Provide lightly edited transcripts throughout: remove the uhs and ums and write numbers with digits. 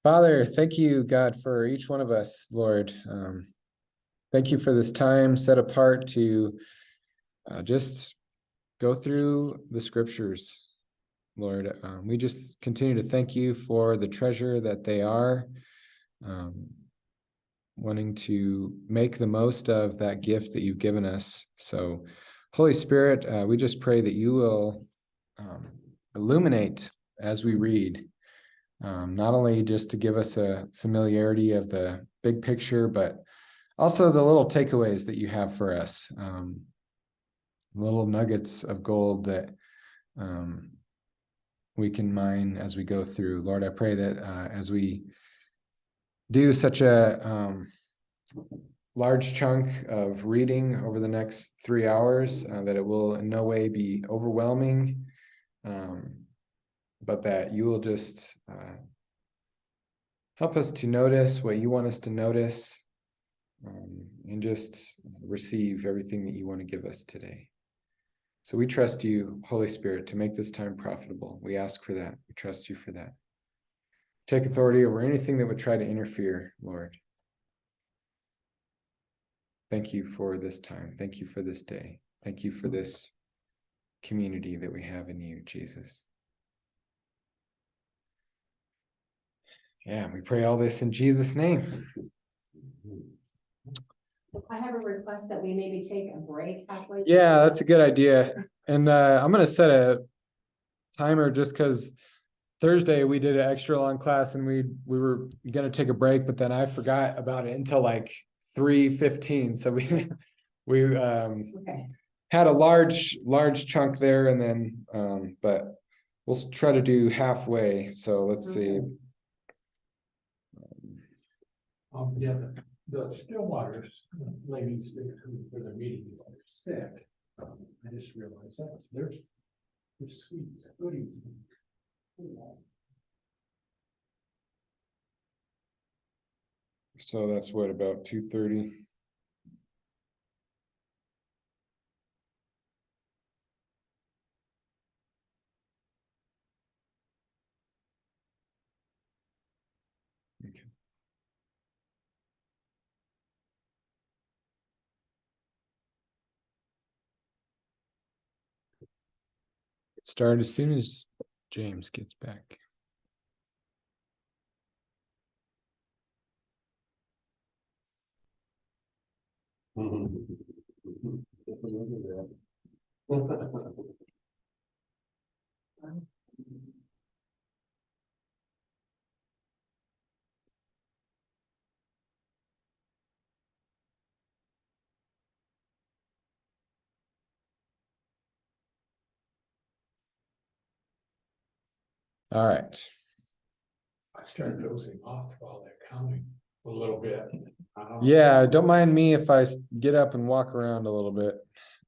Father, thank you, God, for each one of us, Lord. Thank you for this time set apart to just go through the scriptures, Lord. We just continue to thank you for the treasure that they are, wanting to make the most of that gift that you've given us. So, Holy Spirit, we just pray that you will illuminate as we read. Not only just to give us a familiarity of the big picture, but also the little takeaways that you have for us, little nuggets of gold that we can mine as we go through. Lord, I pray that as we do such a large chunk of reading over the next 3 hours, that it will in no way be overwhelming, but that you will just help us to notice what you want us to notice, and just receive everything that you want to give us today. So we trust you, Holy Spirit, to make this time profitable. We ask for that. We trust you for that. Take authority over anything that would try to interfere, Lord. Thank you for this time. Thank you for this day. Thank you for this community that we have in you, Jesus. Yeah, we pray all this in Jesus' name. I have a request that we maybe take a break halfway. Yeah, that's a good idea. And I'm going to set a timer just because Thursday we did an extra long class and we were going to take a break, but then I forgot about it until like 3:15. So we Okay. had a large chunk there, and then but we'll try to do halfway. So let's see. Yeah, the Stillwater ladies for their meetings are sick. I just realized that there's sweets, goodies. So that's what, about 2:30. Okay. Start as soon as James gets back. All right. I started dozing off while they're counting a little bit. Yeah, don't mind me if I get up and walk around a little bit.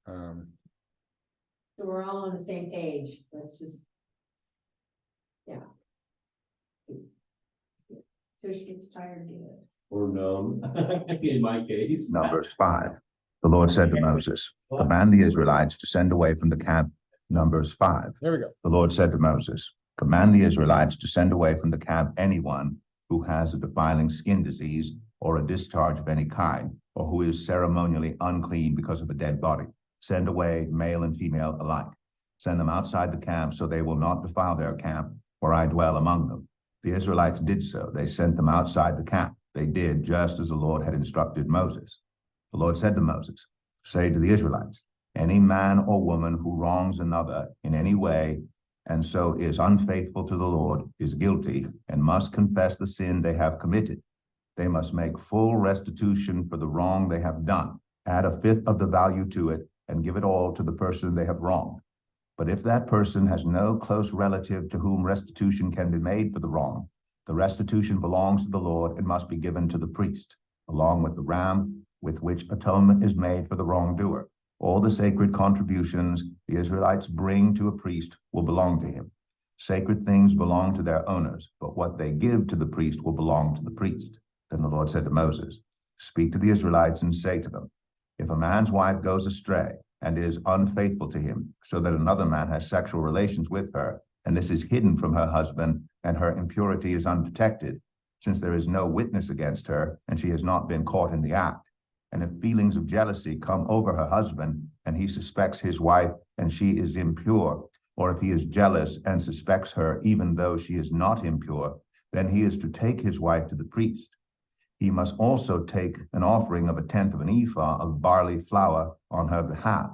So we're all on the same page. Let's just. Yeah. So she gets tired, do it. Or numb, in my case. Numbers 5. The Lord said to Moses, command the Israelites to send away from the camp. Numbers 5. There we go. The Lord said to Moses, command the Israelites to send away from the camp anyone who has a defiling skin disease or a discharge of any kind, or who is ceremonially unclean because of a dead body. Send away male and female alike. Send them outside the camp so they will not defile their camp, for I dwell among them. The Israelites did so. They sent them outside the camp. They did just as the Lord had instructed Moses. The Lord said to Moses, say to the Israelites, any man or woman who wrongs another in any way and so is unfaithful to the Lord is guilty and must confess the sin they have committed. They must make full restitution for the wrong they have done, add a fifth of the value to it, and give it all to the person they have wronged. But if that person has no close relative to whom restitution can be made for the wrong, the restitution belongs to the Lord and must be given to the priest, along with the ram with which atonement is made for the wrongdoer. All the sacred contributions the Israelites bring to a priest will belong to him. Sacred things belong to their owners, but what they give to the priest will belong to the priest. Then the Lord said to Moses, speak to the Israelites and say to them, if a man's wife goes astray and is unfaithful to him, so that another man has sexual relations with her, and this is hidden from her husband, and her impurity is undetected, since there is no witness against her, and she has not been caught in the act. And if feelings of jealousy come over her husband, and he suspects his wife, and she is impure, or if he is jealous and suspects her, even though she is not impure, then he is to take his wife to the priest. He must also take an offering of 1/10 of an ephah of barley flour on her behalf.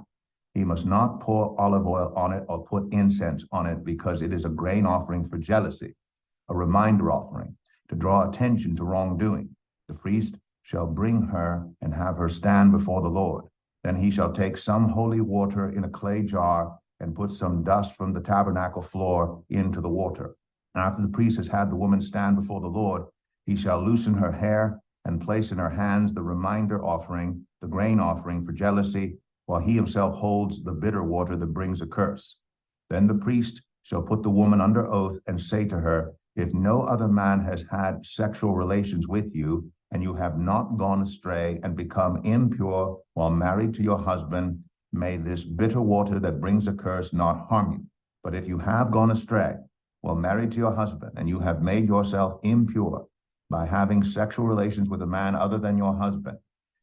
He must not pour olive oil on it or put incense on it, because it is a grain offering for jealousy, a reminder offering, to draw attention to wrongdoing. The priest shall bring her and have her stand before the Lord. Then he shall take some holy water in a clay jar and put some dust from the tabernacle floor into the water. After the priest has had the woman stand before the Lord, he shall loosen her hair and place in her hands the reminder offering, the grain offering for jealousy, while he himself holds the bitter water that brings a curse. Then the priest shall put the woman under oath and say to her, if no other man has had sexual relations with you, and you have not gone astray and become impure while married to your husband, may this bitter water that brings a curse not harm you. But if you have gone astray while married to your husband, and you have made yourself impure by having sexual relations with a man other than your husband,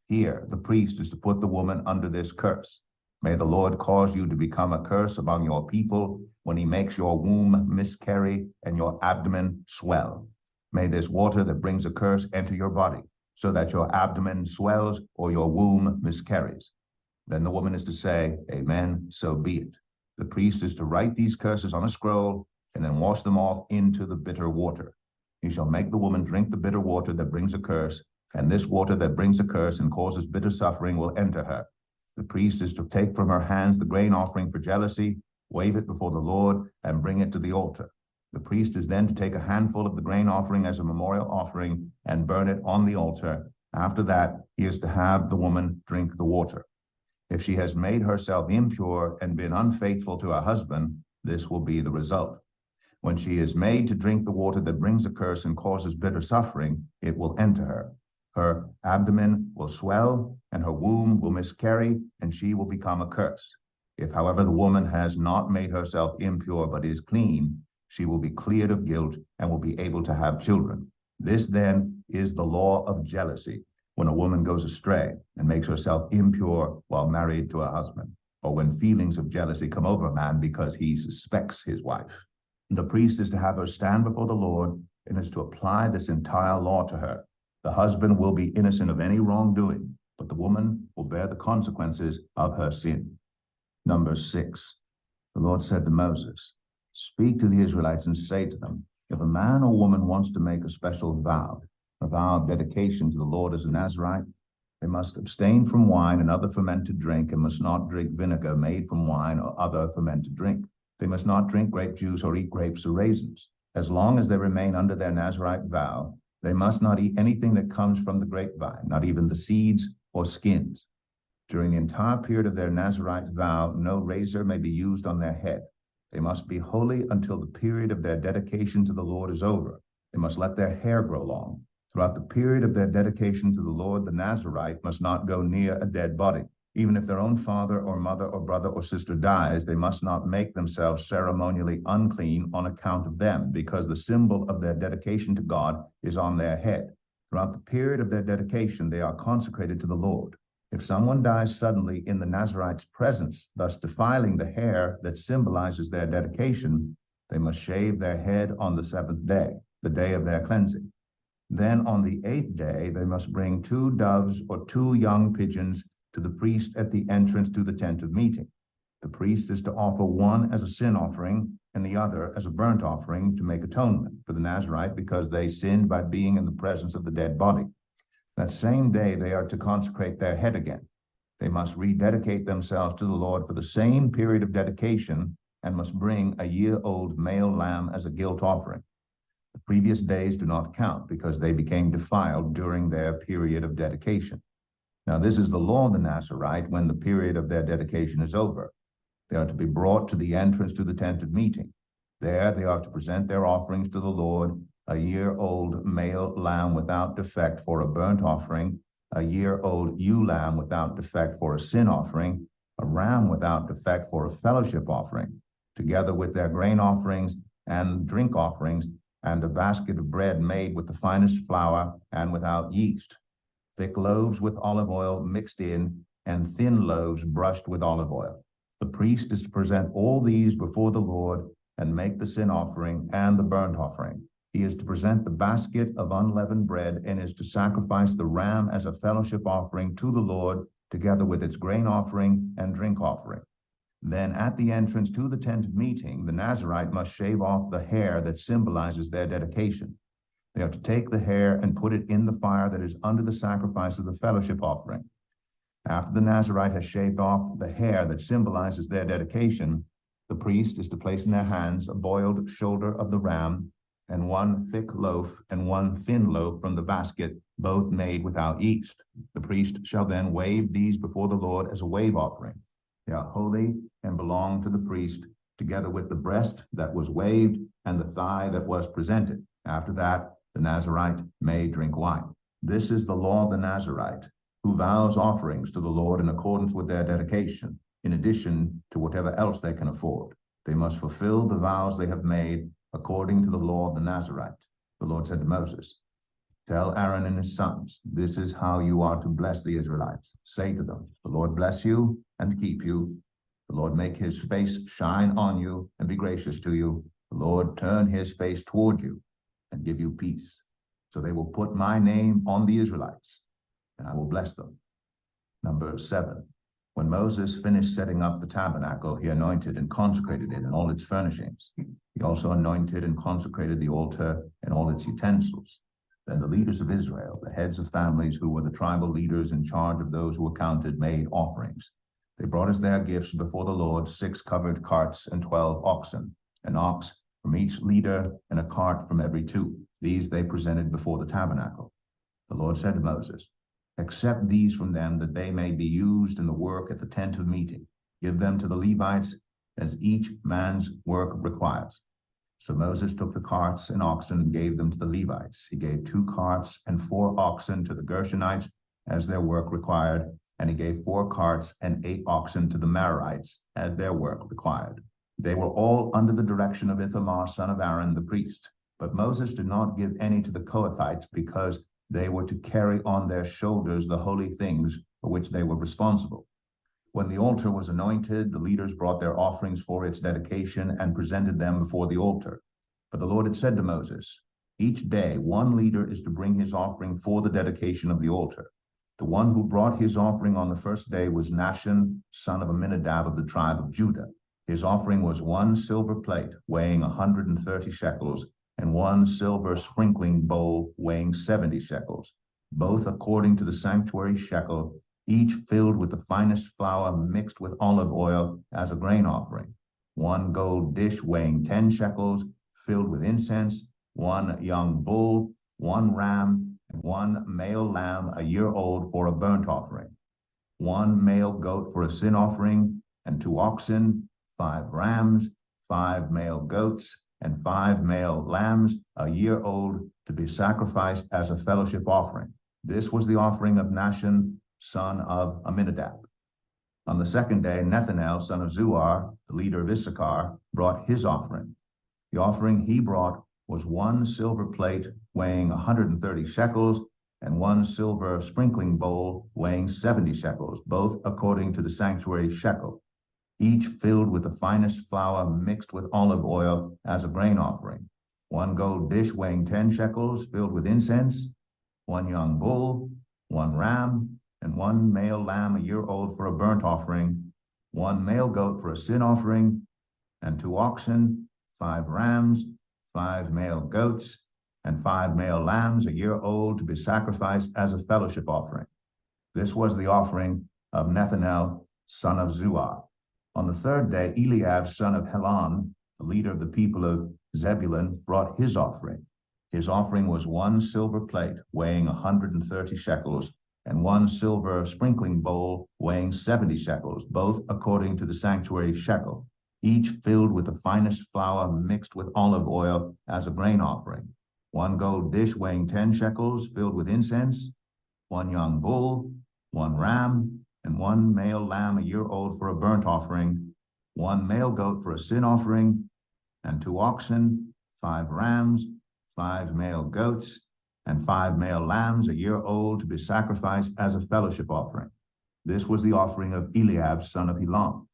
here the priest is to put the woman under this curse. May the Lord cause you to become a curse among your people when he makes your womb miscarry and your abdomen swell. May this water that brings a curse enter your body, so that your abdomen swells or your womb miscarries. Then the woman is to say, Amen, so be it. The priest is to write these curses on a scroll and then wash them off into the bitter water. He shall make the woman drink the bitter water that brings a curse, and this water that brings a curse and causes bitter suffering will enter her. The priest is to take from her hands the grain offering for jealousy, wave it before the Lord, and bring it to the altar. The priest is then to take a handful of the grain offering as a memorial offering and burn it on the altar. After that, he is to have the woman drink the water. If she has made herself impure and been unfaithful to her husband, this will be the result. When she is made to drink the water that brings a curse and causes bitter suffering, it will enter her. Her abdomen will swell and her womb will miscarry, and she will become a curse. If, however, the woman has not made herself impure but is clean, she will be cleared of guilt and will be able to have children. This then is the law of jealousy, when a woman goes astray and makes herself impure while married to a husband, or when feelings of jealousy come over a man because he suspects his wife. The priest is to have her stand before the Lord and is to apply this entire law to her. The husband will be innocent of any wrongdoing, but the woman will bear the consequences of her sin. Number 6, the Lord said to Moses, speak to the Israelites and say to them, if a man or woman wants to make a special vow, a vow of dedication to the Lord as a Nazirite, they must abstain from wine and other fermented drink, and must not drink vinegar made from wine or other fermented drink. They must not drink grape juice or eat grapes or raisins. As long as they remain under their Nazirite vow, they must not eat anything that comes from the grapevine, not even the seeds or skins. During the entire period of their Nazirite vow, no razor may be used on their head. They must be holy until the period of their dedication to the Lord is over. They must let their hair grow long. Throughout the period of their dedication to the Lord, the Nazirite must not go near a dead body. Even if their own father or mother or brother or sister dies, they must not make themselves ceremonially unclean on account of them, because the symbol of their dedication to God is on their head. Throughout the period of their dedication, they are consecrated to the Lord. If someone dies suddenly in the Nazirite's presence, thus defiling the hair that symbolizes their dedication, they must shave their head on the 7th day, the day of their cleansing. Then on the 8th day, they must bring 2 doves or 2 young pigeons to the priest at the entrance to the tent of meeting. The priest is to offer one as a sin offering and the other as a burnt offering to make atonement for the Nazirite, because they sinned by being in the presence of the dead body. That same day, they are to consecrate their head again. They must rededicate themselves to the Lord for the same period of dedication and must bring a year-old male lamb as a guilt offering. The previous days do not count because they became defiled during their period of dedication. Now, this is the law of the Nazirite when the period of their dedication is over. They are to be brought to the entrance to the tent of meeting. There they are to present their offerings to the Lord, a year-old male lamb without defect for a burnt offering, a year-old ewe lamb without defect for a sin offering, a ram without defect for a fellowship offering. together with their grain offerings and drink offerings, and a basket of bread made with the finest flour and without yeast, thick loaves with olive oil mixed in, and thin loaves brushed with olive oil. The priest is to present all these before the Lord and make the sin offering and the burnt offering. He is to present the basket of unleavened bread and is to sacrifice the ram as a fellowship offering to the Lord, together with its grain offering and drink offering. Then at the entrance to the tent of meeting, the Nazirite must shave off the hair that symbolizes their dedication. They are to take the hair and put it in the fire that is under the sacrifice of the fellowship offering. After the Nazirite has shaved off the hair that symbolizes their dedication, the priest is to place in their hands a boiled shoulder of the ram, and one thick loaf and one thin loaf from the basket, both made without yeast. The priest shall then wave these before the Lord as a wave offering. They are holy and belong to the priest, together with the breast that was waved and the thigh that was presented. After that, the Nazirite may drink wine. This is the law of the Nazirite, who vows offerings to the Lord in accordance with their dedication, in addition to whatever else they can afford. They must fulfill the vows they have made according to the law of the Nazirite. The Lord said to Moses, "Tell Aaron and his sons, this is how you are to bless the Israelites. Say to them, the Lord bless you and keep you. The Lord make his face shine on you and be gracious to you. The Lord turn his face toward you and give you peace. So they will put my name on the Israelites, and I will bless them." Number 7. When Moses finished setting up the tabernacle, he anointed and consecrated it and all its furnishings. He also anointed and consecrated the altar and all its utensils. Then the leaders of Israel, the heads of families who were the tribal leaders in charge of those who were counted, made offerings. They brought as their gifts before the Lord 6 covered carts and 12 oxen, an ox from each leader and a cart from every 2. These they presented before the tabernacle. The Lord said to Moses, "Accept these from them, that they may be used in the work at the tent of meeting. Give them to the Levites as each man's work requires." So Moses took the carts and oxen and gave them to the Levites. He gave 2 carts and 4 oxen to the Gershonites as their work required, and he gave 4 carts and 8 oxen to the Merarites as their work required. They were all under the direction of Ithamar, son of Aaron, the priest. But Moses did not give any to the Kohathites, because they were to carry on their shoulders the holy things for which they were responsible. When the altar was anointed, the leaders brought their offerings for its dedication and presented them before the altar. For the Lord had said to Moses, "Each day 1 leader is to bring his offering for the dedication of the altar." The one who brought his offering on the first day was Nahshon, son of Amminadab of the tribe of Judah. His offering was 1 silver plate weighing 130 shekels, and 1 silver sprinkling bowl weighing 70 shekels, both according to the sanctuary shekel, each filled with the finest flour mixed with olive oil as a grain offering. 1 gold dish weighing 10 shekels, filled with incense, 1 young bull, 1 ram, and 1 male lamb a year old for a burnt offering, 1 male goat for a sin offering, and 2 oxen, 5 rams, 5 male goats, and 5 male lambs a year old to be sacrificed as a fellowship offering. This was the offering of Nahshon, son of Amminadab. On the second day, Nethanel, son of Zuar, the leader of Issachar, brought his offering. The offering he brought was 1 silver plate weighing 130 shekels, and 1 silver sprinkling bowl weighing 70 shekels, both according to the sanctuary shekel, each filled with the finest flour mixed with olive oil as a grain offering. 1 gold dish weighing 10 shekels, filled with incense, 1 young bull, 1 ram, and 1 male lamb a year old for a burnt offering, 1 male goat for a sin offering, and 2 oxen, 5 rams, 5 male goats, and 5 male lambs a year old to be sacrificed as a fellowship offering. This was the offering of Nethanel, son of Zuar. On the third day, Eliab, son of Helon, the leader of the people of Zebulun, brought his offering. His offering was 1 silver plate weighing 130 shekels, and 1 silver sprinkling bowl weighing 70 shekels, both according to the sanctuary shekel, each filled with the finest flour mixed with olive oil as a grain offering. 1 gold dish weighing 10 shekels, filled with incense, 1 young bull, 1 ram, and 1 male lamb a year old for a burnt offering, one male goat for a sin offering, and 2 oxen, 5 rams, 5 male goats, and 5 male lambs a year old to be sacrificed as a fellowship offering. This was the offering of Eliab, son of Helon.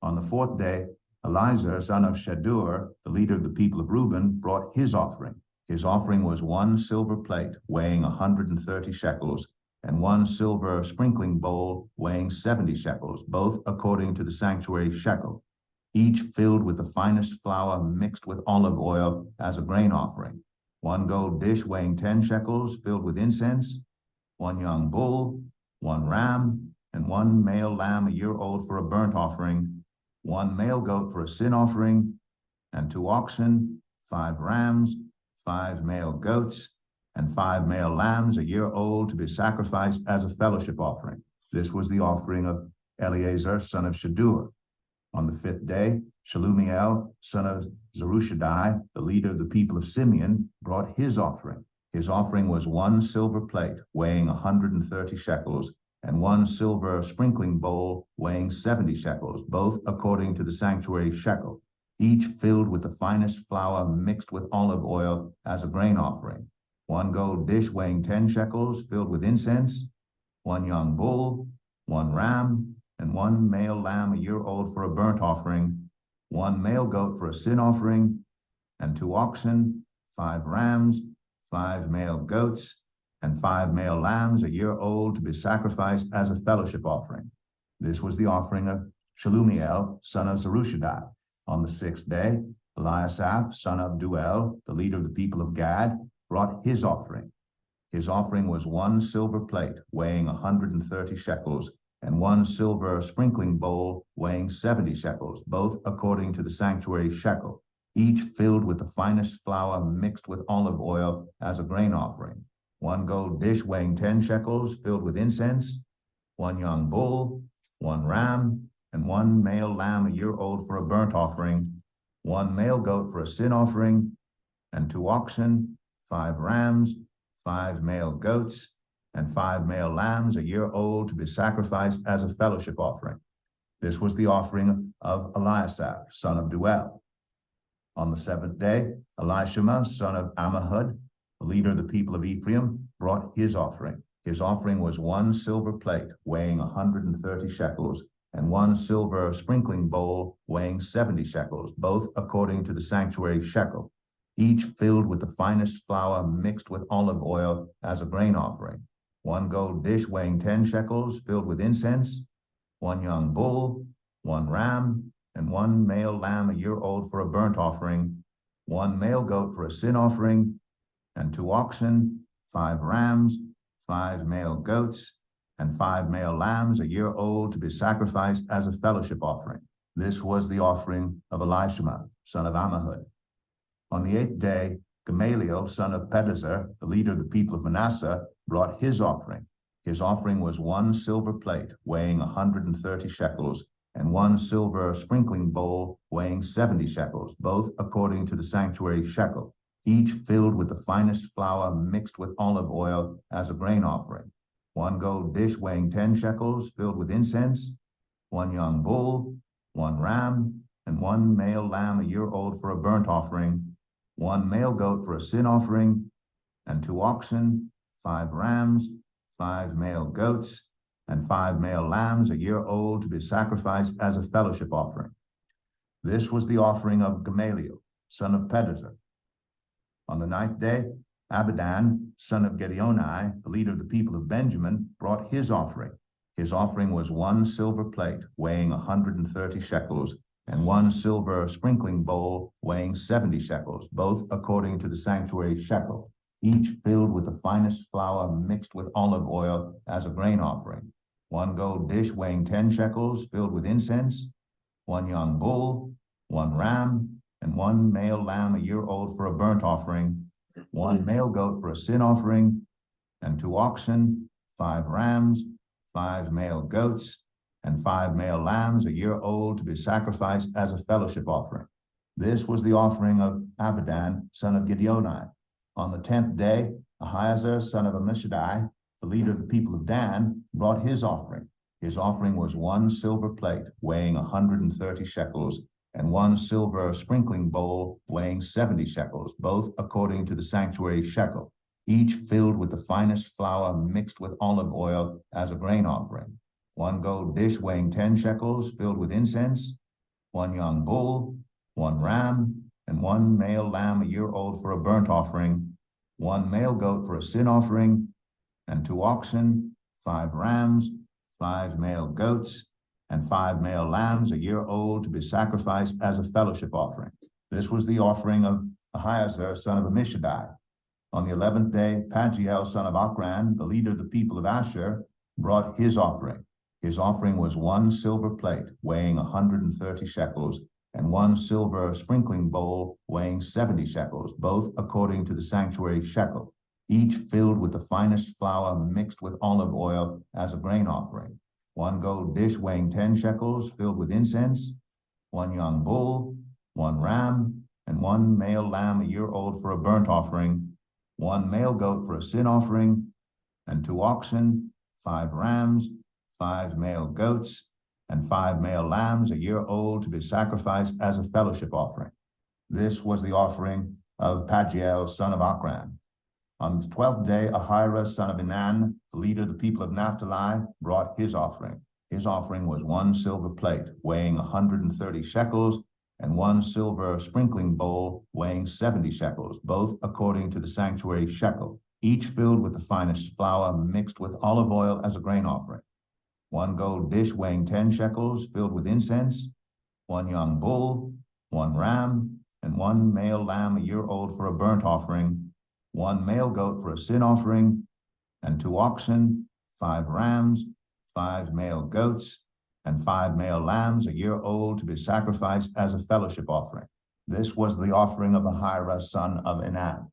On the 4th day, Eliezer, son of Shadur, the leader of the people of Reuben, brought his offering. His offering was 1 silver plate weighing 130 shekels, and 1 silver sprinkling bowl weighing 70 shekels, both according to the sanctuary shekel, each filled with the finest flour mixed with olive oil as a grain offering. 1 gold dish weighing 10 shekels filled with incense, 1 young bull, 1 ram, and 1 male lamb a year old for a burnt offering, 1 male goat for a sin offering, and 2 oxen, 5 rams, 5 male goats, and 5 male lambs a year old to be sacrificed as a fellowship offering. This was the offering of Eleazar, son of Shadur. On the 5th day, Shalumiel, son of Zerushadai, the leader of the people of Simeon, brought his offering. His offering was 1 silver plate weighing 130 shekels, and 1 silver sprinkling bowl weighing 70 shekels, both according to the sanctuary shekel, each filled with the finest flour mixed with olive oil as a grain offering. 1 gold dish weighing 10 shekels filled with incense, 1 young bull, 1 ram, and 1 male lamb a year old for a burnt offering, 1 male goat for a sin offering, and 2 oxen, 5 rams, 5 male goats, and 5 male lambs a year old to be sacrificed as a fellowship offering. This was the offering of Shalumiel, son of Zerushadai. On the 6th day, Eliasaph, son of Duel, the leader of the people of Gad, brought his offering. His offering was 1 silver plate weighing 130 shekels, and 1 silver sprinkling bowl weighing 70 shekels, both according to the sanctuary shekel, each filled with the finest flour mixed with olive oil as a grain offering. 1 gold dish weighing 10 shekels filled with incense, 1 young bull, 1 ram, and 1 male lamb a year old for a burnt offering, 1 male goat for a sin offering, and 2 oxen, 5 rams, 5 male goats, and 5 male lambs a year old to be sacrificed as a fellowship offering. This was the offering of Eliasaph, son of Duel. On the 7th day, Elishama, son of Ammihud, the leader of the people of Ephraim, brought his offering. His offering was 1 silver plate weighing 130 shekels, and 1 silver sprinkling bowl weighing 70 shekels, both according to the sanctuary shekel, each filled with the finest flour mixed with olive oil as a grain offering. 1 gold dish weighing 10 shekels filled with incense, 1 young bull, 1 ram, and 1 male lamb a year old for a burnt offering, 1 male goat for a sin offering, and 2 oxen, 5 rams, 5 male goats, and 5 male lambs a year old to be sacrificed as a fellowship offering. This was the offering of Elishama, son of Ammihud. On the 8th day, Gamaliel, son of Pedazur, the leader of the people of Manasseh, brought his offering. His offering was 1 silver plate weighing 130 shekels, and 1 silver sprinkling bowl weighing 70 shekels, both according to the sanctuary shekel, each filled with the finest flour mixed with olive oil as a grain offering. 1 gold dish weighing 10 shekels filled with incense, 1 young bull, 1 ram, and 1 male lamb a year old for a burnt offering, 1 male goat for a sin offering, and 2 oxen, 5 rams, 5 male goats, and 5 male lambs a year old to be sacrificed as a fellowship offering. This was the offering of Gamaliel, son of Pedazur. On the 9th day, Abidan, son of Gideoni, the leader of the people of Benjamin, brought his offering. His offering was 1 silver plate weighing 130 shekels, and 1 silver sprinkling bowl weighing 70 shekels, both according to the sanctuary shekel, each filled with the finest flour mixed with olive oil as a grain offering. 1 gold dish weighing 10 shekels filled with incense, 1 young bull, 1 ram, and 1 male lamb a year old for a burnt offering, 1 male goat for a sin offering, and 2 oxen, 5 rams, 5 male goats, and 5 male lambs a year old to be sacrificed as a fellowship offering. This was the offering of Abidan, son of Gideoni. On the 10th day, Ahiezer, son of Ammishaddai, the leader of the people of Dan, brought his offering. His offering was 1 silver plate weighing 130 shekels, and 1 silver sprinkling bowl weighing 70 shekels, both according to the sanctuary shekel, each filled with the finest flour mixed with olive oil as a grain offering. 1 gold dish weighing 10 shekels filled with incense, 1 young bull, 1 ram, and 1 male lamb a year old for a burnt offering, 1 male goat for a sin offering, and 2 oxen, 5 rams, 5 male goats, and 5 male lambs a year old to be sacrificed as a fellowship offering. This was the offering of Ahiezer, son of Ammishaddai. On the 11th day, Pagiel, son of Ochran, the leader of the people of Asher, brought his offering. His offering was 1 silver plate weighing 130 shekels, and 1 silver sprinkling bowl weighing 70 shekels, both according to the sanctuary shekel, each filled with the finest flour mixed with olive oil as a grain offering. 1 gold dish weighing 10 shekels filled with incense, 1 young bull, 1 ram, and 1 male lamb a year old for a burnt offering, 1 male goat for a sin offering, and 2 oxen, 5 rams, 5 male goats, and 5 male lambs a year old to be sacrificed as a fellowship offering. This was the offering of Pagiel, son of Ochran. On the 12th day, Ahira, son of Enan, the leader of the people of Naphtali, brought his offering. His offering was 1 silver plate weighing 130 shekels, and 1 silver sprinkling bowl weighing 70 shekels, both according to the sanctuary shekel, each filled with the finest flour mixed with olive oil as a grain offering. 1 gold dish weighing 10 shekels filled with incense, 1 young bull, 1 ram, and 1 male lamb a year old for a burnt offering, 1 male goat for a sin offering, and 2 oxen, 5 rams, 5 male goats, and 5 male lambs a year old to be sacrificed as a fellowship offering. This was the offering of Ahira, son of Enan.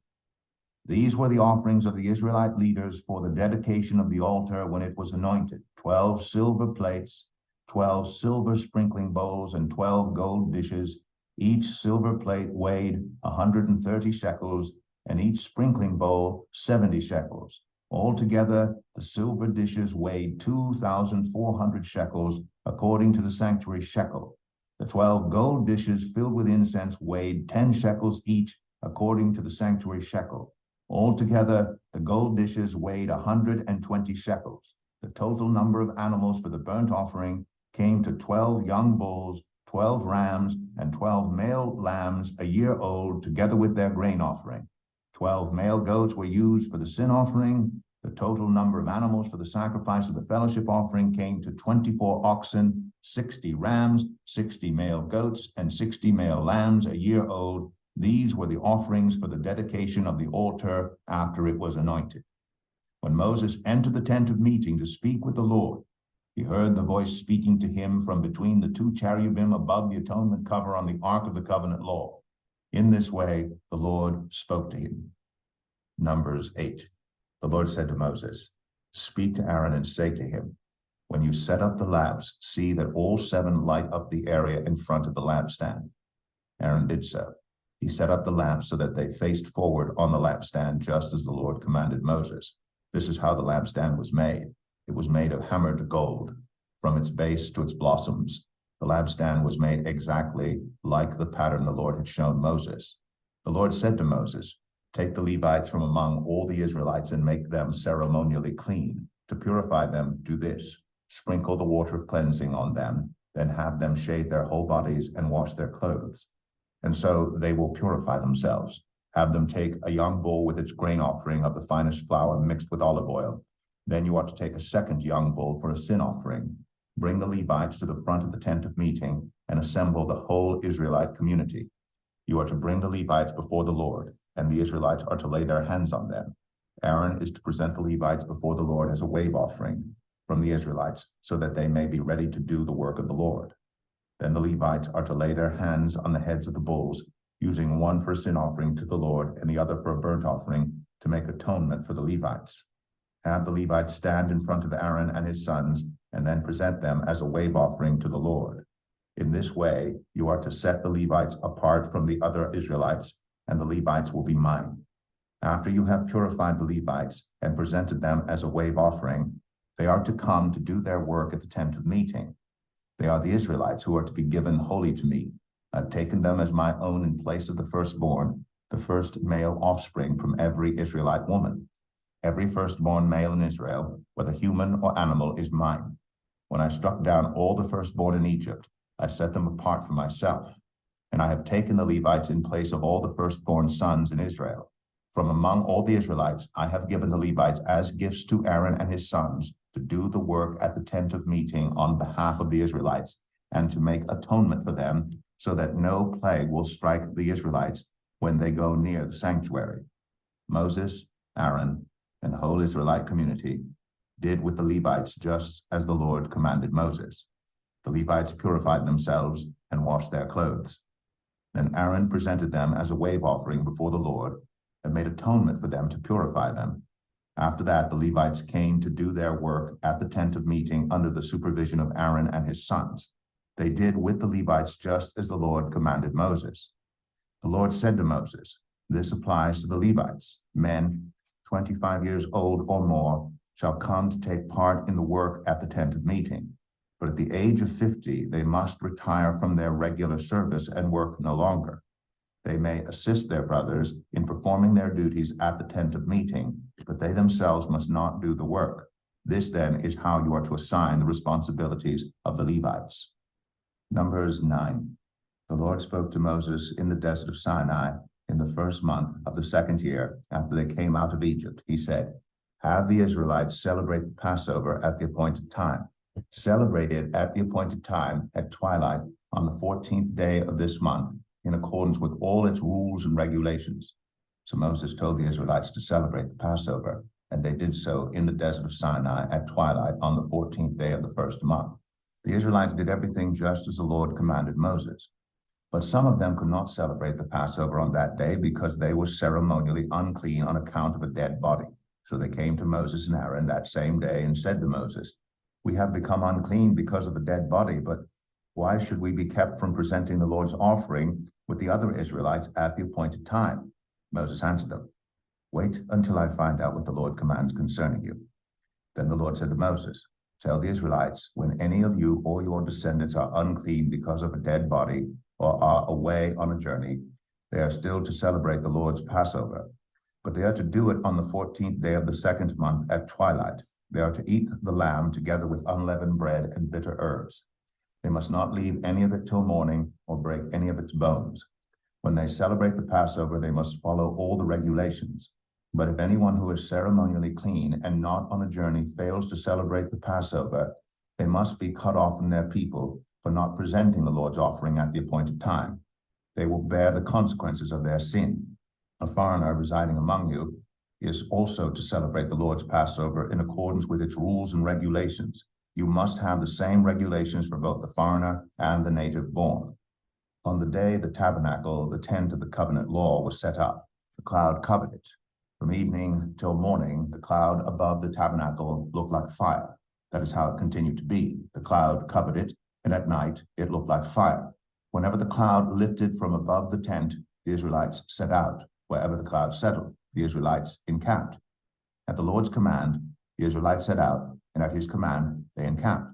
These were the offerings of the Israelite leaders for the dedication of the altar when it was anointed: 12 silver plates, 12 silver sprinkling bowls, and 12 gold dishes. Each silver plate weighed 130 shekels, and each sprinkling bowl 70 shekels. Altogether, the silver dishes weighed 2,400 shekels, according to the sanctuary shekel. The 12 gold dishes filled with incense weighed 10 shekels each, according to the sanctuary shekel. Altogether, the gold dishes weighed 120 shekels. The total number of animals for the burnt offering came to 12 young bulls, 12 rams, and 12 male lambs a year old, together with their grain offering. 12 male goats were used for the sin offering. The total number of animals for the sacrifice of the fellowship offering came to 24 oxen, 60 rams, 60 male goats, and 60 male lambs a year old. These were the offerings for the dedication of the altar after it was anointed. When Moses entered the tent of meeting to speak with the Lord, he heard the voice speaking to him from between the 2 cherubim above the atonement cover on the Ark of the Covenant law. In this way, the Lord spoke to him. Numbers 8. The Lord said to Moses, "Speak to Aaron and say to him, when you set up the lamps, see that all 7 light up the area in front of the lampstand." Aaron did so. He set up the lamps so that they faced forward on the lampstand, just as the Lord commanded Moses. This is how the lampstand was made. It was made of hammered gold, from its base to its blossoms. The lampstand was made exactly like the pattern the Lord had shown Moses. The Lord said to Moses, "Take the Levites from among all the Israelites and make them ceremonially clean. To purify them, do this: sprinkle the water of cleansing on them, then have them shave their whole bodies and wash their clothes. And so they will purify themselves. Have them take a young bull with its grain offering of the finest flour mixed with olive oil. Then you are to take a second young bull for a sin offering. Bring the Levites to the front of the tent of meeting and assemble the whole Israelite community. You are to bring the Levites before the Lord, and the Israelites are to lay their hands on them. Aaron is to present the Levites before the Lord as a wave offering from the Israelites, so that they may be ready to do the work of the Lord. Then the Levites are to lay their hands on the heads of the bulls, using one for a sin offering to the Lord and the other for a burnt offering, to make atonement for the Levites. Have the Levites stand in front of Aaron and his sons, and then present them as a wave offering to the Lord. In this way, you are to set the Levites apart from the other Israelites, and the Levites will be mine. After you have purified the Levites and presented them as a wave offering, They are to come to do their work at the tent of meeting. They are the Israelites who are to be given wholly to me. I've taken them as my own in place of the firstborn, the first male offspring from every Israelite woman. Every firstborn male in Israel, whether human or animal, is mine. When I struck down all the firstborn in Egypt, I set them apart for myself. And I have taken the Levites in place of all the firstborn sons in Israel. From among all the Israelites, I have given the Levites as gifts to Aaron and his sons to do the work at the tent of meeting on behalf of the Israelites and to make atonement for them so that no plague will strike the Israelites when they go near the sanctuary. Moses, Aaron, and the whole Israelite community did with the Levites just as the Lord commanded Moses. The Levites purified themselves and washed their clothes. Then Aaron presented them as a wave offering before the Lord and made atonement for them to purify them. After that, the Levites came to do their work at the tent of meeting under the supervision of Aaron and his sons. They did with the Levites just as the Lord commanded Moses. The Lord said to Moses, "This applies to the Levites. Men 25 years old or more shall come to take part in the work at the tent of meeting. But at the age of 50, they must retire from their regular service and work no longer. They may assist their brothers in performing their duties at the tent of meeting, but they themselves must not do the work. This then is how you are to assign the responsibilities of the Levites." Numbers 9. The Lord spoke to Moses in the desert of Sinai in the first month of the second year after they came out of Egypt. He said, "Have the Israelites celebrate the Passover at the appointed time. Celebrate it at the appointed time at twilight on the 14th day of this month, in accordance with all its rules and regulations." So Moses told the Israelites to celebrate the Passover, and they did so in the desert of Sinai at twilight on the 14th day of the first month. The Israelites did everything just as the Lord commanded Moses. But some of them could not celebrate the Passover on that day because they were ceremonially unclean on account of a dead body. So they came to Moses and Aaron that same day and said to Moses, "We have become unclean because of a dead body, but why should we be kept from presenting the Lord's offering with the other Israelites at the appointed time?" Moses answered them, "Wait until I find out what the Lord commands concerning you." Then the Lord said to Moses, "Tell the Israelites, when any of you or your descendants are unclean because of a dead body or are away on a journey, they are still to celebrate the Lord's Passover. But they are to do it on the 14th day of the second month at twilight. They are to eat the lamb together with unleavened bread and bitter herbs. They must not leave any of it till morning or break any of its bones. When they celebrate the Passover, they must follow all the regulations. But if anyone who is ceremonially clean and not on a journey fails to celebrate the Passover, they must be cut off from their people for not presenting the Lord's offering at the appointed time. They will bear the consequences of their sin. A foreigner residing among you is also to celebrate the Lord's Passover in accordance with its rules and regulations. You must have the same regulations for both the foreigner and the native born. On the day the tabernacle, the tent of the covenant law, was set up, the cloud covered it. From evening till morning, the cloud above the tabernacle looked like fire. That is how it continued to be. The cloud covered it, and at night it looked like fire. Whenever the cloud lifted from above the tent, the Israelites set out. Wherever the cloud settled, the Israelites encamped. At the Lord's command, the Israelites set out, and at his command, they encamped.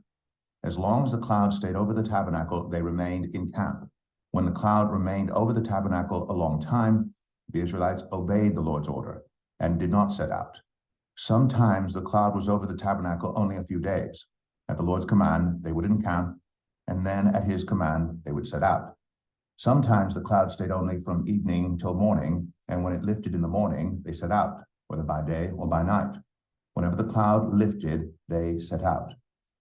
As long as the cloud stayed over the tabernacle, they remained in camp. When the cloud remained over the tabernacle a long time, the Israelites obeyed the Lord's order and did not set out. Sometimes the cloud was over the tabernacle only a few days. At the Lord's command, they would encamp, and then at his command, they would set out. Sometimes the cloud stayed only from evening till morning, and when it lifted in the morning, they set out, whether by day or by night. Whenever the cloud lifted, they set out.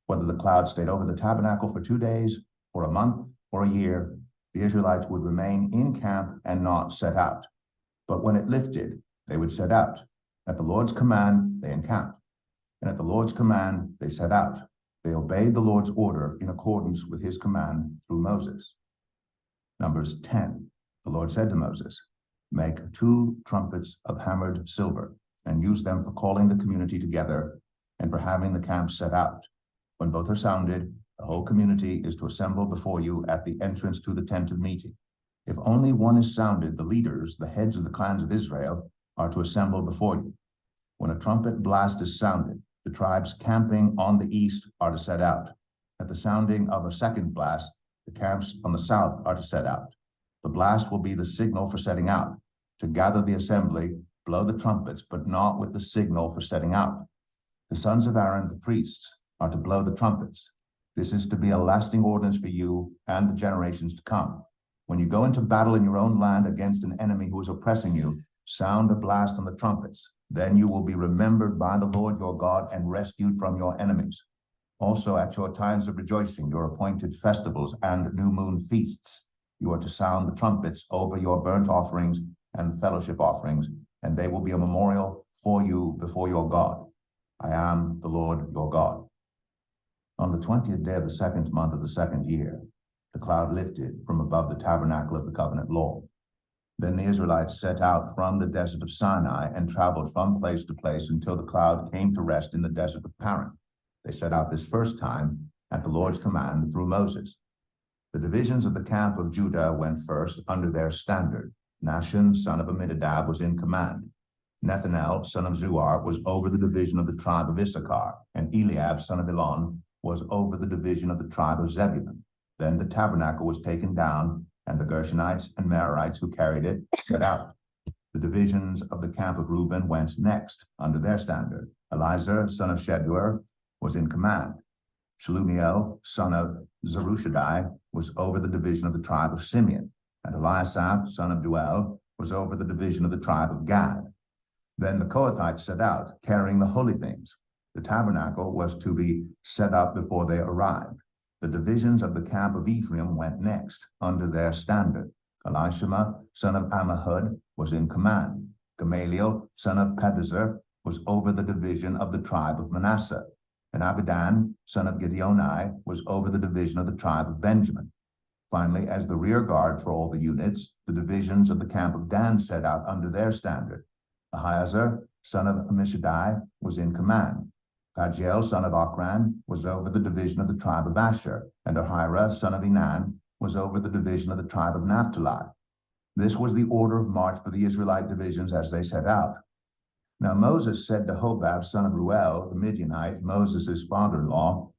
Whether the cloud stayed over the tabernacle for 2 days, or a month, or a year, the Israelites would remain in camp and not set out. But when it lifted, they would set out. At the Lord's command, they encamped. And at the Lord's command, they set out. They obeyed the Lord's order in accordance with his command through Moses. Numbers 10. The Lord said to Moses, "Make 2 trumpets of hammered silver and use them for calling the community together and for having the camp set out. When both are sounded, the whole community is to assemble before you at the entrance to the tent of meeting. If only one is sounded, the leaders, the heads of the clans of Israel, are to assemble before you. When a trumpet blast is sounded, The tribes camping on the east are to set out. At the sounding of a second blast, the camps on the south are to set out. The blast will be the signal for setting out. To gather the assembly, blow the trumpets, but not with the signal for setting out. The sons of Aaron, the priests, are to blow the trumpets. This is to be a lasting ordinance for you and the generations to come. When you go into battle in your own land against an enemy who is oppressing you, sound a blast on the trumpets. Then you will be remembered by the Lord your God and rescued from your enemies. Also at your times of rejoicing, your appointed festivals and new moon feasts, you are to sound the trumpets over your burnt offerings and fellowship offerings, and they will be a memorial for you before your God. I am the Lord your God. On the 20th day of the second month of the second year, the cloud lifted from above the tabernacle of the covenant law. Then the Israelites set out from the desert of Sinai and traveled from place to place until the cloud came to rest in the desert of Paran. They set out this first time at the Lord's command through Moses. The divisions of the camp of Judah went first under their standard. Nahshon, son of Amminadab, was in command. Nethanel, son of Zuar, was over the division of the tribe of Issachar, and Eliab, son of Elon, was over the division of the tribe of Zebulun. Then the tabernacle was taken down, and the Gershonites and Merarites who carried it set out. The divisions of the camp of Reuben went next under their standard. Elizur, son of Shedeur, was in command. Shelumiel, son of Zerushadai, was over the division of the tribe of Simeon, and Eliasaph, son of Duel, was over the division of the tribe of Gad. Then the Kohathites set out, carrying the holy things. The tabernacle was to be set up before they arrived. The divisions of the camp of Ephraim went next, under their standard. Elishama, son of Ammihud, was in command. Gamaliel, son of Pedazur, was over the division of the tribe of Manasseh. And Abidan, son of Gideoni, was over the division of the tribe of Benjamin. Finally, as the rear guard for all the units, the divisions of the camp of Dan set out under their standard. Ahiezer, son of Ammishaddai, was in command. Pagiel, son of Ochran, was over the division of the tribe of Asher, and Ahira, son of Enan, was over the division of the tribe of Naphtali. This was the order of march for the Israelite divisions as they set out. Now Moses said to Hobab, son of Ruel, the Midianite, Moses' father-in-law,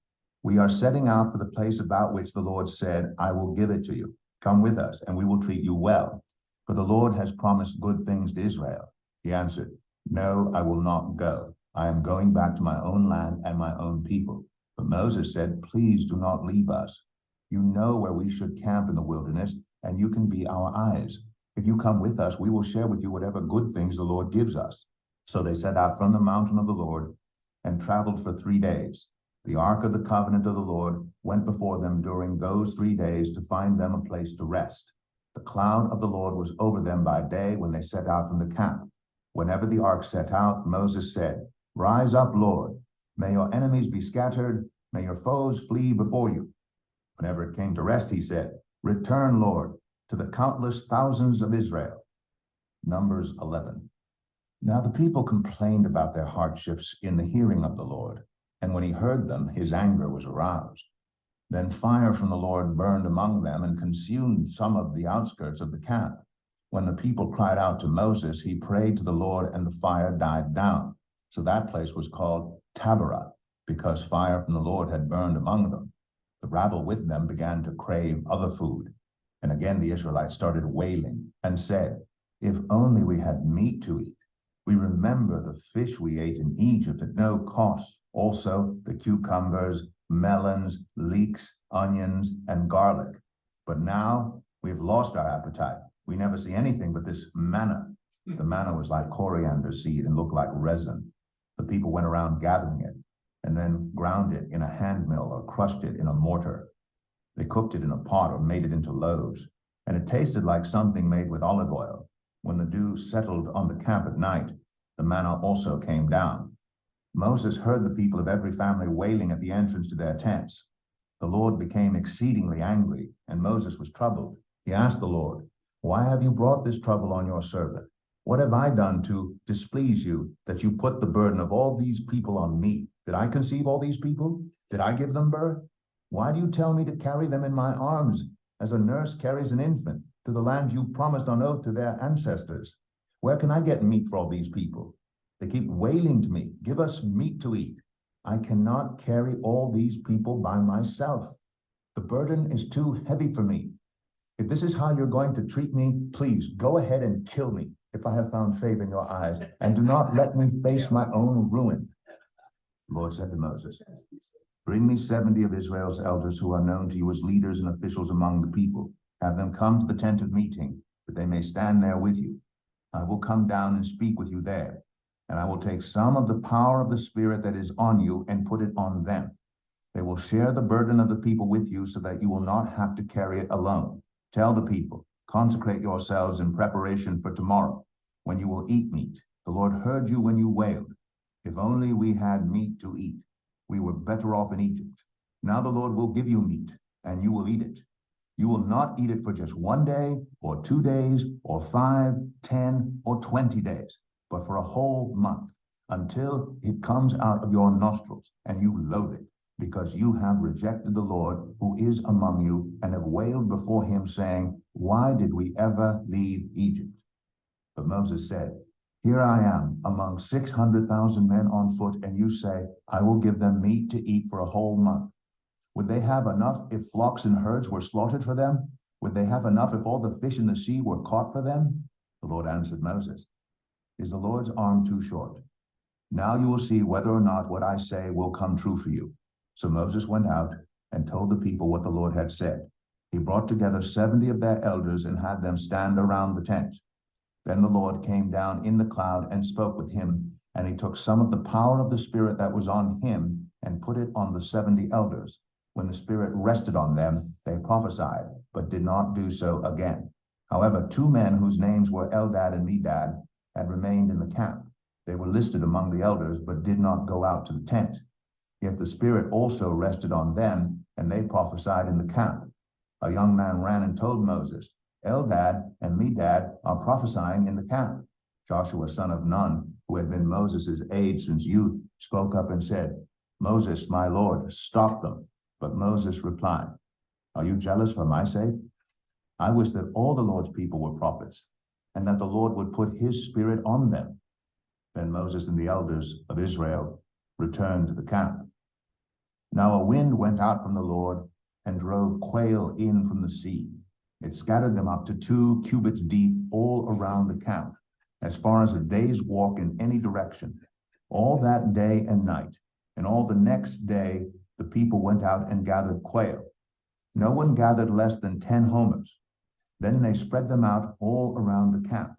"We are setting out for the place about which the Lord said, 'I will give it to you. Come with us, and we will treat you well. For the Lord has promised good things to Israel.' He answered, 'No, I will not go. I am going back to my own land and my own people.' But Moses said, 'Please do not leave us. You know where we should camp in the wilderness, and you can be our eyes. If you come with us, we will share with you whatever good things the Lord gives us.' So they set out from the mountain of the Lord and traveled for 3 days. The ark of the covenant of the Lord went before them during those 3 days to find them a place to rest. The cloud of the Lord was over them by day when they set out from the camp. Whenever the ark set out, Moses said, 'Rise up, Lord. May your enemies be scattered. May your foes flee before you.' Whenever it came to rest, he said, 'Return, Lord, to the countless thousands of Israel.'" Numbers 11. Now the people complained about their hardships in the hearing of the Lord, and when he heard them, his anger was aroused. Then fire from the Lord burned among them and consumed some of the outskirts of the camp. When the people cried out to Moses, he prayed to the Lord, and the fire died down. So that place was called Taberah, because fire from the Lord had burned among them. The rabble with them began to crave other food. And again the Israelites started wailing and said, "If only we had meat to eat. We remember the fish we ate in Egypt at no cost, also the cucumbers, melons, leeks, onions, and garlic. But now we've lost our appetite. We never see anything but this manna." The manna was like coriander seed and looked like resin. The people went around gathering it and then ground it in a hand mill or crushed it in a mortar. They cooked it in a pot or made it into loaves, and it tasted like something made with olive oil. When the dew settled on the camp at night, the manna also came down. Moses heard the people of every family wailing at the entrance to their tents. The Lord became exceedingly angry, and Moses was troubled. He asked the Lord, "Why have you brought this trouble on your servant? What have I done to displease you, that you put the burden of all these people on me? Did I conceive all these people? Did I give them birth? Why do you tell me to carry them in my arms, as a nurse carries an infant, to the land you promised on oath to their ancestors? Where can I get meat for all these people? They keep wailing to me, 'Give us meat to eat.' I cannot carry all these people by myself. The burden is too heavy for me. If this is how you're going to treat me, please go ahead and kill me if I have found favor in your eyes, and do not let me face my own ruin. The Lord said to Moses, bring me 70 of Israel's elders who are known to you as leaders and officials among the people. Have them come to the tent of meeting, that they may stand there with you. I will come down and speak with you there, and I will take some of the power of the Spirit that is on you and put it on them. They will share the burden of the people with you so that you will not have to carry it alone. Tell the people, consecrate yourselves in preparation for tomorrow, when you will eat meat. The Lord heard you when you wailed. If only we had meat to eat. We were better off in Egypt. Now the Lord will give you meat, and you will eat it. You will not eat it for just 1 day, or 2 days, or 5, 10, or 20 days, but for a whole month, until it comes out of your nostrils, and you loathe it, because you have rejected the Lord who is among you, and have wailed before him, saying, why did we ever leave Egypt? But Moses said, here I am among 600,000 men on foot, and you say, I will give them meat to eat for a whole month. Would they have enough if flocks and herds were slaughtered for them? Would they have enough if all the fish in the sea were caught for them? The Lord answered Moses, is the Lord's arm too short? Now you will see whether or not what I say will come true for you. So Moses went out and told the people what the Lord had said. He brought together 70 of their elders and had them stand around the tent. Then the Lord came down in the cloud and spoke with him, and he took some of the power of the Spirit that was on him and put it on the 70 elders. When the Spirit rested on them, they prophesied, but did not do so again. However, 2 men whose names were Eldad and Medad had remained in the camp. They were listed among the elders, but did not go out to the tent. Yet the Spirit also rested on them, and they prophesied in the camp. A young man ran and told Moses, Eldad and Medad are prophesying in the camp. Joshua, son of Nun, who had been Moses' aide since youth, spoke up and said, Moses, my Lord, stop them. But Moses replied, are you jealous for my sake? I wish that all the Lord's people were prophets, and that the Lord would put his Spirit on them. Then Moses and the elders of Israel returned to the camp. Now a wind went out from the Lord and drove quail in from the sea. It scattered them up to 2 cubits deep all around the camp, as far as a day's walk in any direction. All that day and night, and all the next day, the people went out and gathered quail. No one gathered less than 10 homers. Then they spread them out all around the camp.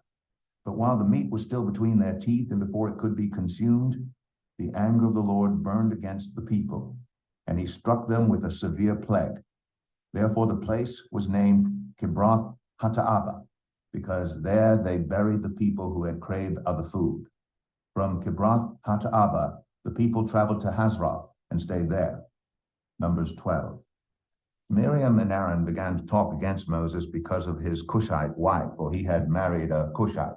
But while the meat was still between their teeth and before it could be consumed, the anger of the Lord burned against the people, and he struck them with a severe plague. Therefore the place was named Kibroth Hattaavah, because there they buried the people who had craved other food. From Kibroth Hattaavah, the people traveled to Hazroth and stayed there. Numbers 12. Miriam and Aaron began to talk against Moses because of his Cushite wife, for he had married a Cushite.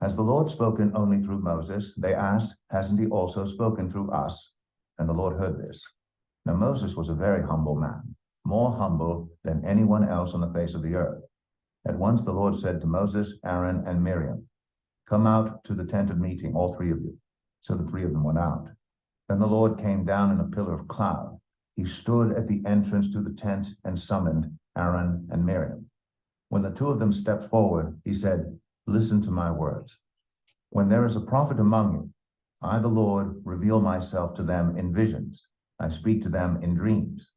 Has the Lord spoken only through Moses? They asked. Hasn't he also spoken through us? And the Lord heard this. Now Moses was a very humble man, more humble than anyone else on the face of the earth. At once the Lord said to Moses, Aaron, and Miriam, come out to the tent of meeting, all 3 of you. So the 3 of them went out. Then the Lord came down in a pillar of cloud. He stood at the entrance to the tent and summoned Aaron and Miriam. When the 2 of them stepped forward, he said, listen to my words. When there is a prophet among you, I, the Lord, reveal myself to them in visions. I speak to them in dreams.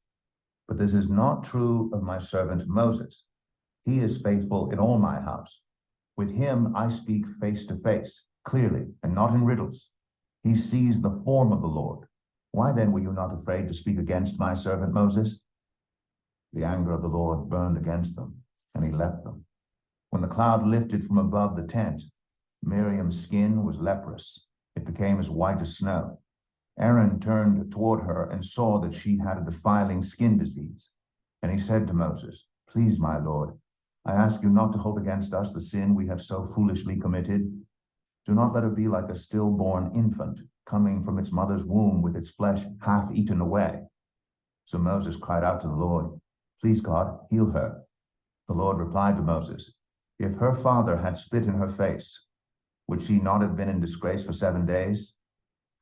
But this is not true of my servant Moses. He is faithful in all my house. With him I speak face to face, clearly, and not in riddles. He sees the form of the Lord. Why then were you not afraid to speak against my servant Moses? The anger of the Lord burned against them, and he left them. When the cloud lifted from above the tent, Miriam's skin was leprous. It became as white as snow. Aaron turned toward her and saw that she had a defiling skin disease. And he said to Moses, please, my Lord, I ask you not to hold against us the sin we have so foolishly committed. Do not let her be like a stillborn infant, coming from its mother's womb with its flesh half eaten away. So Moses cried out to the Lord, please, God, heal her. The Lord replied to Moses, if her father had spit in her face, would she not have been in disgrace for 7 days?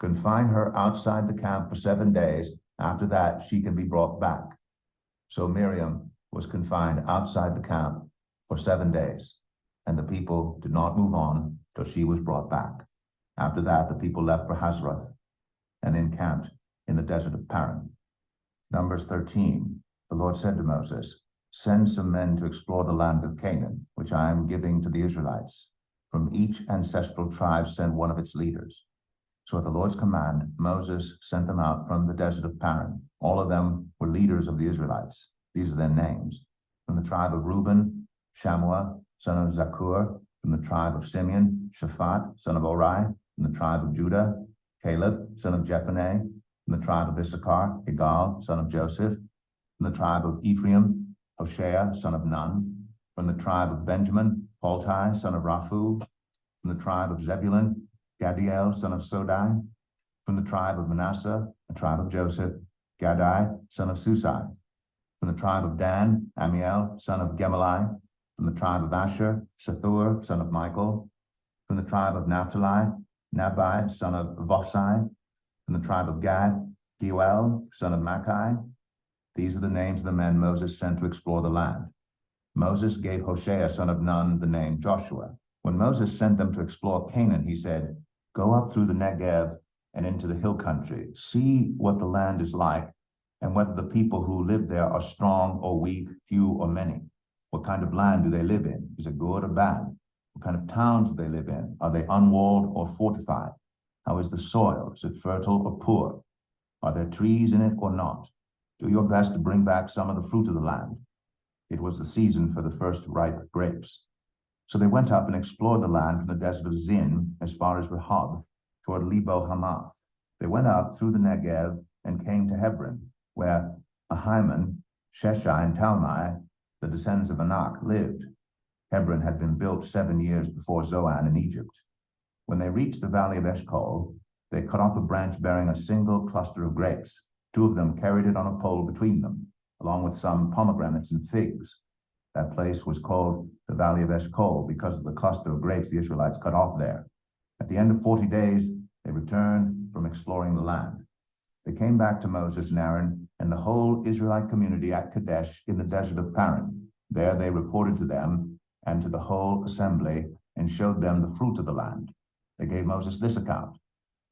Confine her outside the camp for 7 days. After that, she can be brought back. So Miriam was confined outside the camp for 7 days, and the people did not move on till she was brought back. After that, the people left for Hazeroth and encamped in the desert of Paran. Numbers 13, the Lord said to Moses, send some men to explore the land of Canaan, which I am giving to the Israelites. From each ancestral tribe send one of its leaders. So at the Lord's command, Moses sent them out from the desert of Paran. All of them were leaders of the Israelites. These are their names. From the tribe of Reuben, Shammua, son of Zakur. From the tribe of Simeon, Shaphat, son of Ori. From the tribe of Judah, Caleb, son of Jephunneh. From the tribe of Issachar, Igal, son of Joseph. From the tribe of Ephraim, Hoshea, son of Nun. From the tribe of Benjamin, Paltai, son of Raphu. From the tribe of Zebulun, Gadiel, son of Sodai. From the tribe of Manasseh, a tribe of Joseph, Gadai, son of Susai. From the tribe of Dan, Amiel, son of Gemalli. From the tribe of Asher, Sethur, son of Michael. From the tribe of Naphtali, Nabai, son of Vophsi. From the tribe of Gad, Geuel, son of Machi. These are the names of the men Moses sent to explore the land. Moses gave Hoshea, son of Nun, the name Joshua. When Moses sent them to explore Canaan, he said, go up through the Negev and into the hill country. See what the land is like and whether the people who live there are strong or weak, few or many. What kind of land do they live in? Is it good or bad? What kind of towns do they live in? Are they unwalled or fortified? How is the soil? Is it fertile or poor? Are there trees in it or not? Do your best to bring back some of the fruit of the land. It was the season for the first ripe grapes. So they went up and explored the land from the desert of Zin as far as Rehob, toward Lebo Hamath. They went up through the Negev and came to Hebron, where Ahiman, Sheshai, and Talmai, the descendants of Anak, lived. Hebron had been built 7 years before Zoan in Egypt. When they reached the valley of Eshcol, they cut off a branch bearing a single cluster of grapes. 2 of them carried it on a pole between them, along with some pomegranates and figs. That place was called the Valley of Eshcol because of the cluster of grapes the Israelites cut off there. At the end of 40 days, they returned from exploring the land. They came back to Moses and Aaron and the whole Israelite community at Kadesh in the desert of Paran. There they reported to them and to the whole assembly and showed them the fruit of the land. They gave Moses this account.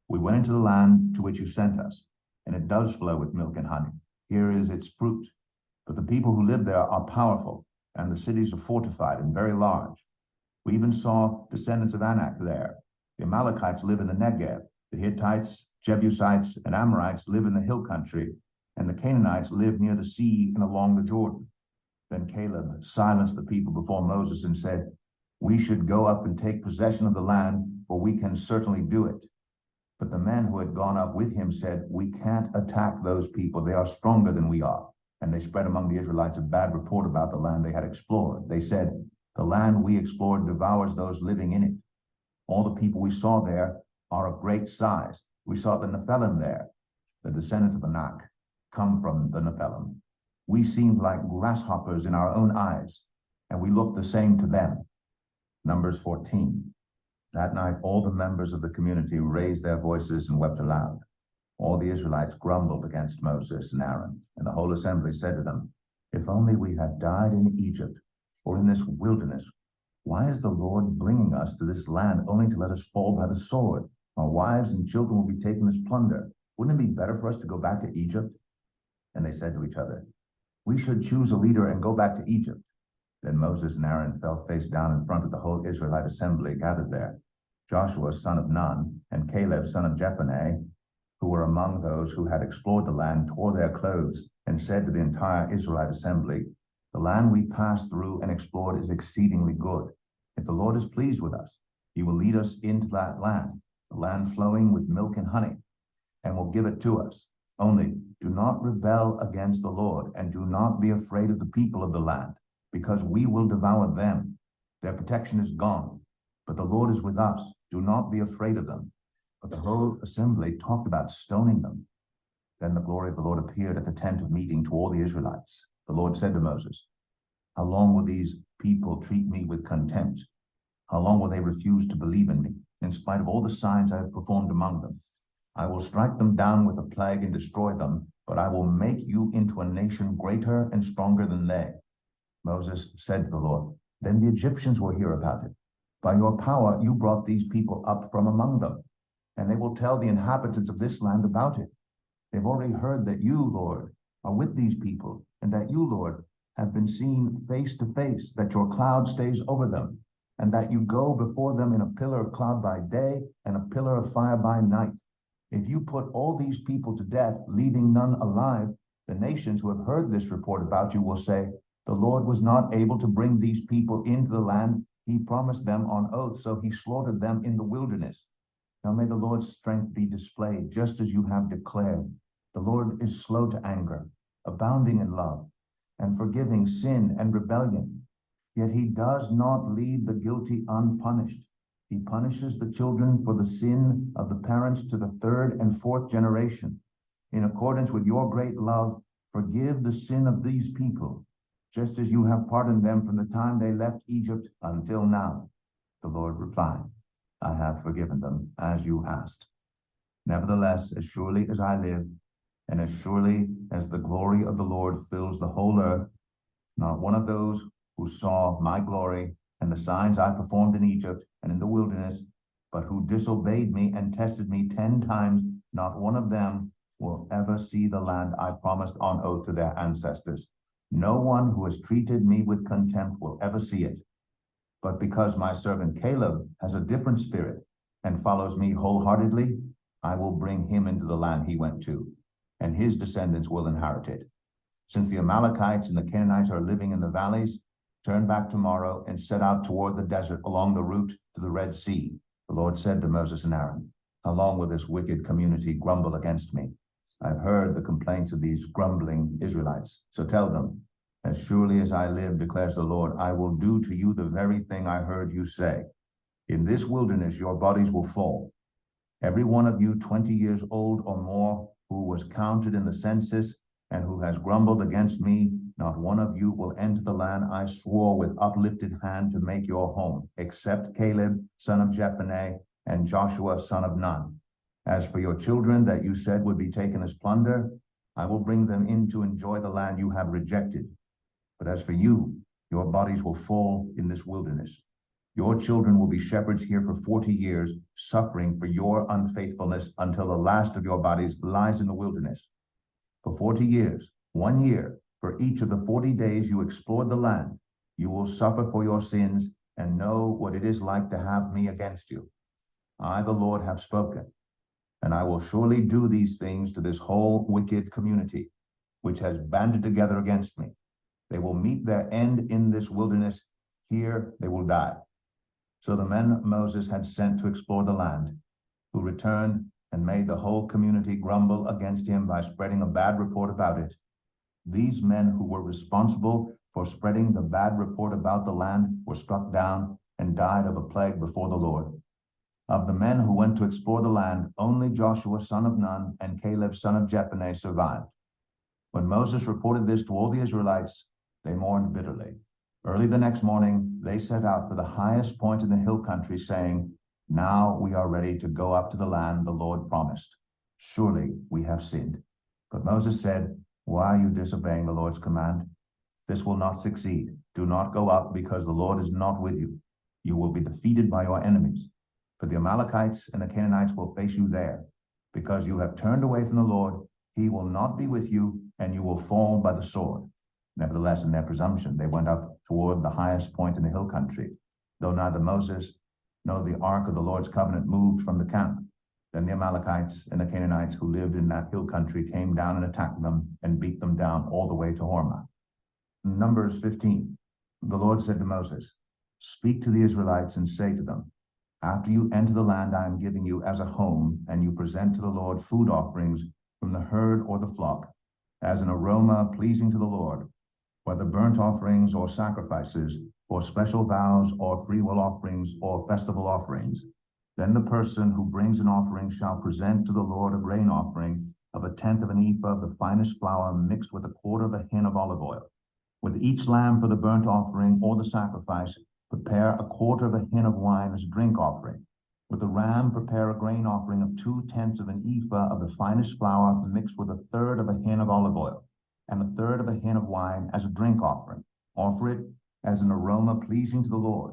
We went into the land to which you sent us, and it does flow with milk and honey. Here is its fruit. But the people who live there are powerful, and the cities are fortified and very large. We even saw descendants of Anak there. The Amalekites live in the Negev. The Hittites, Jebusites, and Amorites live in the hill country, and the Canaanites live near the sea and along the Jordan. Then Caleb silenced the people before Moses and said, we should go up and take possession of the land, for we can certainly do it. But the men who had gone up with him said, we can't attack those people. They are stronger than we are. And they spread among the Israelites a bad report about the land they had explored. They said, the land we explored devours those living in it. All the people we saw there are of great size. We saw the Nephilim there. The descendants of Anak come from the Nephilim. We seemed like grasshoppers in our own eyes, and we looked the same to them. Numbers 14. That night, all the members of the community raised their voices and wept aloud. All the Israelites grumbled against Moses and Aaron, and the whole assembly said to them, if only we had died in Egypt or in this wilderness. Why is the Lord bringing us to this land only to let us fall by the sword? Our wives and children will be taken as plunder. Wouldn't it be better for us to go back to Egypt? And they said to each other, we should choose a leader and go back to Egypt. Then Moses and Aaron fell face down in front of the whole Israelite assembly gathered there. Joshua, son of Nun, and Caleb, son of Jephunneh, who were among those who had explored the land, tore their clothes and said to the entire Israelite assembly, the land we passed through and explored is exceedingly good. If the Lord is pleased with us, he will lead us into that land, the land flowing with milk and honey, and will give it to us. Only do not rebel against the Lord, and do not be afraid of the people of the land, because we will devour them. Their protection is gone, but the Lord is with us. Do not be afraid of them. But the whole assembly talked about stoning them. Then the glory of the Lord appeared at the tent of meeting to all the Israelites. The Lord said to Moses, how long will these people treat me with contempt? How long will they refuse to believe in me, in spite of all the signs I have performed among them? I will strike them down with a plague and destroy them, but I will make you into a nation greater and stronger than they. Moses said to the Lord, then the Egyptians will hear about it. By your power, you brought these people up from among them, and they will tell the inhabitants of this land about it. They've already heard that you, Lord, are with these people, and that you, Lord, have been seen face to face, that your cloud stays over them, and that you go before them in a pillar of cloud by day and a pillar of fire by night. If you put all these people to death, leaving none alive, the nations who have heard this report about you will say, the Lord was not able to bring these people into the land he promised them on oath, so he slaughtered them in the wilderness. Now may the Lord's strength be displayed, just as you have declared. The Lord is slow to anger, abounding in love, and forgiving sin and rebellion. Yet he does not leave the guilty unpunished. He punishes the children for the sin of the parents to the third and fourth generation. In accordance with your great love, forgive the sin of these people, just as you have pardoned them from the time they left Egypt until now. The Lord replied, I have forgiven them as you asked. Nevertheless, as surely as I live, and as surely as the glory of the Lord fills the whole earth, not one of those who saw my glory and the signs I performed in Egypt and in the wilderness, but who disobeyed me and tested me 10 times, not one of them will ever see the land I promised on oath to their ancestors. No one who has treated me with contempt will ever see it. But because my servant Caleb has a different spirit and follows me wholeheartedly, I will bring him into the land he went to, and his descendants will inherit it. Since the Amalekites and the Canaanites are living in the valleys, turn back tomorrow and set out toward the desert along the route to the Red Sea. The Lord said to Moses and Aaron, how long will this wicked community grumble against me? I've heard the complaints of these grumbling Israelites. So tell them, as surely as I live, declares the Lord, I will do to you the very thing I heard you say. In this wilderness, your bodies will fall. Every one of you 20 years old or more who was counted in the census and who has grumbled against me, not one of you will enter the land I swore with uplifted hand to make your home, except Caleb, son of Jephunneh, and Joshua, son of Nun. As for your children that you said would be taken as plunder, I will bring them in to enjoy the land you have rejected. But as for you, your bodies will fall in this wilderness. Your children will be shepherds here for 40 years, suffering for your unfaithfulness until the last of your bodies lies in the wilderness. For 40 years, 1 year, for each of the 40 days you explored the land, you will suffer for your sins and know what it is like to have me against you. I, the Lord, have spoken, and I will surely do these things to this whole wicked community, which has banded together against me. They will meet their end in this wilderness. Here they will die. So the men Moses had sent to explore the land, who returned and made the whole community grumble against him by spreading a bad report about it. These men who were responsible for spreading the bad report about the land were struck down and died of a plague before the Lord. Of the men who went to explore the land, only Joshua, son of Nun, and Caleb, son of Jephunneh, survived. When Moses reported this to all the Israelites, they mourned bitterly. Early the next morning, they set out for the highest point in the hill country, saying, now we are ready to go up to the land the Lord promised. Surely we have sinned. But Moses said, why are you disobeying the Lord's command? This will not succeed. Do not go up, because the Lord is not with you. You will be defeated by your enemies. For the Amalekites and the Canaanites will face you there. Because you have turned away from the Lord, he will not be with you, and you will fall by the sword. Nevertheless, in their presumption, they went up toward the highest point in the hill country, though neither Moses nor the ark of the Lord's covenant moved from the camp. Then the Amalekites and the Canaanites who lived in that hill country came down and attacked them and beat them down all the way to Hormah. Numbers 15. The Lord said to Moses, speak to the Israelites and say to them, after you enter the land I am giving you as a home, and you present to the Lord food offerings from the herd or the flock, as an aroma pleasing to the Lord, whether burnt offerings or sacrifices, for special vows or freewill offerings or festival offerings, then the person who brings an offering shall present to the Lord a grain offering of 1/10 of an ephah of the finest flour mixed with 1/4 of a hin of olive oil. With each lamb for the burnt offering or the sacrifice, prepare 1/4 of a hin of wine as a drink offering. With the ram, prepare a grain offering of 2/10 of an ephah of the finest flour mixed with 1/3 of a hin of olive oil and 1/3 of a hin of wine as a drink offering. Offer it as an aroma pleasing to the Lord.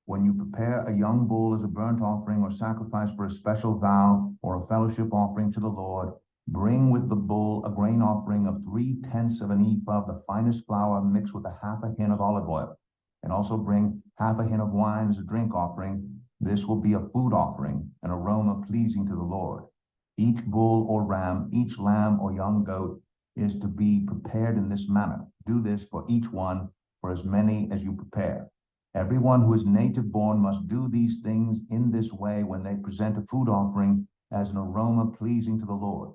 When you prepare a young bull as a burnt offering or sacrifice for a special vow or a fellowship offering to the Lord, bring with the bull a grain offering of 3/10 of an ephah of the finest flour mixed with 1/2 a hin of olive oil, and also bring 1/2 a hin of wine as a drink offering. This will be a food offering, an aroma pleasing to the Lord. Each bull or ram, each lamb or young goat is to be prepared in this manner. Do this for each one, for as many as you prepare. Everyone who is native born must do these things in this way when they present a food offering as an aroma pleasing to the Lord.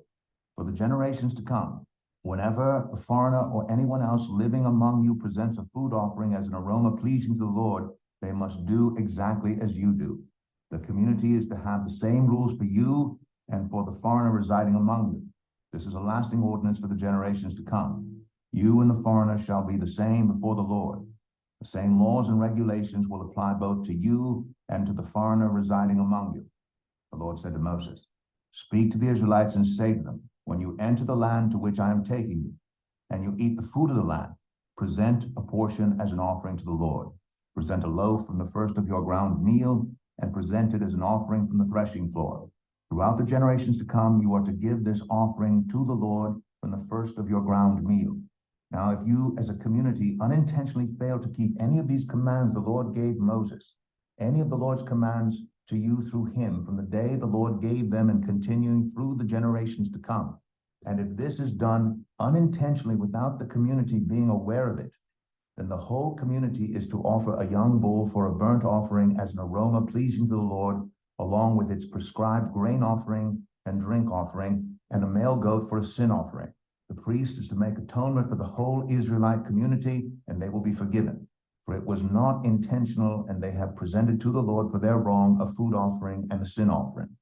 For the generations to come, whenever a foreigner or anyone else living among you presents a food offering as an aroma pleasing to the Lord, they must do exactly as you do. The community is to have the same rules for you and for the foreigner residing among you. This is a lasting ordinance for the generations to come. You and the foreigner shall be the same before the Lord. The same laws and regulations will apply both to you and to the foreigner residing among you. The Lord said to Moses, "Speak to the Israelites and say to them, when you enter the land to which I am taking you, and you eat the food of the land, present a portion as an offering to the Lord. Present a loaf from the first of your ground meal, and present it as an offering from the threshing floor. Throughout the generations to come, you are to give this offering to the Lord from the first of your ground meal. Now, if you as a community unintentionally fail to keep any of these commands the Lord gave Moses, any of the Lord's commands to you through him from the day the Lord gave them and continuing through the generations to come, and if this is done unintentionally without the community being aware of it, then the whole community is to offer a young bull for a burnt offering as an aroma pleasing to the Lord, along with its prescribed grain offering and drink offering, and a male goat for a sin offering. The priest is to make atonement for the whole Israelite community, and they will be forgiven. For it was not intentional, and they have presented to the Lord for their wrong a food offering and a sin offering.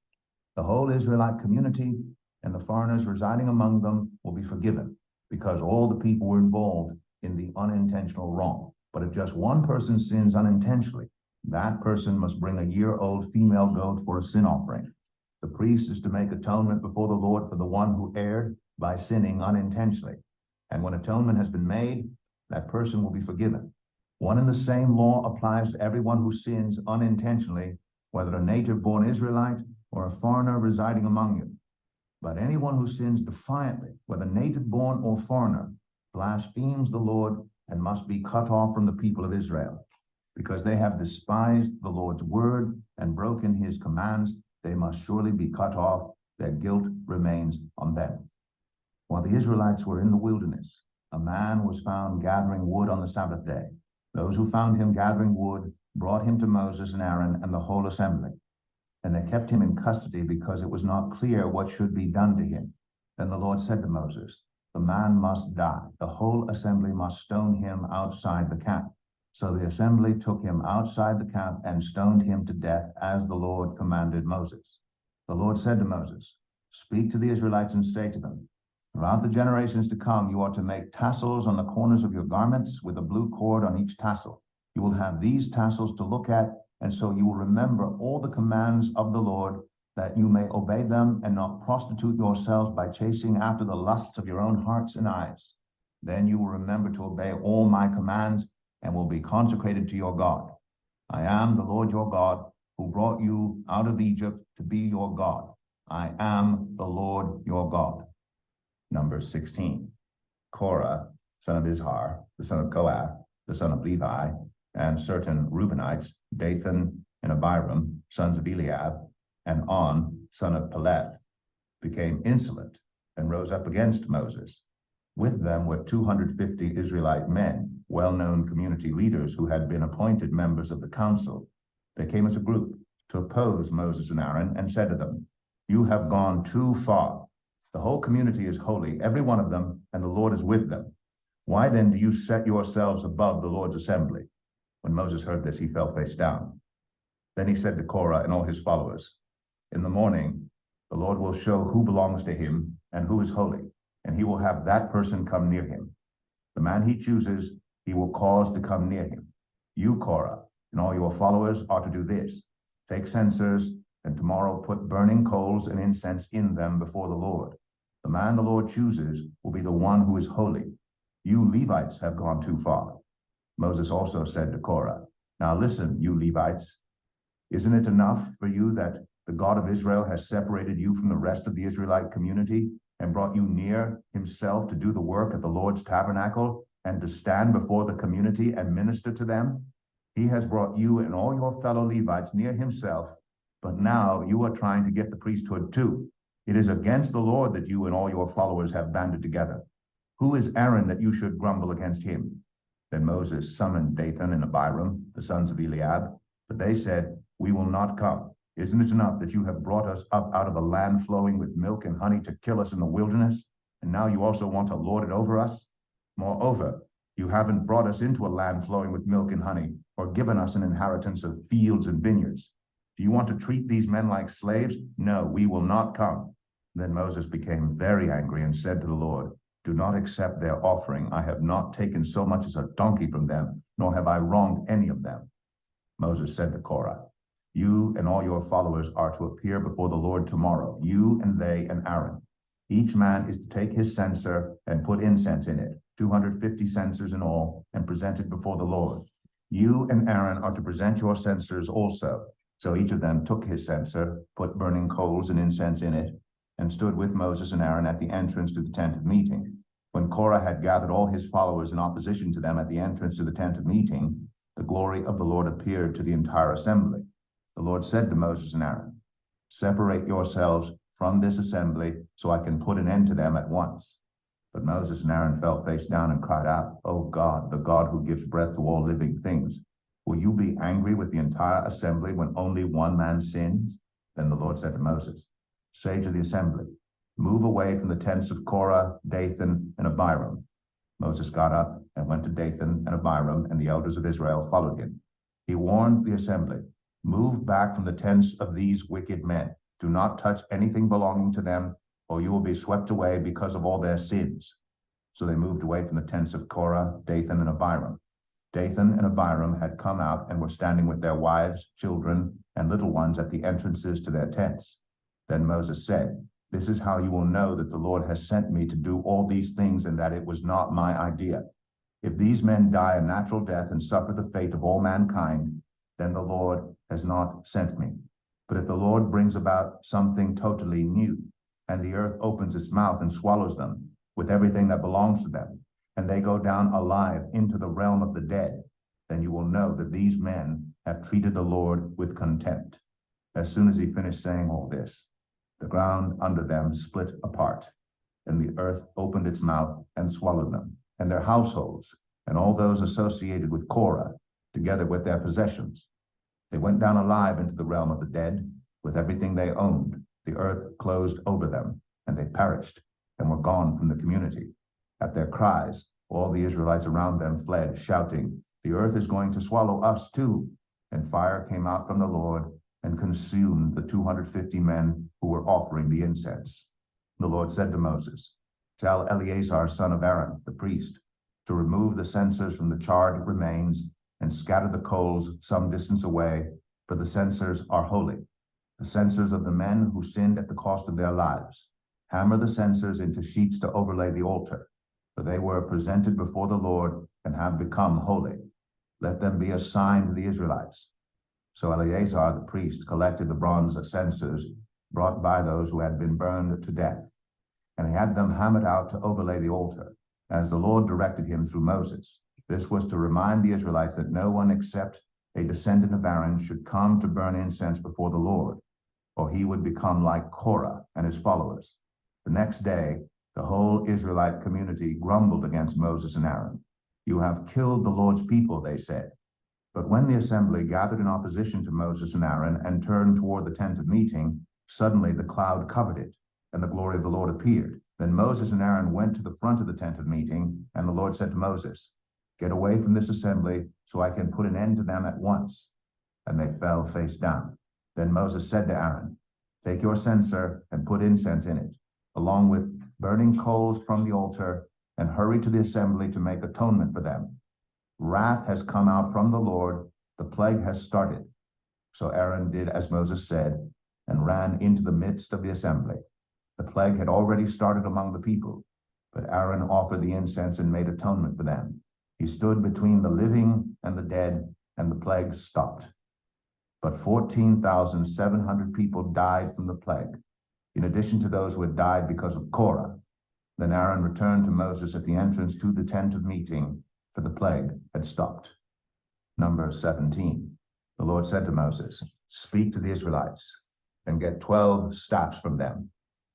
The whole Israelite community and the foreigners residing among them will be forgiven, because all the people were involved in the unintentional wrong. But if just one person sins unintentionally, that person must bring a year-old female goat for a sin offering. The priest is to make atonement before the Lord for the one who erred by sinning unintentionally. And when atonement has been made, that person will be forgiven. One and the same law applies to everyone who sins unintentionally, whether a native-born Israelite or a foreigner residing among you. But anyone who sins defiantly, whether native-born or foreigner, blasphemes the Lord and must be cut off from the people of Israel. Because they have despised the Lord's word and broken his commands, they must surely be cut off. Their guilt remains on them. While the Israelites were in the wilderness, a man was found gathering wood on the Sabbath day. Those who found him gathering wood brought him to Moses and Aaron and the whole assembly. And they kept him in custody because it was not clear what should be done to him. Then the Lord said to Moses, "The man must die. The whole assembly must stone him outside the camp." So the assembly took him outside the camp and stoned him to death as the Lord commanded Moses. The Lord said to Moses, "Speak to the Israelites and say to them, throughout the generations to come, you are to make tassels on the corners of your garments with a blue cord on each tassel. You will have these tassels to look at, and so you will remember all the commands of the Lord, that you may obey them and not prostitute yourselves by chasing after the lusts of your own hearts and eyes. Then you will remember to obey all my commands and will be consecrated to your God. I am the Lord your God, who brought you out of Egypt to be your God. I am the Lord your God." Numbers 16. Korah, son of Izhar, the son of Kohath, the son of Levi, and certain Reubenites, Dathan and Abiram, sons of Eliab, and On, son of Peleth, became insolent and rose up against Moses. With them were 250 Israelite men, well-known community leaders who had been appointed members of the council. They came as a group to oppose Moses and Aaron and said to them, "You have gone too far. The whole community is holy, every one of them, and the Lord is with them. Why then do you set yourselves above the Lord's assembly?" When Moses heard this, he fell face down. Then he said to Korah and all his followers, "In the morning, the Lord will show who belongs to him and who is holy, and he will have that person come near him. The man he chooses, he will cause to come near him. You, Korah, and all your followers are to do this. Take censers and tomorrow put burning coals and incense in them before the Lord. The man the Lord chooses will be the one who is holy. You Levites have gone too far. Moses also said to Korah, now listen, you Levites, isn't it enough for you that the God of Israel has separated you from the rest of the Israelite community and brought you near himself to do the work at the Lord's tabernacle and to stand before the community and minister to them? He has brought you and all your fellow Levites near himself, but now you are trying to get the priesthood too. It is against the Lord that you and all your followers have banded together. Who is Aaron that you should grumble against him? Then Moses summoned Dathan and Abiram, the sons of Eliab, but they said, we will not come. Isn't it enough that you have brought us up out of a land flowing with milk and honey to kill us in the wilderness? And now you also want to lord it over us? Moreover, you haven't brought us into a land flowing with milk and honey, or given us an inheritance of fields and vineyards. Do you want to treat these men like slaves? No, we will not come. Then Moses became very angry and said to the Lord, do not accept their offering. I have not taken so much as a donkey from them, nor have I wronged any of them. Moses said to Korah, you and all your followers are to appear before the Lord tomorrow, you and they and Aaron. Each man is to take his censer and put incense in it, 250 censers in all, and present it before the Lord. You and Aaron are to present your censers also. So each of them took his censer, put burning coals and incense in it, and stood with Moses and Aaron at the entrance to the tent of meeting. When Korah had gathered all his followers in opposition to them at the entrance to the tent of meeting, the glory of the Lord appeared to the entire assembly. The Lord said to Moses and Aaron, separate yourselves from this assembly so I can put an end to them at once. But Moses and Aaron fell face down and cried out, O God, the God who gives breath to all living things, will you be angry with the entire assembly when only one man sins? Then the Lord said to Moses, say to the assembly, move away from the tents of Korah, Dathan, and Abiram. Moses got up and went to Dathan and Abiram, and the elders of Israel followed him. He warned the assembly, move back from the tents of these wicked men. Do not touch anything belonging to them, or you will be swept away because of all their sins. So they moved away from the tents of Korah, Dathan, and Abiram. Dathan and Abiram had come out and were standing with their wives, children, and little ones at the entrances to their tents. Then Moses said, this is how you will know that the Lord has sent me to do all these things and that it was not my idea. If these men die a natural death and suffer the fate of all mankind, then the Lord has not sent me. But if the Lord brings about something totally new, and the earth opens its mouth and swallows them with everything that belongs to them, and they go down alive into the realm of the dead, then you will know that these men have treated the Lord with contempt. As soon as he finished saying all this, the ground under them split apart, and the earth opened its mouth and swallowed them, and their households, and all those associated with Korah, together with their possessions. They went down alive into the realm of the dead, with everything they owned. The earth closed over them, and they perished, and were gone from the community. At their cries, all the Israelites around them fled, shouting, the earth is going to swallow us too. And fire came out from the Lord and consumed the 250 men who were offering the incense. The Lord said to Moses, tell Eleazar, son of Aaron, the priest, to remove the censers from the charred remains and scatter the coals some distance away, for the censers are holy, the censers of the men who sinned at the cost of their lives. Hammer the censers into sheets to overlay the altar, for they were presented before the Lord and have become holy. Let them be a sign to the Israelites. So Eleazar the priest collected the bronze censers brought by those who had been burned to death, and he had them hammered out to overlay the altar, as the Lord directed him through Moses. This was to remind the Israelites that no one except a descendant of Aaron should come to burn incense before the Lord, or he would become like Korah and his followers. The next day, the whole Israelite community grumbled against Moses and Aaron. You have killed the Lord's people, they said. But when the assembly gathered in opposition to Moses and Aaron and turned toward the tent of meeting, suddenly the cloud covered it, and the glory of the Lord appeared. Then Moses and Aaron went to the front of the tent of meeting, and the Lord said to Moses, get away from this assembly so I can put an end to them at once. And they fell face down. Then Moses said to Aaron, take your censer and put incense in it, along with burning coals from the altar, and hurry to the assembly to make atonement for them. Wrath has come out from the Lord, the plague has started. So Aaron did as Moses said, and ran into the midst of the assembly. The plague had already started among the people, but Aaron offered the incense and made atonement for them. He stood between the living and the dead, and the plague stopped. But 14,700 people died from the plague, in addition to those who had died because of Korah. Then Aaron returned to Moses at the entrance to the tent of meeting, for the plague had stopped. Number 17. The Lord said to Moses, "Speak to the Israelites, and get 12 staffs from them,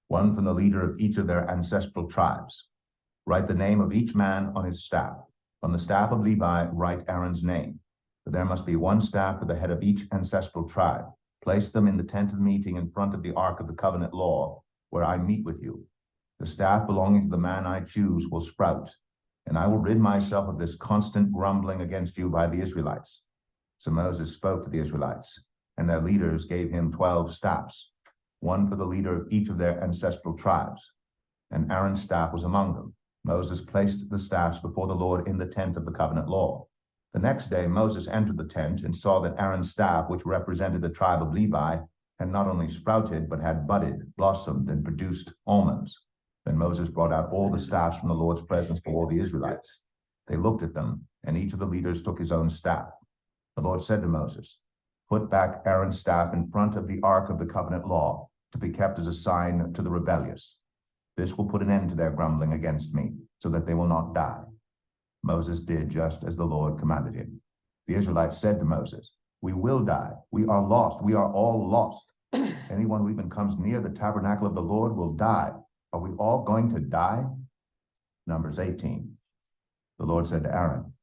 one from the leader of each of their ancestral tribes. Write the name of each man on his staff. On the staff of Levi, write Aaron's name. For there must be one staff for the head of each ancestral tribe. Place them in the tent of meeting in front of the ark of the covenant law, where I meet with you. The staff belonging to the man I choose will sprout, and I will rid myself of this constant grumbling against you by the Israelites." So Moses spoke to the Israelites, and their leaders gave him 12 staffs, one for the leader of each of their ancestral tribes. And Aaron's staff was among them. Moses placed the staffs before the Lord in the tent of the covenant law. The next day Moses entered the tent and saw that Aaron's staff, which represented the tribe of Levi, had not only sprouted, but had budded, blossomed, and produced almonds. Then Moses brought out all the staffs from the Lord's presence for all the Israelites. They looked at them, and each of the leaders took his own staff. The Lord said to Moses, "Put back Aaron's staff in front of the ark of the covenant law, to be kept as a sign to the rebellious. This will put an end to their grumbling against me, so that they will not die." Moses did just as the Lord commanded him. The Israelites said to Moses, "We will die. We are lost. We are all lost. Anyone who even comes near the tabernacle of the Lord will die. Are we all going to die?" Numbers 18. The Lord said to Aaron,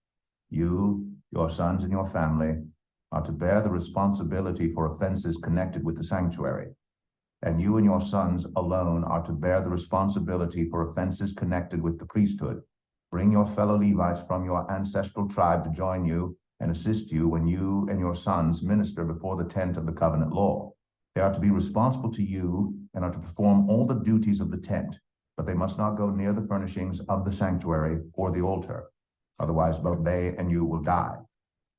"You, your sons, and your family are to bear the responsibility for offenses connected with the sanctuary. And you and your sons alone are to bear the responsibility for offenses connected with the priesthood. Bring your fellow Levites from your ancestral tribe to join you and assist you when you and your sons minister before the tent of the covenant law. They are to be responsible to you and are to perform all the duties of the tent, but they must not go near the furnishings of the sanctuary or the altar. Otherwise, both they and you will die.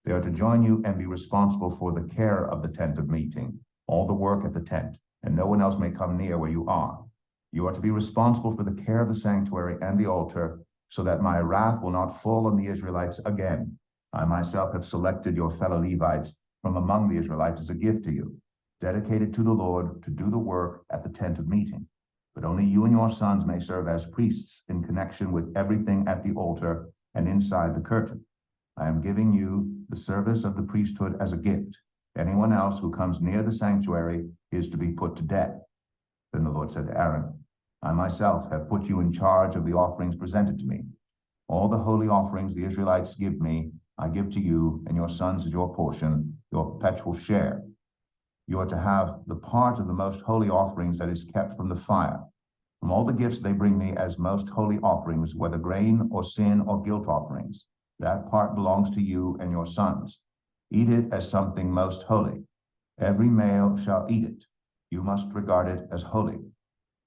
They are to join you and be responsible for the care of the tent of meeting, all the work at the tent, and no one else may come near where you are. You are to be responsible for the care of the sanctuary and the altar, so that my wrath will not fall on the Israelites again. I myself have selected your fellow Levites from among the Israelites as a gift to you, dedicated to the Lord to do the work at the tent of meeting. But only you and your sons may serve as priests in connection with everything at the altar and inside the curtain. I am giving you the service of the priesthood as a gift. Anyone else who comes near the sanctuary is to be put to death." Then the Lord said to Aaron, "I myself have put you in charge of the offerings presented to me. All the holy offerings the Israelites give me, I give to you and your sons as your portion, your perpetual share. You are to have the part of the most holy offerings that is kept from the fire. From all the gifts they bring me as most holy offerings, whether grain or sin or guilt offerings, that part belongs to you and your sons. Eat it as something most holy. Every male shall eat it. You must regard it as holy.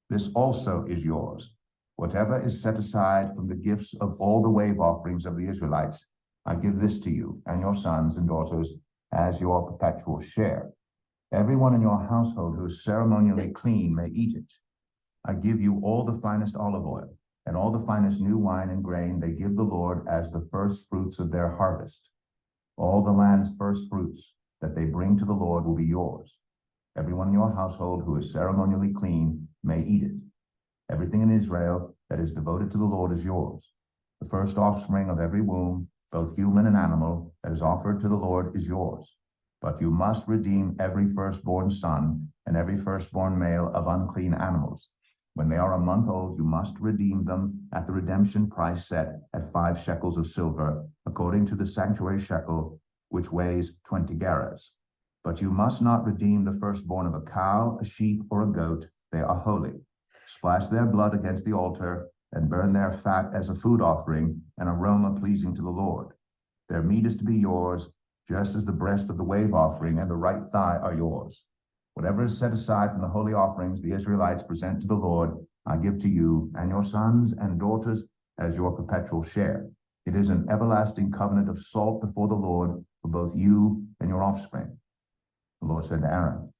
This also is yours. Whatever is set aside from the gifts of all the wave offerings of the Israelites, I give this to you and your sons and daughters as your perpetual share. Everyone in your household who is ceremonially clean may eat it. I give you all the finest olive oil and all the finest new wine and grain they give the Lord as the first fruits of their harvest. All the land's first fruits that they bring to the Lord will be yours. Everyone in your household who is ceremonially clean may eat it. Everything in Israel that is devoted to the Lord is yours. The first offspring of every womb, both human and animal, that is offered to the Lord is yours. But you must redeem every firstborn son and every firstborn male of unclean animals. When they are a month old, you must redeem them at the redemption price set at 5 shekels of silver, according to the sanctuary shekel, which weighs 20 gerahs. But you must not redeem the firstborn of a cow, a sheep, or a goat. They are holy. Splash their blood against the altar and burn their fat as a food offering, an aroma pleasing to the Lord. Their meat is to be yours, just as the breast of the wave offering and the right thigh are yours. Whatever is set aside from the holy offerings the Israelites present to the Lord, I give to you and your sons and daughters as your perpetual share. It is an everlasting covenant of salt before the Lord for both you and your offspring." The Lord said to Aaron,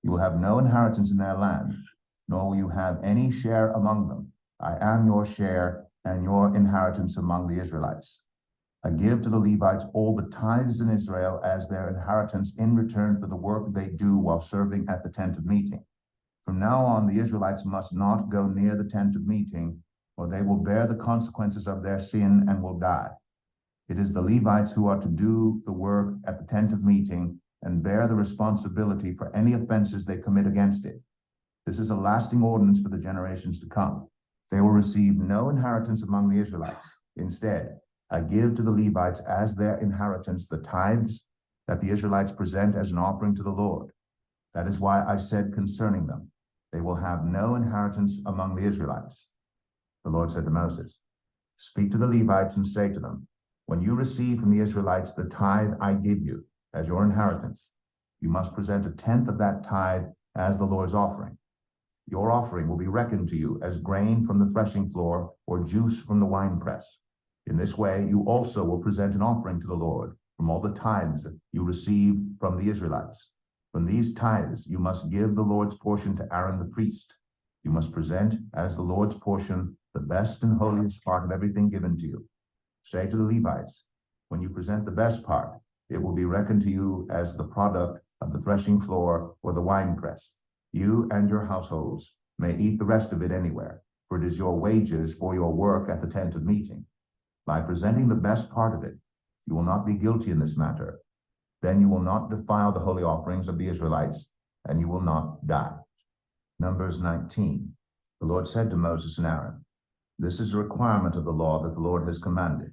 You will have no inheritance in their land, nor will you have any share among them. I am your share and your inheritance among the Israelites. I give to the Levites all the tithes in Israel as their inheritance in return for the work they do while serving at the tent of meeting. From now on, the Israelites must not go near the tent of meeting, or they will bear the consequences of their sin and will die. It is the Levites who are to do the work at the tent of meeting and bear the responsibility for any offenses they commit against it. This is a lasting ordinance for the generations to come. They will receive no inheritance among the Israelites. Instead, I give to the Levites as their inheritance the tithes that the Israelites present as an offering to the Lord. That is why I said concerning them, they will have no inheritance among the Israelites. The Lord said to Moses, speak to the Levites and say to them, when you receive from the Israelites the tithe I give you as your inheritance, you must present a tenth of that tithe as the Lord's offering. Your offering will be reckoned to you as grain from the threshing floor or juice from the winepress. In this way, you also will present an offering to the Lord from all the tithes you receive from the Israelites. From these tithes, you must give the Lord's portion to Aaron the priest. You must present as the Lord's portion the best and holiest part of everything given to you. Say to the Levites, when you present the best part, it will be reckoned to you as the product of the threshing floor or the winepress. You and your households may eat the rest of it anywhere, for it is your wages for your work at the tent of meeting. By presenting the best part of it, you will not be guilty in this matter. Then you will not defile the holy offerings of the Israelites, and you will not die. Numbers 19. The Lord said to Moses and Aaron, this is a requirement of the law that the Lord has commanded.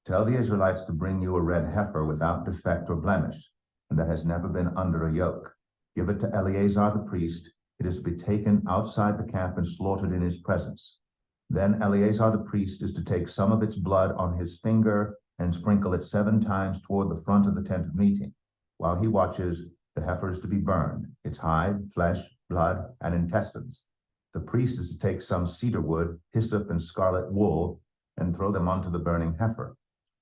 Tell the Israelites to bring you a red heifer without defect or blemish, and that has never been under a yoke. Give it to Eleazar the priest. It is to be taken outside the camp and slaughtered in his presence. Then Eleazar the priest is to take some of its blood on his finger and sprinkle it 7 times toward the front of the tent of meeting. While he watches, the heifer is to be burned, its hide, flesh, blood, and intestines. The priest is to take some cedar wood, hyssop, and scarlet wool, and throw them onto the burning heifer.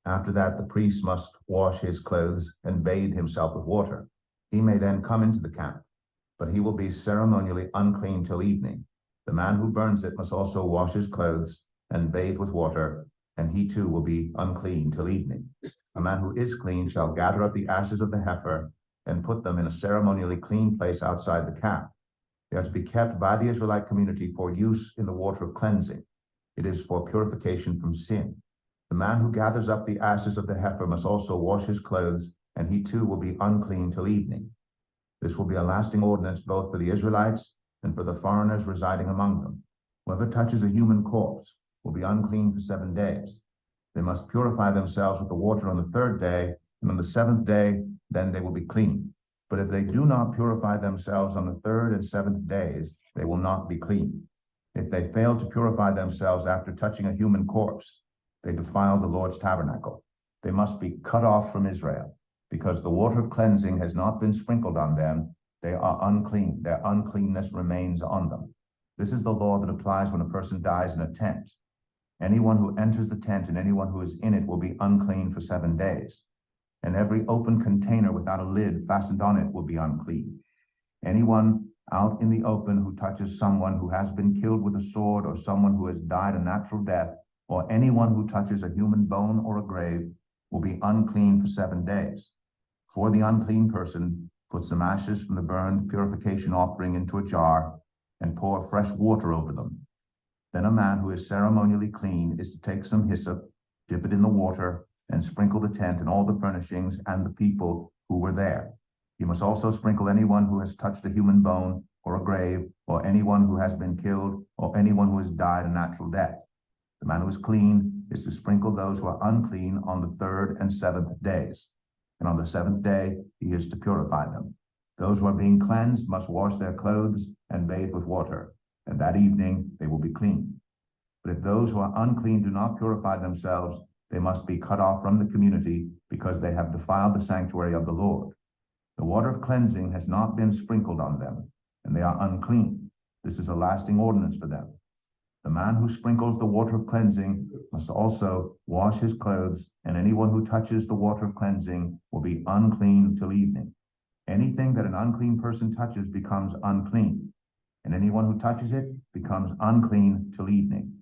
After that, the priest must wash his clothes and bathe himself with water. He may then come into the camp, but he will be ceremonially unclean till evening. The man who burns it must also wash his clothes and bathe with water, and he too will be unclean till evening. A man who is clean shall gather up the ashes of the heifer and put them in a ceremonially clean place outside the camp. They are to be kept by the Israelite community for use in the water of cleansing. It is for purification from sin. The man who gathers up the ashes of the heifer must also wash his clothes, and he too will be unclean till evening. This will be a lasting ordinance both for the Israelites and for the foreigners residing among them. Whoever touches a human corpse will be unclean for 7 days. They must purify themselves with the water on the 3rd day, and on the 7th day, then they will be clean. But if they do not purify themselves on the 3rd and 7th days, they will not be clean. If they fail to purify themselves after touching a human corpse, they defile the Lord's tabernacle. They must be cut off from Israel. Because the water of cleansing has not been sprinkled on them, they are unclean. Their uncleanness remains on them. This is the law that applies when a person dies in a tent. Anyone who enters the tent and anyone who is in it will be unclean for 7 days. And every open container without a lid fastened on it will be unclean. Anyone out in the open who touches someone who has been killed with a sword, or someone who has died a natural death, or anyone who touches a human bone or a grave will be unclean for 7 days. For the unclean person, put some ashes from the burned purification offering into a jar and pour fresh water over them. Then a man who is ceremonially clean is to take some hyssop, dip it in the water, and sprinkle the tent and all the furnishings and the people who were there. He must also sprinkle anyone who has touched a human bone or a grave, or anyone who has been killed, or anyone who has died a natural death. The man who is clean is to sprinkle those who are unclean on the 3rd and 7th days. And on the 7th day, he is to purify them. Those who are being cleansed must wash their clothes and bathe with water, and that evening they will be clean. But if those who are unclean do not purify themselves, they must be cut off from the community because they have defiled the sanctuary of the Lord. The water of cleansing has not been sprinkled on them, and they are unclean. This is a lasting ordinance for them. The man who sprinkles the water of cleansing must also wash his clothes, and anyone who touches the water of cleansing will be unclean till evening. Anything that an unclean person touches becomes unclean, and anyone who touches it becomes unclean till evening.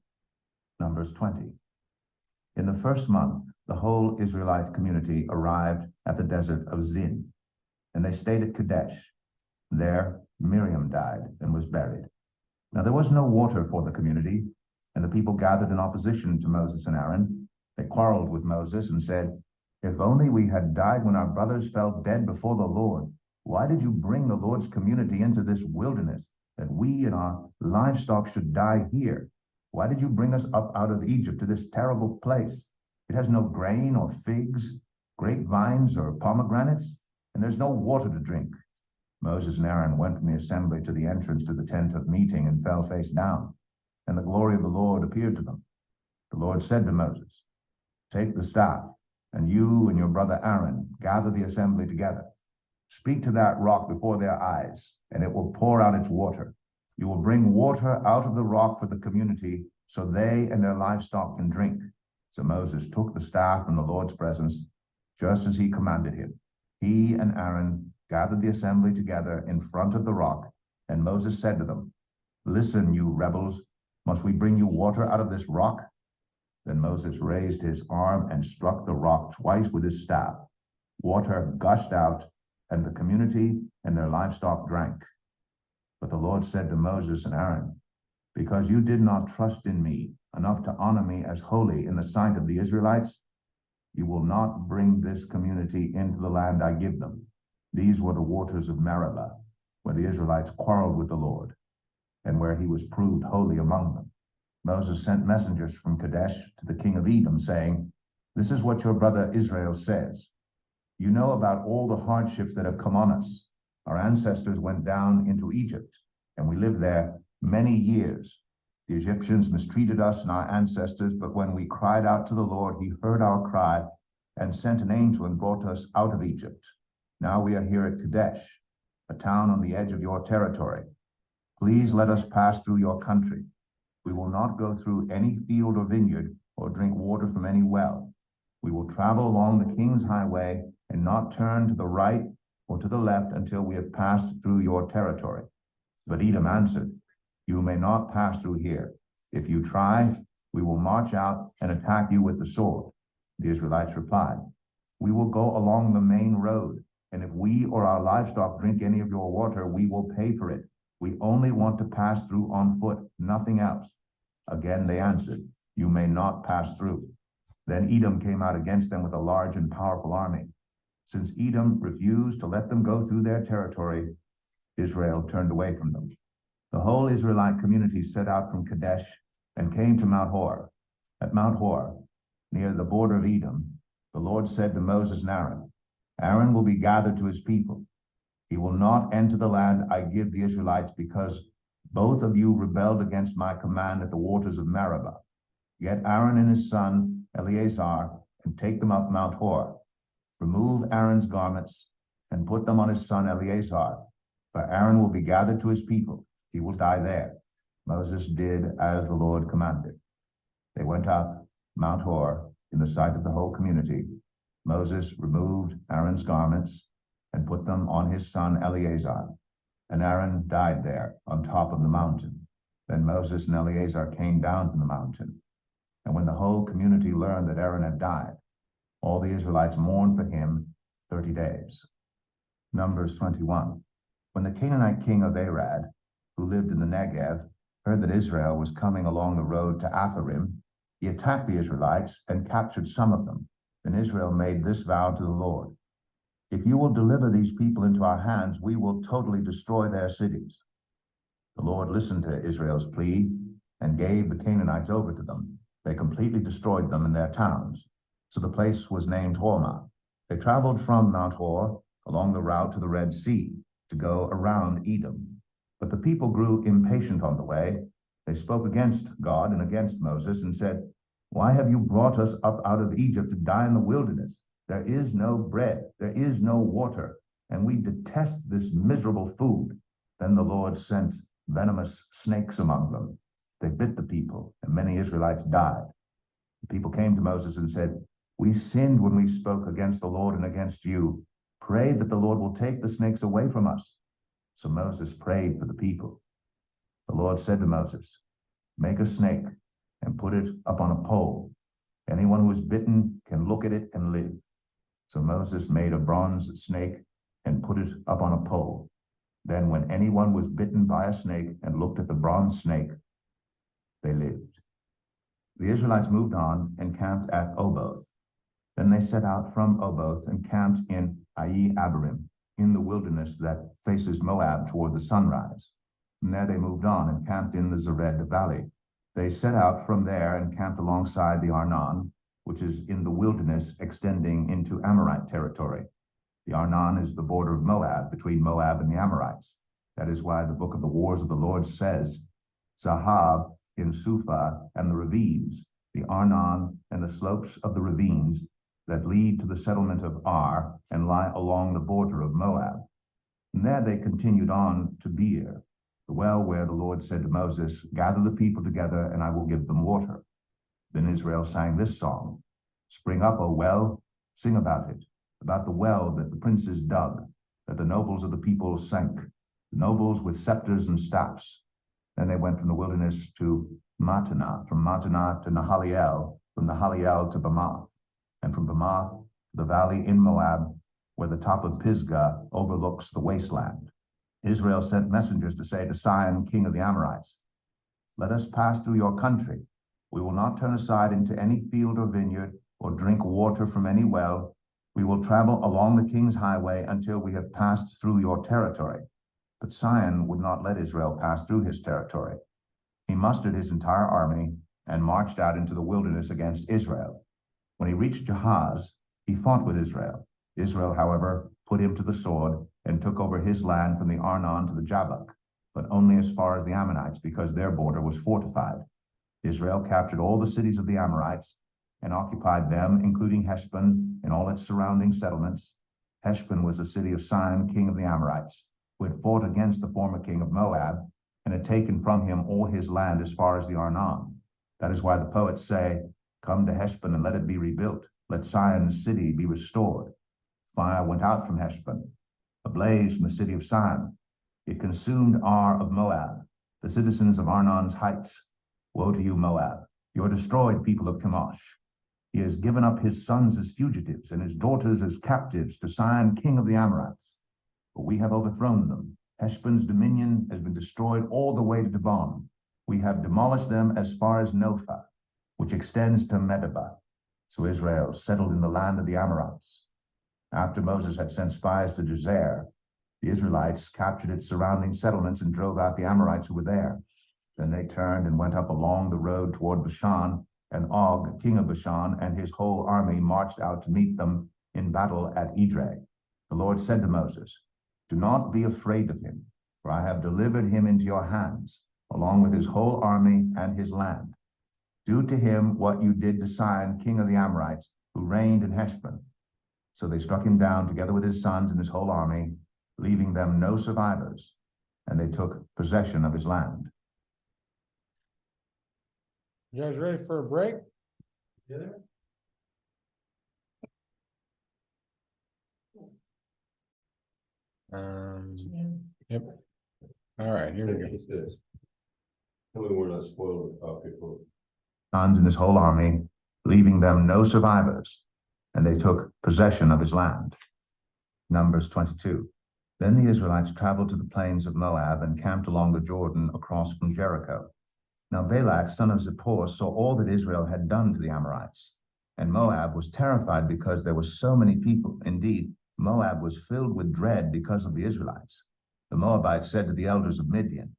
Numbers 20. In the first month, the whole Israelite community arrived at the desert of Zin, and they stayed at Kadesh. There, Miriam died and was buried. Now there was no water for the community, and the people gathered in opposition to Moses and Aaron. They quarreled with Moses and said, "If only we had died when our brothers fell dead before the Lord. Why did you bring the Lord's community into this wilderness, that we and our livestock should die here? Why did you bring us up out of Egypt to this terrible place? It has no grain or figs, grapevines or pomegranates, and there's no water to drink." Moses and Aaron went from the assembly to the entrance to the tent of meeting and fell face down, and the glory of the Lord appeared to them. The Lord said to Moses, "Take the staff, and you and your brother Aaron gather the assembly together. Speak to that rock before their eyes, and it will pour out its water. You will bring water out of the rock for the community, so they and their livestock can drink." So Moses took the staff from the Lord's presence, just as he commanded him. He and Aaron gathered the assembly together in front of the rock, and Moses said to them, "Listen, you rebels, must we bring you water out of this rock?" Then Moses raised his arm and struck the rock twice with his staff. Water gushed out, and the community and their livestock drank. But the Lord said to Moses and Aaron, "Because you did not trust in me enough to honor me as holy in the sight of the Israelites, you will not bring this community into the land I give them." These were the waters of Meribah, where the Israelites quarreled with the Lord, and where he was proved holy among them. Moses sent messengers from Kadesh to the king of Edom, saying, "This is what your brother Israel says. You know about all the hardships that have come on us. Our ancestors went down into Egypt, and we lived there many years. The Egyptians mistreated us and our ancestors, but when we cried out to the Lord, he heard our cry and sent an angel and brought us out of Egypt. Now we are here at Kadesh, a town on the edge of your territory. Please let us pass through your country. We will not go through any field or vineyard or drink water from any well. We will travel along the king's highway and not turn to the right or to the left until we have passed through your territory." But Edom answered, "You may not pass through here. If you try, we will march out and attack you with the sword." The Israelites replied, "We will go along the main road, and if we or our livestock drink any of your water, we will pay for it. We only want to pass through on foot, nothing else." Again they answered, "You may not pass through." Then Edom came out against them with a large and powerful army. Since Edom refused to let them go through their territory, Israel turned away from them. The whole Israelite community set out from Kadesh and came to Mount Hor. At Mount Hor, near the border of Edom, the Lord said to Moses and Aaron, "Aaron will be gathered to his people. He will not enter the land I give the Israelites because both of you rebelled against my command at the waters of Meribah. Get Aaron and his son Eleazar and take them up Mount Hor. Remove Aaron's garments and put them on his son Eleazar, for Aaron will be gathered to his people. He will die there." Moses did as the Lord commanded. They went up Mount Hor in the sight of the whole community. Moses removed Aaron's garments and put them on his son Eleazar, and Aaron died there on top of the mountain. Then Moses and Eleazar came down from the mountain. And when the whole community learned that Aaron had died, all the Israelites mourned for him 30 days. Numbers 21. When the Canaanite king of Arad, who lived in the Negev, heard that Israel was coming along the road to Atharim, he attacked the Israelites and captured some of them. Then Israel made this vow to the Lord: "If you will deliver these people into our hands, we will totally destroy their cities." The Lord listened to Israel's plea and gave the Canaanites over to them. They completely destroyed them and their towns. So the place was named Hormah. They traveled from Mount Hor along the route to the Red Sea to go around Edom. But the people grew impatient on the way. They spoke against God and against Moses and said, "Why have you brought us up out of Egypt to die in the wilderness? There is no bread, there is no water, and we detest this miserable food." Then the Lord sent venomous snakes among them. They bit the people, and many Israelites died. The people came to Moses and said, "We sinned when we spoke against the Lord and against you. Pray that the Lord will take the snakes away from us. So Moses prayed for the people. The Lord said to Moses, make a snake and put it up on a pole. Anyone who is bitten can look at it and live. So Moses made a bronze snake and put it up on a pole. Then when anyone was bitten by a snake and looked at the bronze snake, they lived. The Israelites moved on and camped at Oboth. Then they set out from Oboth and camped in Ai Abarim, in the wilderness that faces Moab toward the sunrise. From there they moved on and camped in the Zered Valley. They set out from there and camped alongside the Arnon, which is in the wilderness extending into Amorite territory. The Arnon is the border of Moab, between Moab and the Amorites. That is why the book of the Wars of the Lord says, Zahab in Suphah and the ravines, the Arnon and the slopes of the ravines that lead to the settlement of Ar and lie along the border of Moab. From there they continued on to Beer, the well where the Lord said to Moses, gather the people together and I will give them water. Then Israel sang this song, spring up, O well, sing about it, about the well that the princes dug, that the nobles of the people sank, the nobles with scepters and staffs. Then they went from the wilderness to Mattanah, from Mattanah to Nahaliel, from Nahaliel to Bamath, and from Bamath to the valley in Moab, where the top of Pisgah overlooks the wasteland. Israel sent messengers to say to Sihon, king of the Amorites, let us pass through your country. We will not turn aside into any field or vineyard or drink water from any well. We will travel along the king's highway until we have passed through your territory. But Sihon would not let Israel pass through his territory. He mustered his entire army and marched out into the wilderness against Israel. When he reached Jahaz, he fought with Israel. Israel, however, put him to the sword and took over his land from the Arnon to the Jabbok, but only as far as the Ammonites, because their border was fortified. Israel captured all the cities of the Amorites and occupied them, including Heshbon and all its surrounding settlements. Heshbon was the city of Sihon, king of the Amorites, who had fought against the former king of Moab and had taken from him all his land as far as the Arnon. That is why the poets say, come to Heshbon and let it be rebuilt. Let Sihon's city be restored. Fire went out from Heshbon, a blaze from the city of Sihon. It consumed Ar of Moab, the citizens of Arnon's heights. Woe to you, Moab! You are destroyed, people of Chemosh. He has given up his sons as fugitives and his daughters as captives to Sihon, king of the Amorites. But we have overthrown them. Heshbon's dominion has been destroyed all the way to Dibon. We have demolished them as far as Nophah, which extends to Medeba. So Israel settled in the land of the Amorites. After Moses had sent spies to Jazer, the Israelites captured its surrounding settlements and drove out the Amorites who were there. Then they turned and went up along the road toward Bashan, and Og, king of Bashan, and his whole army marched out to meet them in battle at Edrei. The Lord said to Moses, do not be afraid of him, for I have delivered him into your hands, along with his whole army and his land. Do to him what you did to Sihon, king of the Amorites, who reigned in Heshbon. So they struck him down together with his sons and his whole army, leaving them no survivors, and they took possession of his land. You guys ready for a break? Yeah. Yep. All right, here we go. It's this. Tell me we're not spoiling the topic for. Sons and his whole army, leaving them no survivors, and they took possession of his land. Numbers 22. Then the Israelites traveled to the plains of Moab and camped along the Jordan across from Jericho. Now Balak, son of Zippor, saw all that Israel had done to the Amorites, and Moab was terrified because there were so many people. Indeed, Moab was filled with dread because of the Israelites. The Moabites said to the elders of Midian,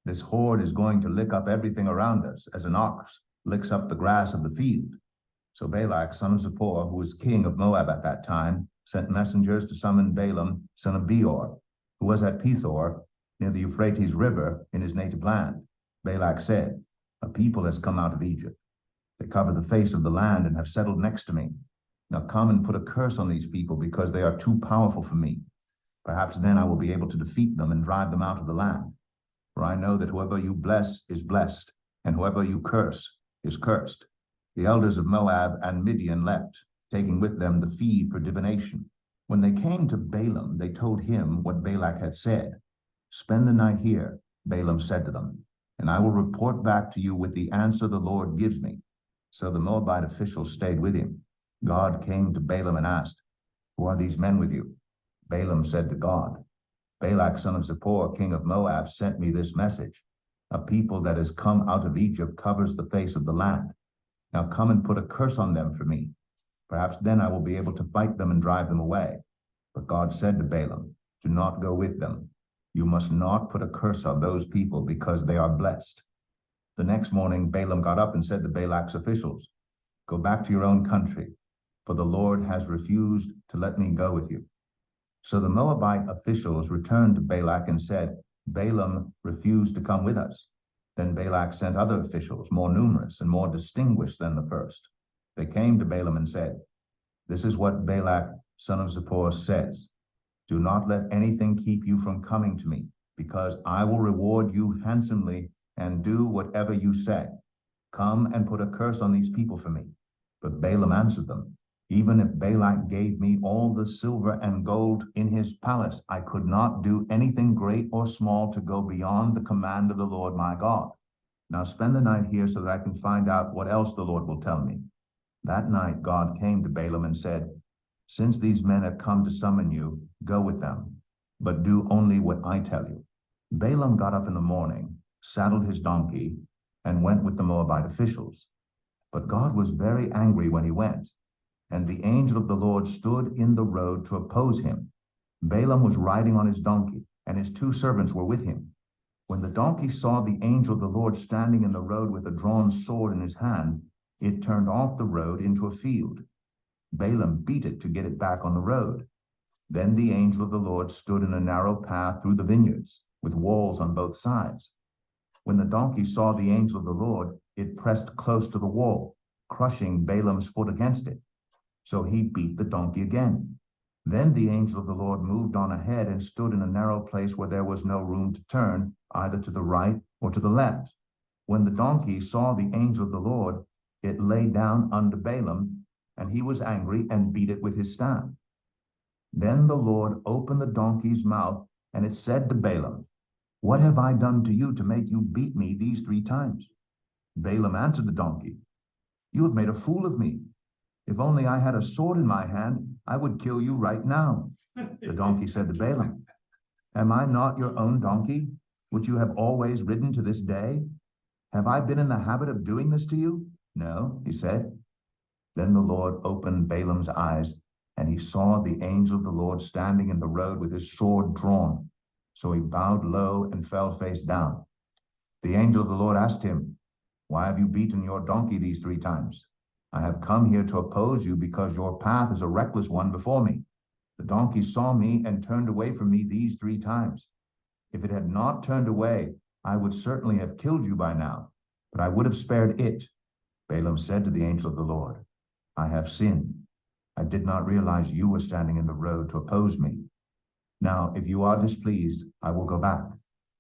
this horde is going to lick up everything around us, as an ox licks up the grass of the field. So Balak, son of Zippor, who was king of Moab at that time, sent messengers to summon Balaam, son of Beor, who was at Pethor, near the Euphrates River, in his native land. Balak said, a people has come out of Egypt. They cover the face of the land and have settled next to me. Now come and put a curse on these people because they are too powerful for me. Perhaps then I will be able to defeat them and drive them out of the land. For I know that whoever you bless is blessed, and whoever you curse is cursed. The elders of Moab and Midian left, taking with them the fee for divination. When they came to Balaam, they told him what Balak had said. "Spend the night here," Balaam said to them, "and I will report back to you with the answer the Lord gives me." So the Moabite officials stayed with him. God came to Balaam and asked, "Who are these men with you?" Balaam said to God, "Balak, son of Zippor, king of Moab, sent me this message. A people that has come out of Egypt covers the face of the land. Now come and put a curse on them for me. Perhaps then I will be able to fight them and drive them away." But God said to Balaam, "Do not go with them. You must not put a curse on those people because they are blessed." The next morning, Balaam got up and said to Balak's officials, "Go back to your own country, for the Lord has refused to let me go with you." So the Moabite officials returned to Balak and said, "Balaam refused to come with us." Then Balak sent other officials, more numerous and more distinguished than the first. They came to Balaam and said, "This is what Balak, son of Zippor, says. Do not let anything keep you from coming to me, because I will reward you handsomely and do whatever you say. Come and put a curse on these people for me." But Balaam answered them, "Even if Balak gave me all the silver and gold in his palace, I could not do anything great or small to go beyond the command of the Lord my God. Now spend the night here so that I can find out what else the Lord will tell me." That night God came to Balaam and said, "Since these men have come to summon you, go with them, but do only what I tell you." Balaam got up in the morning, saddled his donkey, and went with the Moabite officials. But God was very angry when he went, and the angel of the Lord stood in the road to oppose him. Balaam was riding on his donkey, and his 2 servants were with him. When the donkey saw the angel of the Lord standing in the road with a drawn sword in his hand, it turned off the road into a field. Balaam beat it to get it back on the road. Then the angel of the Lord stood in a narrow path through the vineyards, with walls on both sides. When the donkey saw the angel of the Lord, it pressed close to the wall, crushing Balaam's foot against it. So he beat the donkey again. Then the angel of the Lord moved on ahead and stood in a narrow place where there was no room to turn, either to the right or to the left. When the donkey saw the angel of the Lord, it lay down under Balaam, and he was angry and beat it with his staff. Then the Lord opened the donkey's mouth, and it said to Balaam, "What have I done to you to make you beat me these 3 times?" Balaam answered the donkey, "You have made a fool of me. If only I had a sword in my hand, I would kill you right now." The donkey said to Balaam, "Am I not your own donkey, which you have always ridden to this day? Have I been in the habit of doing this to you?" "No," he said. Then the Lord opened Balaam's eyes, and he saw the angel of the Lord standing in the road with his sword drawn. So he bowed low and fell face down. The angel of the Lord asked him, "Why have you beaten your donkey these 3 times?" "I have come here to oppose you because your path is a reckless one before me. The donkey saw me and turned away from me these 3 times. If it had not turned away, I would certainly have killed you by now, but I would have spared it." Balaam said to the angel of the Lord, "I have sinned. I did not realize you were standing in the road to oppose me. Now, if you are displeased, I will go back."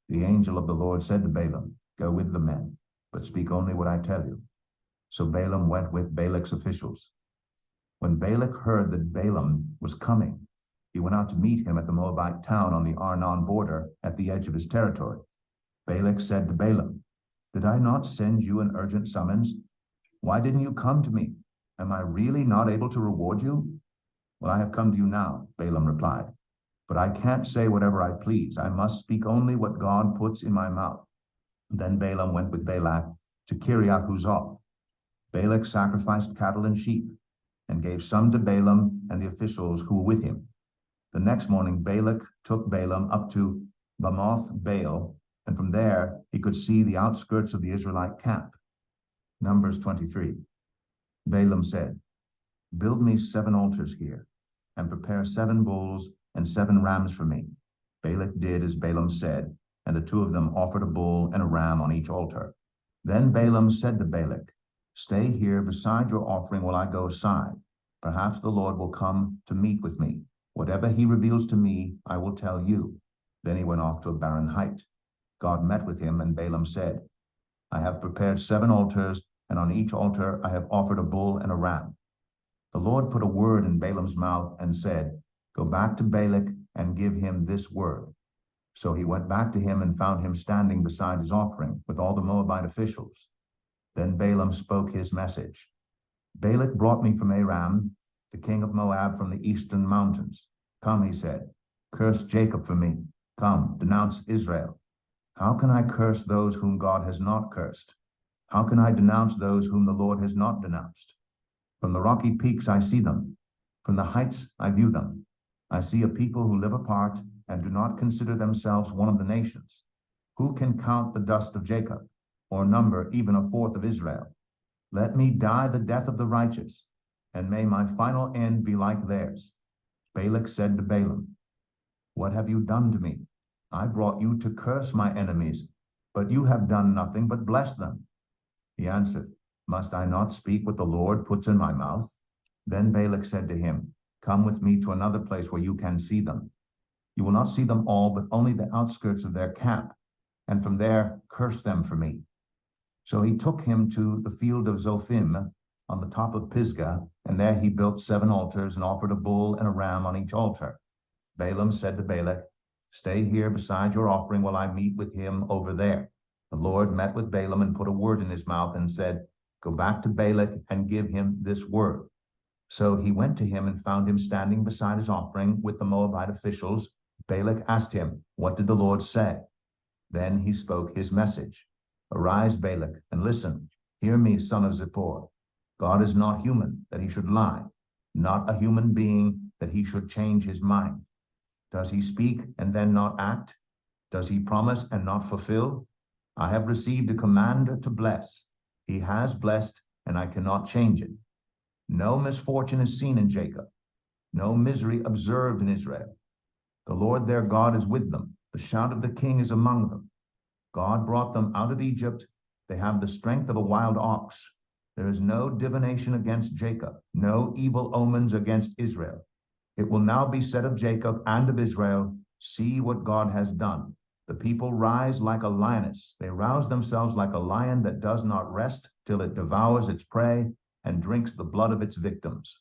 The angel of the Lord said to Balaam, "Go with the men, but speak only what I tell you." So Balaam went with Balak's officials. When Balak heard that Balaam was coming, he went out to meet him at the Moabite town on the Arnon border at the edge of his territory. Balak said to Balaam, "Did I not send you an urgent summons? Why didn't you come to me? Am I really not able to reward you?" "Well, I have come to you now," Balaam replied, "but I can't say whatever I please. I must speak only what God puts in my mouth." Then Balaam went with Balak to Kiriath Huzoth. Balak sacrificed cattle and sheep, and gave some to Balaam and the officials who were with him. The next morning Balak took Balaam up to Bamoth Baal, and from there he could see the outskirts of the Israelite camp. Numbers 23. Balaam said, "Build me 7 altars here, and prepare 7 bulls and 7 rams for me." Balak did as Balaam said, and the 2 of them offered a bull and a ram on each altar. Then Balaam said to Balak, "Stay here beside your offering while I go aside. Perhaps the Lord will come to meet with me. Whatever he reveals to me, I will tell you." Then he went off to a barren height. God met with him, and Balaam said, "I have prepared 7 altars, and on each altar I have offered a bull and a ram." The Lord put a word in Balaam's mouth and said, Go back to Balak and give him this word. So he went back to him and found him standing beside his offering with all the Moabite officials. Then Balaam spoke his message. Balak brought me from Aram, the king of Moab from the eastern mountains. Come, he said, curse Jacob for me. Come, denounce Israel. How can I curse those whom God has not cursed? How can I denounce those whom the Lord has not denounced? From the rocky peaks I see them. From the heights I view them. I see a people who live apart and do not consider themselves one of the nations. Who can count the dust of Jacob, or number even a fourth of Israel? Let me die the death of the righteous, and may my final end be like theirs. Balak said to Balaam, what have you done to me? I brought you to curse my enemies, but you have done nothing but bless them. He answered, must I not speak what the Lord puts in my mouth? Then Balak said to him, come with me to another place where you can see them. You will not see them all, but only the outskirts of their camp, and from there curse them for me. So he took him to the field of Zophim on the top of Pisgah, and there he built 7 altars and offered a bull and a ram on each altar. Balaam said to Balak, stay here beside your offering while I meet with him over there. The Lord met with Balaam and put a word in his mouth and said, go back to Balak and give him this word. So he went to him and found him standing beside his offering with the Moabite officials. Balak asked him, what did the Lord say? Then he spoke his message. Arise, Balak, and listen. Hear me, son of Zippor. God is not human, that he should lie, not a human being, that he should change his mind. Does he speak and then not act? Does he promise and not fulfill? I have received a command to bless. He has blessed, and I cannot change it. No misfortune is seen in Jacob, no misery observed in Israel. The Lord their God is with them. The shout of the king is among them. God brought them out of Egypt. They have the strength of a wild ox. There is no divination against Jacob, no evil omens against Israel. It will now be said of Jacob and of Israel, see what God has done. The people rise like a lioness. They rouse themselves like a lion that does not rest till it devours its prey and drinks the blood of its victims.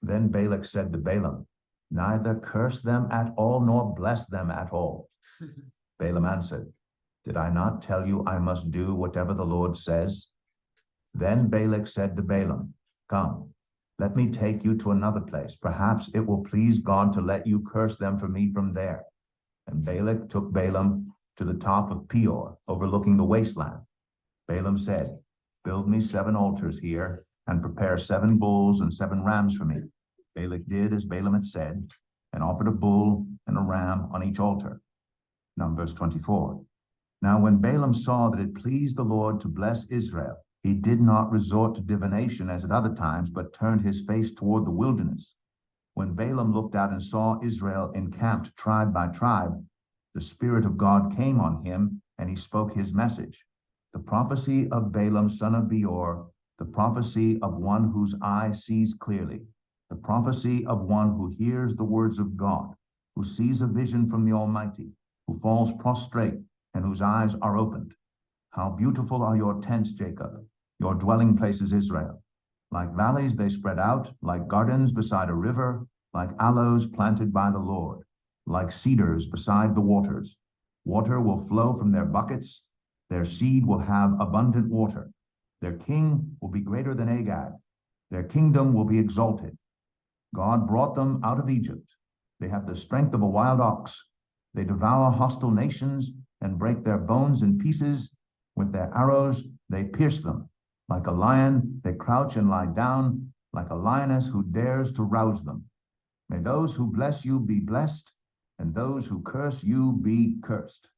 Then Balak said to Balaam, neither curse them at all nor bless them at all. Balaam answered, did I not tell you I must do whatever the Lord says? Then Balak said to Balaam, come, let me take you to another place. Perhaps it will please God to let you curse them for me from there. And Balak took Balaam to the top of Peor, overlooking the wasteland. Balaam said, build me 7 altars here, and prepare 7 bulls and 7 rams for me. Balak did as Balaam had said, and offered a bull and a ram on each altar. Numbers 24. Now when Balaam saw that it pleased the Lord to bless Israel, he did not resort to divination as at other times, but turned his face toward the wilderness. When Balaam looked out and saw Israel encamped tribe by tribe, the Spirit of God came on him, and he spoke his message. The prophecy of Balaam, son of Beor, the prophecy of one whose eye sees clearly, the prophecy of one who hears the words of God, who sees a vision from the Almighty, who falls prostrate, and whose eyes are opened. How beautiful are your tents, Jacob, your dwelling places, Israel. Like valleys they spread out, like gardens beside a river, like aloes planted by the Lord, like cedars beside the waters. Water will flow from their buckets, their seed will have abundant water. Their king will be greater than Agag, their kingdom will be exalted. God brought them out of Egypt. They have the strength of a wild ox. They devour hostile nations and break their bones in pieces. With their arrows they pierce them. Like a lion, they crouch and lie down, like a lioness who dares to rouse them. May those who bless you be blessed, and those who curse you be cursed.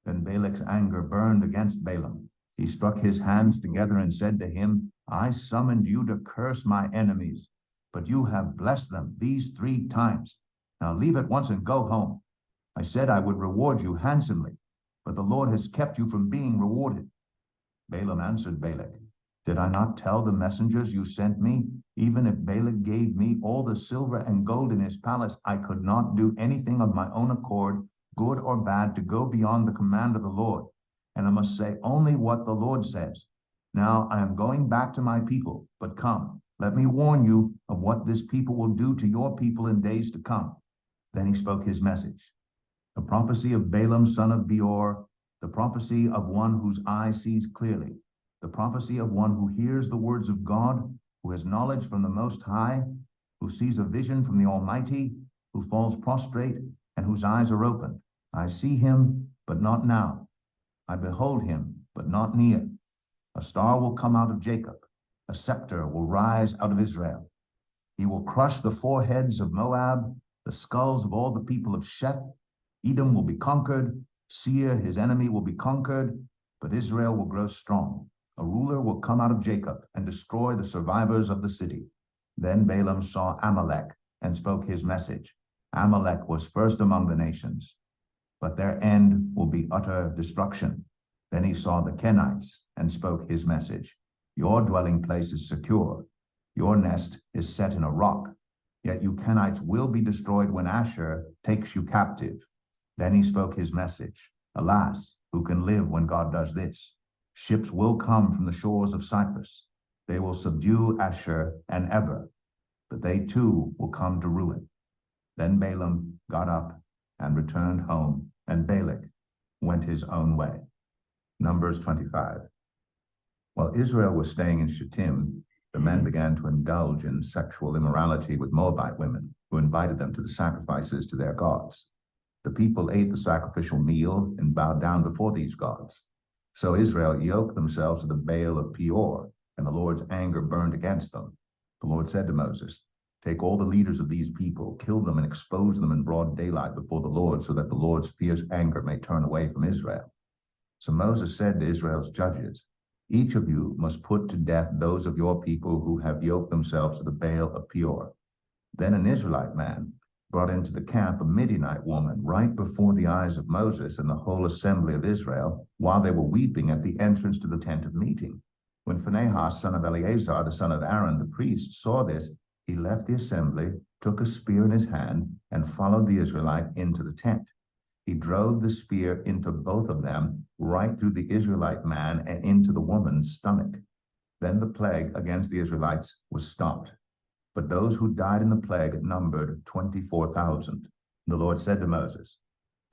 Then Balak's anger burned against Balaam. He struck his hands together and said to him, I summoned you to curse my enemies, but you have blessed them these 3 times. Now leave at once and go home. I said I would reward you handsomely, but the Lord has kept you from being rewarded. Balaam answered Balak, did I not tell the messengers you sent me? Even if Balak gave me all the silver and gold in his palace, I could not do anything of my own accord, good or bad, to go beyond the command of the Lord. And I must say only what the Lord says. Now I am going back to my people, but come, let me warn you of what this people will do to your people in days to come. Then he spoke his message. The prophecy of Balaam, son of Beor, the prophecy of one whose eye sees clearly, the prophecy of one who hears the words of God, who has knowledge from the Most High, who sees a vision from the Almighty, who falls prostrate and whose eyes are opened. I see him, but not now. I behold him, but not near. A star will come out of Jacob. A scepter will rise out of Israel. He will crush the foreheads of Moab, the skulls of all the people of Sheth. Edom will be conquered. Seir, his enemy, will be conquered, but Israel will grow strong. A ruler will come out of Jacob and destroy the survivors of the city. Then Balaam saw Amalek and spoke his message. Amalek was first among the nations, but their end will be utter destruction. Then he saw the Kenites and spoke his message. Your dwelling place is secure. Your nest is set in a rock. Yet you Kenites will be destroyed when Asher takes you captive. Then he spoke his message. Alas, who can live when God does this? Ships will come from the shores of Cyprus. They will subdue Asher and Eber, but they too will come to ruin. Then Balaam got up and returned home, and Balak went his own way. Numbers 25. While Israel was staying in Shittim, the men began to indulge in sexual immorality with Moabite women, who invited them to the sacrifices to their gods. The people ate the sacrificial meal and bowed down before these gods. So Israel yoked themselves to the Baal of Peor, and the Lord's anger burned against them. The Lord said to Moses, "Take all the leaders of these people, kill them, and expose them in broad daylight before the Lord, so that the Lord's fierce anger may turn away from Israel." So Moses said to Israel's judges, "Each of you must put to death those of your people who have yoked themselves to the Baal of Peor." Then an Israelite man brought into the camp a Midianite woman right before the eyes of Moses and the whole assembly of Israel, while they were weeping at the entrance to the tent of meeting. When Phinehas, son of Eleazar, the son of Aaron, the priest, saw this, he left the assembly, took a spear in his hand, and followed the Israelite into the tent. He drove the spear into both of them, right through the Israelite man and into the woman's stomach. Then the plague against the Israelites was stopped. But those who died in the plague numbered 24,000. The Lord said to Moses,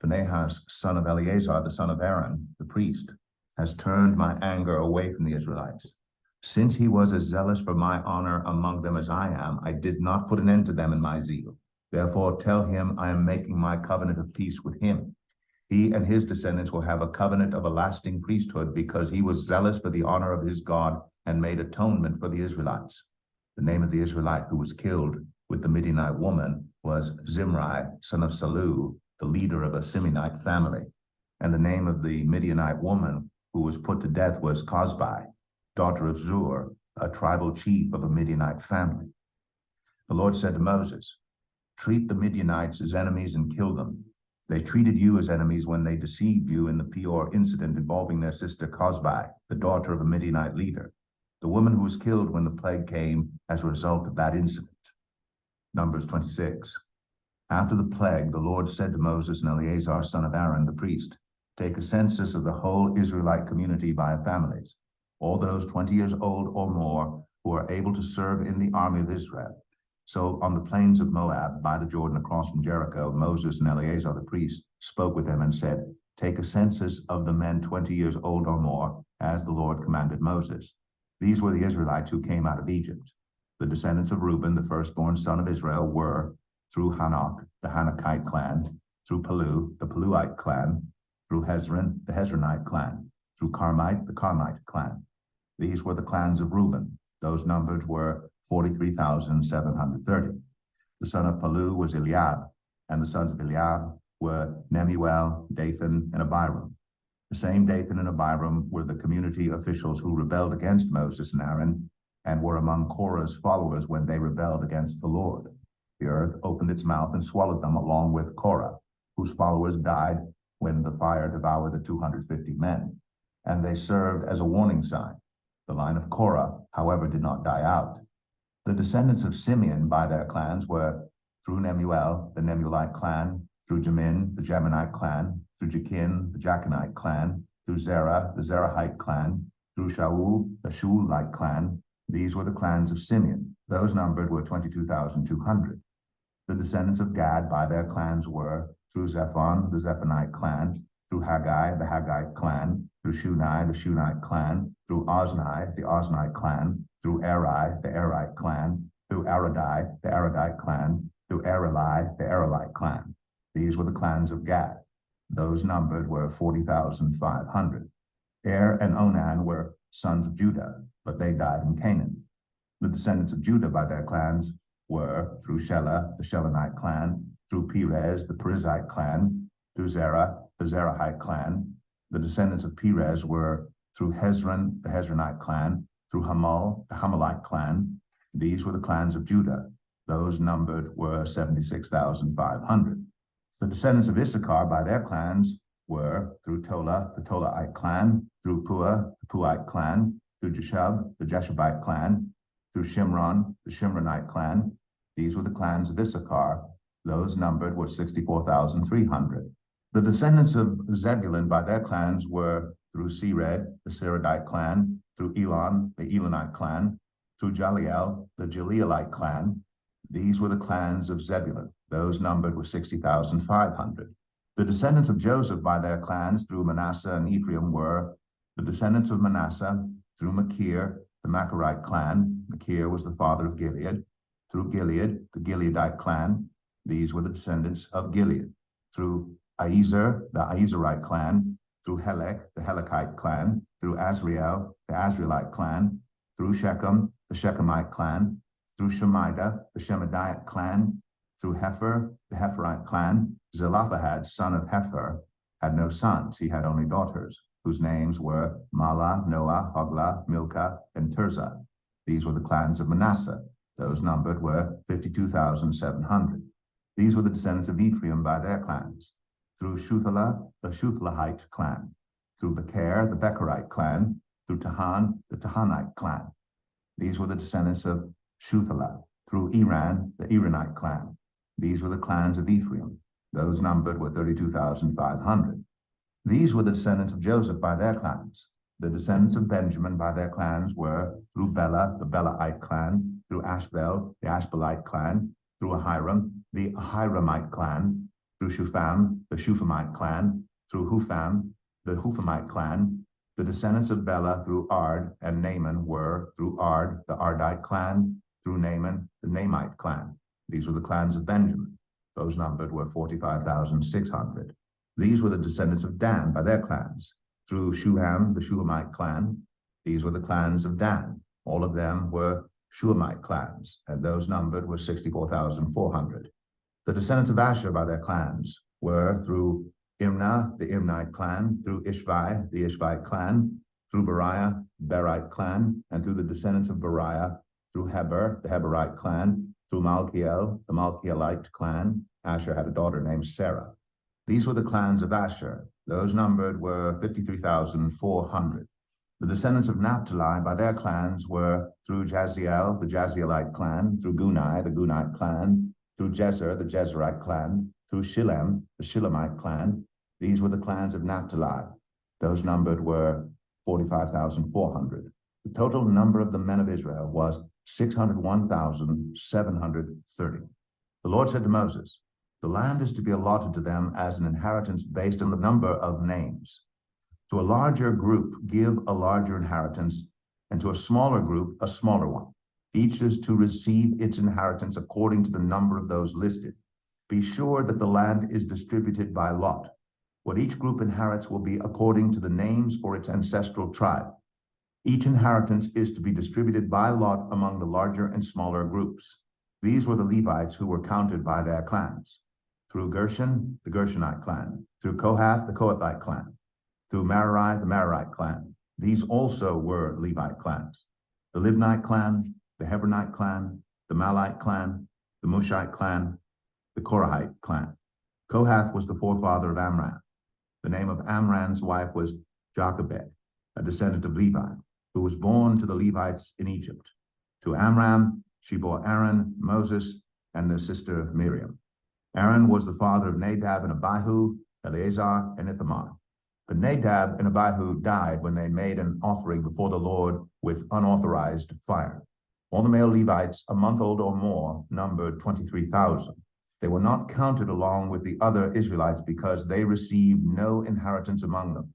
"Phinehas, son of Eleazar, the son of Aaron, the priest, has turned my anger away from the Israelites. Since he was as zealous for my honor among them as I am, I did not put an end to them in my zeal. Therefore tell him I am making my covenant of peace with him. He and his descendants will have a covenant of a lasting priesthood, because he was zealous for the honor of his God and made atonement for the Israelites." The name of the Israelite who was killed with the Midianite woman was Zimri, son of Salu, the leader of a Simeonite family. And the name of the Midianite woman who was put to death was Cosbi, daughter of Zur, a tribal chief of a Midianite family. The Lord said to Moses, "Treat the Midianites as enemies and kill them. They treated you as enemies when they deceived you in the Peor incident involving their sister Cosbi, the daughter of a Midianite leader, the woman who was killed when the plague came as a result of that incident." Numbers 26. After the plague, the Lord said to Moses and Eleazar, son of Aaron, the priest, "Take a census of the whole Israelite community by families, all those 20 years old or more who are able to serve in the army of Israel." So on the plains of Moab, by the Jordan across from Jericho, Moses and Eleazar the priest spoke with him and said, "Take a census of the men 20 years old or more, as the Lord commanded Moses." These were the Israelites who came out of Egypt. The descendants of Reuben, the firstborn son of Israel, were through Hanok, the Hanokite clan, through Palu, the Paluite clan, through Hezron, the Hezronite clan, through Carmite, the Carmite clan. These were the clans of Reuben. Those numbered were 43,730. The son of Palu was Eliab, and the sons of Eliab were Nemuel, Dathan, and Abiram. The same Dathan and Abiram were the community officials who rebelled against Moses and Aaron, and were among Korah's followers when they rebelled against the Lord. The earth opened its mouth and swallowed them along with Korah, whose followers died when the fire devoured the 250 men, and they served as a warning sign. The line of Korah, however, did not die out. The descendants of Simeon by their clans were through Nemuel, the Nemuelite clan, through Jamin, the Jaminite clan, through Jachin, the Jachinite clan, through Zerah, the Zerahite clan, through Shaul, the Shaulite clan. These were the clans of Simeon. Those numbered were 22,200. The descendants of Gad by their clans were, through Zephon, the Zephonite clan, through Haggai, the Haggite clan, through Shunai, the Shunite clan, through Ozni, the Oznite clan, through Eri, the Erite clan, through Aradai, the Aradite clan, through Areli, the Arelite clan. These were the clans of Gad. Those numbered were 40,500. And Onan were sons of Judah, but they died in Canaan. The descendants of Judah by their clans were, through Shelah, the Shelonite clan, through Perez, the Perizzite clan, through Zerah, the Zerahite clan. The descendants of Perez were through Hezron, the Hezronite clan, through Hamal, the Hamalite clan. These were the clans of Judah. Those numbered were 76,500. The descendants of Issachar by their clans were through Tola, the Tolaite clan, through Pua, the Puite clan, through Jeshub, the Jeshubite clan, through Shimron, the Shimronite clan. These were the clans of Issachar. Those numbered were 64,300. The descendants of Zebulun by their clans were through Sered, the Seredite clan, through Elon, the Elonite clan, through Jaliel, the Jaleelite clan. These were the clans of Zebulun. Those numbered were 60,500. The descendants of Joseph by their clans through Manasseh and Ephraim were the descendants of Manasseh through Machir, the Machirite clan. Machir was the father of Gilead. Through Gilead, the Gileadite clan. These were the descendants of Gilead. Through Aiezer, the Aizerite clan. Through Helek, the Helekite clan. Through Azriel, the Azrielite clan. Through Shechem, the Shechemite clan. Through Shemida, the Shemidite clan. Through Hepher, the Hepherite clan. Zelophehad, son of Hepher, had no sons. He had only daughters, whose names were Mala, Noah, Hoglah, Milcah, and Tirzah. These were the clans of Manasseh. Those numbered were 52,700. These were the descendants of Ephraim by their clans. Through Shuthelah, the Shuthelahite clan. Through Becher, the Becherite clan. Through Tahan, the Tahanite clan. These were the descendants of Shuthelah. Through Iran, the Iranite clan. These were the clans of Ephraim. Those numbered were 32,500. These were the descendants of Joseph by their clans. The descendants of Benjamin by their clans were through Bela, the Belaite clan, through Ashbel, the Ashbelite clan, through Ahiram, the Ahiramite clan, through Shufam, the Shufamite clan, through Hufam, the Hufamite clan. The descendants of Bela through Ard and Naaman were through Ard, the Ardite clan, through Naaman, the Naamite clan. These were the clans of Benjamin. Those numbered were 45,600. These were the descendants of Dan by their clans. Through Shuham, the Shuhamite clan. These were the clans of Dan. All of them were Shuhamite clans, and those numbered were 64,400. The descendants of Asher by their clans were through Imnah, the Imnite clan, through Ishvi, the Ishvite clan, through Beriah, the Berite clan, and through the descendants of Beriah, through Heber, the Heberite clan, through Malkiel, the Malkielite clan. Asher had a daughter named Sarah. These were the clans of Asher. Those numbered were 53,400. The descendants of Naphtali by their clans were through Jaziel, the Jazielite clan, through Gunai, the Gunite clan, through Jezer, the Jezerite clan, through Shillem, the Shillemite clan. These were the clans of Naphtali. Those numbered were 45,400. The total number of the men of Israel was 601,730. The Lord said to Moses, "The land is to be allotted to them as an inheritance based on the number of names. To a larger group, give a larger inheritance, and to a smaller group, a smaller one. Each is to receive its inheritance according to the number of those listed. Be sure that the land is distributed by lot. What each group inherits will be according to the names for its ancestral tribe. Each inheritance is to be distributed by lot among the larger and smaller groups. These were the Levites who were counted by their clans. Through Gershon, the Gershonite clan. Through Kohath, the Kohathite clan. Through Merari, the Merarite clan. These also were Levite clans. The Libnite clan, the Hebronite clan, the Malite clan, the Mushite clan, the Korahite clan. Kohath was the forefather of Amram. The name of Amram's wife was Jochebed, a descendant of Levi, who was born to the Levites in Egypt. To Amram, she bore Aaron, Moses, and their sister Miriam. Aaron was the father of Nadab and Abihu, Eleazar, and Ithamar. But Nadab and Abihu died when they made an offering before the Lord with unauthorized fire. All the male Levites, a month old or more, numbered 23,000. They were not counted along with the other Israelites because they received no inheritance among them.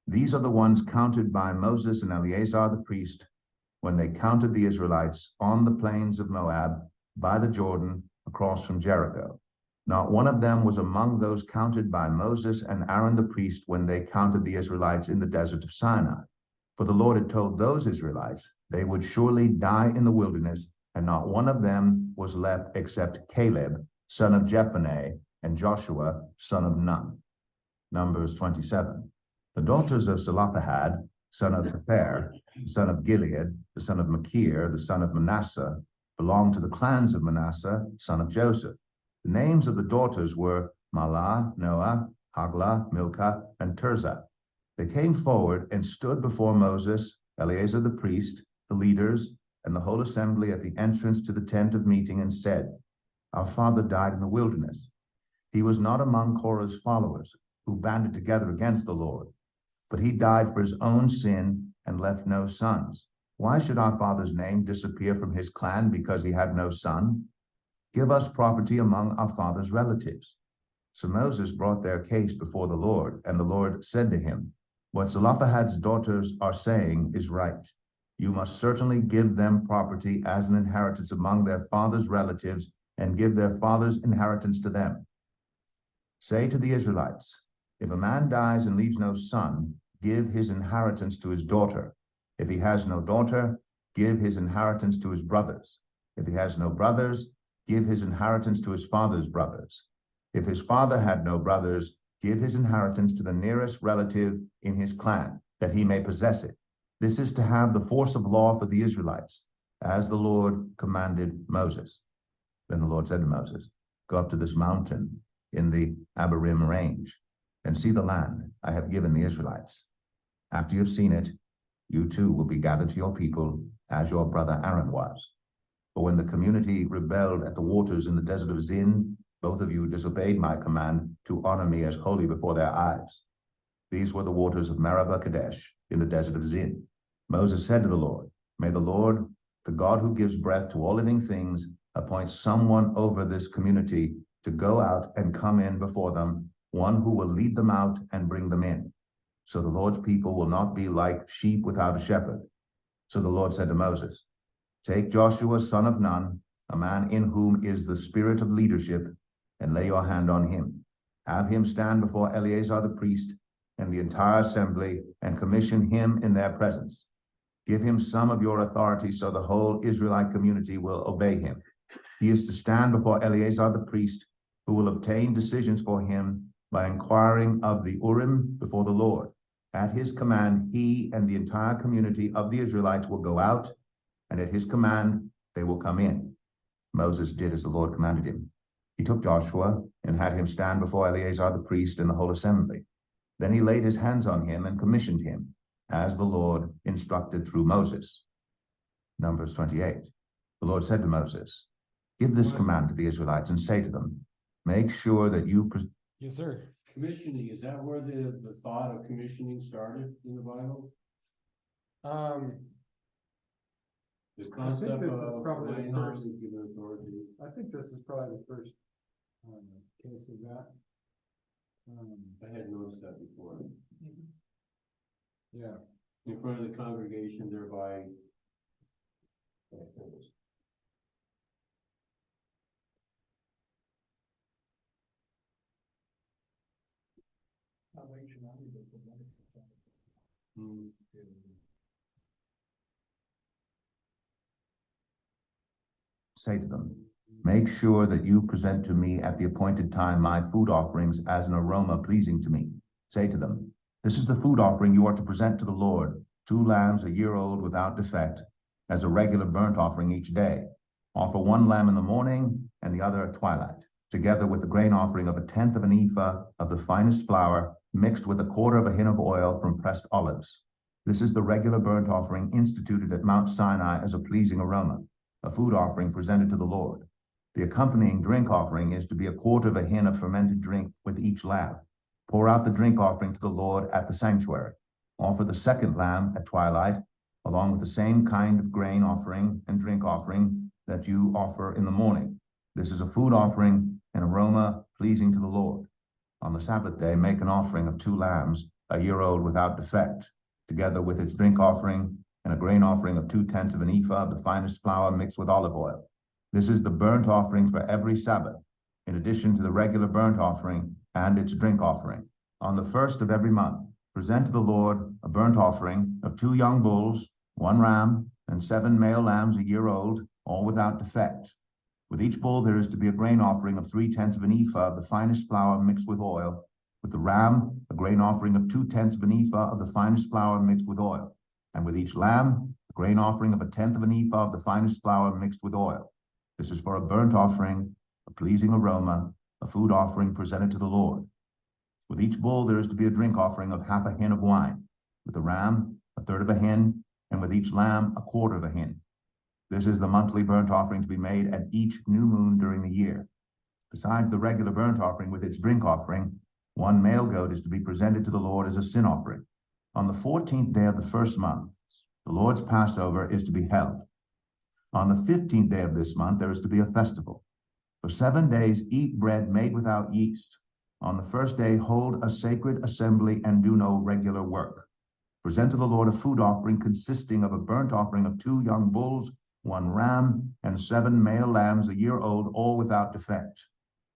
These are the ones counted by Moses and Eleazar the priest when they counted the Israelites on the plains of Moab by the Jordan across from Jericho. Not one of them was among those counted by Moses and Aaron the priest when they counted the Israelites in the desert of Sinai. For the Lord had told those Israelites they would surely die in the wilderness, and not one of them was left except Caleb, son of Jephunneh, and Joshua, son of Nun. Numbers 27. The daughters of Zelophehad, son of Hepher, son of Gilead, the son of Machir, the son of Manasseh, belonged to the clans of Manasseh, son of Joseph. The names of the daughters were Mahlah, Noah, Haglah, Milcah, and Tirzah. They came forward and stood before Moses, Eleazar the priest, the leaders, and the whole assembly at the entrance to the tent of meeting, and said, "Our father died in the wilderness. He was not among Korah's followers, who banded together against the Lord, but he died for his own sin and left no sons. Why should our father's name disappear from his clan because he had no son? Give us property among our father's relatives." So Moses brought their case before the Lord, and the Lord said to him, "What Zelophehad's daughters are saying is right. You must certainly give them property as an inheritance among their father's relatives, and give their father's inheritance to them. Say to the Israelites, if a man dies and leaves no son, give his inheritance to his daughter. If he has no daughter, give his inheritance to his brothers. If he has no brothers, give his inheritance to his father's brothers. If his father had no brothers, give his inheritance to the nearest relative in his clan, that he may possess it. This is to have the force of law for the Israelites, as the Lord commanded Moses." Then the Lord said to Moses, "Go up to this mountain in the Abarim range, and see the land I have given the Israelites. After you have seen it, you too will be gathered to your people, as your brother Aaron was. For when the community rebelled at the waters in the desert of Zin, both of you disobeyed my command to honor me as holy before their eyes. These were the waters of Meribah Kadesh in the desert of Zin. Moses said to the Lord, may the Lord, the God who gives breath to all living things, appoint someone over this community to go out and come in before them, one who will lead them out and bring them in. So the Lord's people will not be like sheep without a shepherd." So the Lord said to Moses, "Take Joshua, son of Nun, a man in whom is the spirit of leadership, and lay your hand on him. Have him stand before Eleazar the priest and the entire assembly, and commission him in their presence. Give him some of your authority so the whole Israelite community will obey him. He is to stand before Eleazar the priest, who will obtain decisions for him by inquiring of the Urim before the Lord. At his command, he and the entire community of the Israelites will go out, and at his command, they will come in." Moses did as the Lord commanded him. He took Joshua and had him stand before Eleazar the priest and the whole assembly. Then he laid his hands on him and commissioned him, as the Lord instructed through Moses. Numbers 28. The Lord said to Moses, "Give this command to the Israelites and say to them, make sure that you..." Yes, sir. Commissioning, is that where the thought of commissioning started in the Bible? The concept this is of probably the laying first- on given authority. I think this is probably the first case of that. I had noticed that before. Yeah. In front of the congregation thereby. Hmm. Say to them, make sure that you present to me at the appointed time my food offerings as an aroma pleasing to me. Say to them, this is the food offering you are to present to the Lord, 2 lambs a year old without defect, as a regular burnt offering each day. Offer 1 lamb in the morning and the other at twilight, together with the grain offering of 1/10 of an ephah of the finest flour, mixed with 1/4 of a hin of oil from pressed olives. This is the regular burnt offering instituted at Mount Sinai as a pleasing aroma, a food offering presented to the Lord. The accompanying drink offering is to be 1/4 of a hin of fermented drink with each lamb. Pour out the drink offering to the Lord at the sanctuary. Offer the 2nd lamb at twilight, along with the same kind of grain offering and drink offering that you offer in the morning. This is a food offering an aroma pleasing to the Lord. On the Sabbath day, make an offering of 2 lambs, a year old without defect, together with its drink offering, and a grain offering of 2/10 of an ephah of the finest flour mixed with olive oil. This is the burnt offering for every Sabbath, in addition to the regular burnt offering and its drink offering. On the first of every month, present to the Lord a burnt offering of 2 young bulls, 1 ram, and 7 male lambs a year old, all without defect. With each bull there is to be a grain offering of 3/10 of an ephah of the finest flour mixed with oil. With the ram, a grain offering of 2/10 of an ephah of the finest flour mixed with oil. And with each lamb, a grain offering of 1/10 of an ephah of the finest flour mixed with oil. This is for a burnt offering, a pleasing aroma, a food offering presented to the Lord. With each bull there is to be a drink offering of 1/2 hin of wine. With the ram, 1/3 of a hin, and with each lamb, 1/4 of a hin. This is the monthly burnt offering to be made at each new moon during the year. Besides the regular burnt offering with its drink offering, 1 male goat is to be presented to the Lord as a sin offering. On the 14th day of the first month, the Lord's Passover is to be held. On the 15th day of this month, there is to be a festival. For 7 days, eat bread made without yeast. On the first day, hold a sacred assembly and do no regular work. Present to the Lord a food offering consisting of a burnt offering of 2 young bulls, 1 ram, and 7 male lambs a year old, all without defect.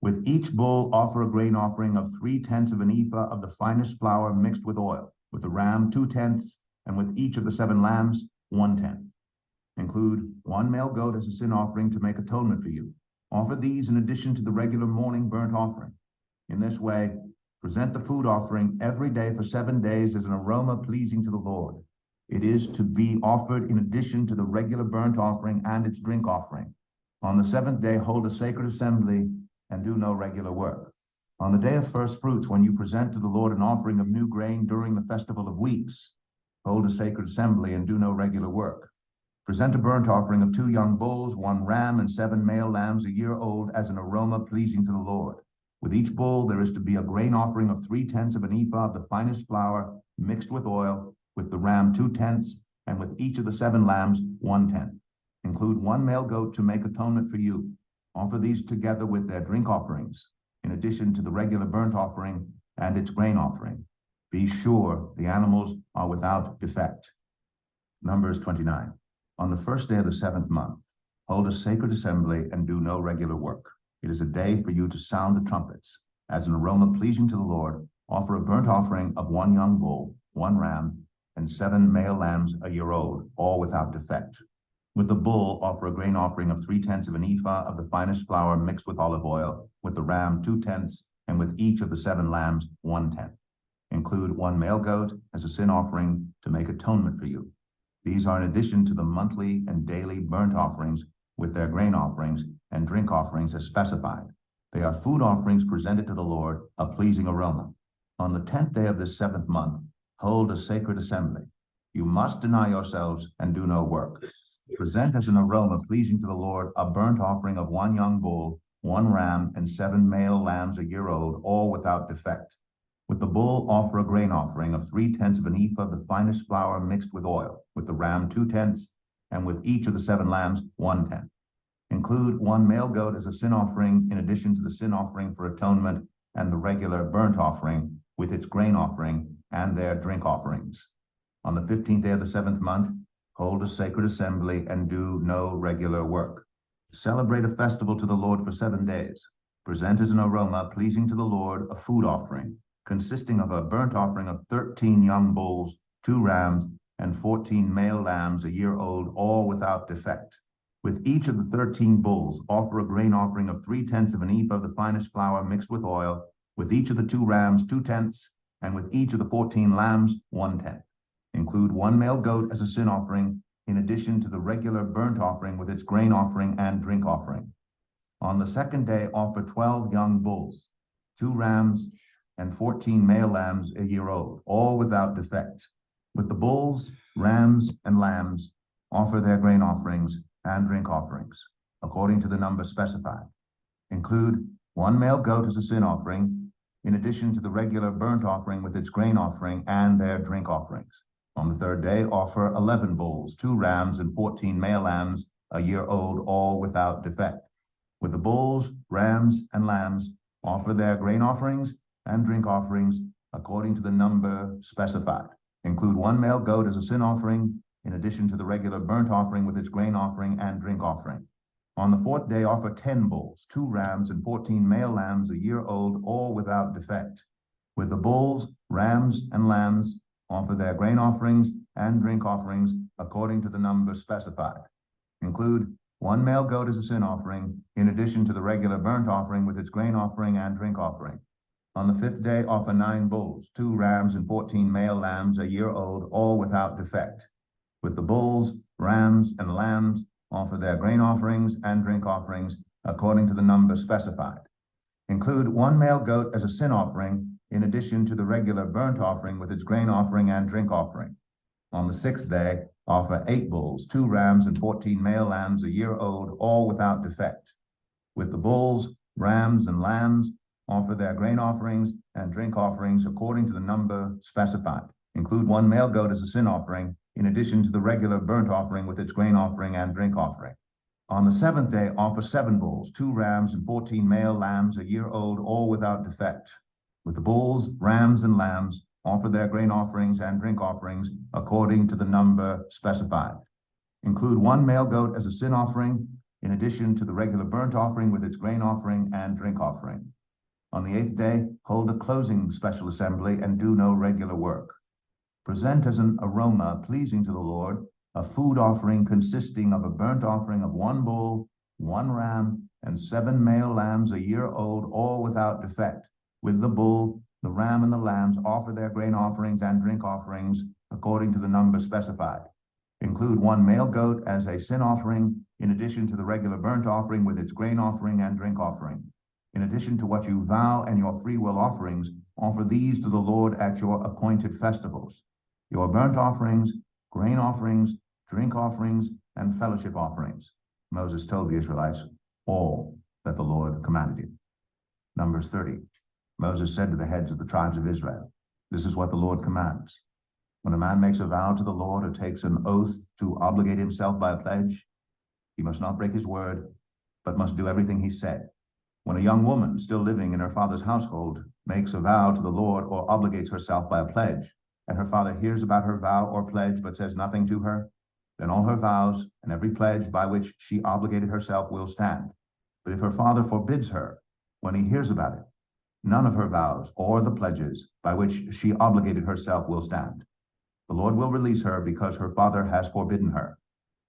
With each bull, offer a grain offering of 3/10 of an ephah of the finest flour mixed with oil. With the ram, 2/10, and with each of the 7 lambs, 1/10. Include 1 male goat as a sin offering to make atonement for you. Offer these in addition to the regular morning burnt offering. In this way, present the food offering every day for 7 days as an aroma pleasing to the Lord. It is to be offered in addition to the regular burnt offering and its drink offering. On the 7th day, hold a sacred assembly and do no regular work. On the day of first fruits, when you present to the Lord an offering of new grain during the festival of weeks, hold a sacred assembly and do no regular work. Present a burnt offering of 2 young bulls, 1 ram, and 7 male lambs a year old as an aroma pleasing to the Lord. With each bull, there is to be a grain offering of 3/10 of an ephah of the finest flour mixed with oil. With the ram, 2/10, and with each of the 7 lambs, 1/10. Include 1 male goat to make atonement for you. Offer these together with their drink offerings, in addition to the regular burnt offering and its grain offering. Be sure the animals are without defect. Numbers 29. On the first day of the 7th month, hold a sacred assembly and do no regular work. It is a day for you to sound the trumpets. As an aroma pleasing to the Lord, offer a burnt offering of 1 young bull, 1 ram, and 7 male lambs a year old, all without defect. With the bull, offer a grain offering of 3/10 of an ephah of the finest flour mixed with olive oil. With the ram, 2/10, and with each of the 7 lambs, 1/10. Include 1 male goat as a sin offering to make atonement for you. These are in addition to the monthly and daily burnt offerings with their grain offerings and drink offerings as specified. They are food offerings presented to the Lord, a pleasing aroma. On the 10th day of this 7th month, hold a sacred assembly. You must deny yourselves and do no work. Present as an aroma pleasing to the Lord a burnt offering of 1 young bull, 1 ram, and 7 male lambs a year old, all without defect. With the bull, offer a grain offering of 3/10 of an ephah of the finest flour mixed with oil. With the ram, 2/10, and with each of the 7 lambs, 1/10. Include 1 male goat as a sin offering in addition to the sin offering for atonement and the regular burnt offering with its grain offering and their drink offerings. On the 15th day of the 7th month, hold a sacred assembly and do no regular work. Celebrate a festival to the Lord for 7 days. Present as an aroma pleasing to the Lord a food offering consisting of a burnt offering of 13 young bulls, 2 rams, and 14 male lambs a year old, all without defect. With each of the 13 bulls, offer a grain offering of 3/10 of an ephah of the finest flour mixed with oil. With each of the 2 rams, 2/10, and with each of the 14 lambs, 1/10. Include 1 male goat as a sin offering, in addition to the regular burnt offering with its grain offering and drink offering. On the 2nd day, offer 12 young bulls, 2 rams, and 14 male lambs a year old, all without defect. With the bulls, rams, and lambs, offer their grain offerings and drink offerings, according to the number specified. Include 1 male goat as a sin offering, in addition to the regular burnt offering with its grain offering and their drink offerings. On the 3rd day, offer 11 bulls, 2 rams, and 14 male lambs a year old, all without defect. With the bulls, rams, and lambs, offer their grain offerings and drink offerings according to the number specified. Include one male goat as a sin offering, in addition to the regular burnt offering with its grain offering and drink offering. On the fourth day, offer 10 bulls, 2 rams, and 14 male lambs a year old, all without defect. With the bulls, rams, and lambs, offer their grain offerings and drink offerings according to the number specified. Include one male goat as a sin offering, in addition to the regular burnt offering with its grain offering and drink offering. On the fifth day, offer 9 bulls, 2 rams, and 14 male lambs a year old, all without defect. With the bulls, rams, and lambs, offer their grain offerings and drink offerings according to the number specified. Include one male goat as a sin offering, in addition to the regular burnt offering with its grain offering and drink offering. On the sixth day, offer 8 bulls, 2 rams, and 14 male lambs a year old, all without defect. With the bulls, rams, and lambs, offer their grain offerings and drink offerings according to the number specified. Include one male goat as a sin offering, in addition to the regular burnt offering with its grain offering and drink offering. On the seventh day, offer 7 bulls, 2 rams, and 14 male lambs a year old, all without defect. With the bulls, rams, and lambs, offer their grain offerings and drink offerings according to the number specified. Include one male goat as a sin offering, in addition to the regular burnt offering with its grain offering and drink offering. On the 8th day, hold a closing special assembly and do no regular work. Present as an aroma pleasing to the Lord a food offering consisting of a burnt offering of 1 bull, 1 ram, and 7 male lambs a year old, all without defect. With the bull, the ram, and the lambs, offer their grain offerings and drink offerings according to the number specified. Include 1 male goat as a sin offering, in addition to the regular burnt offering with its grain offering and drink offering. In addition to what you vow and your free will offerings, offer these to the Lord at your appointed festivals: your burnt offerings, grain offerings, drink offerings, and fellowship offerings. Moses told the Israelites all that the Lord commanded him. Numbers 30. Moses said to the heads of the tribes of Israel, "This is what the Lord commands. When a man makes a vow to the Lord or takes an oath to obligate himself by a pledge, he must not break his word, but must do everything he said. When a young woman still living in her father's household makes a vow to the Lord or obligates herself by a pledge, and her father hears about her vow or pledge but says nothing to her, then all her vows and every pledge by which she obligated herself will stand. But if her father forbids her when he hears about it, none of her vows or the pledges by which she obligated herself will stand. The Lord will release her because her father has forbidden her.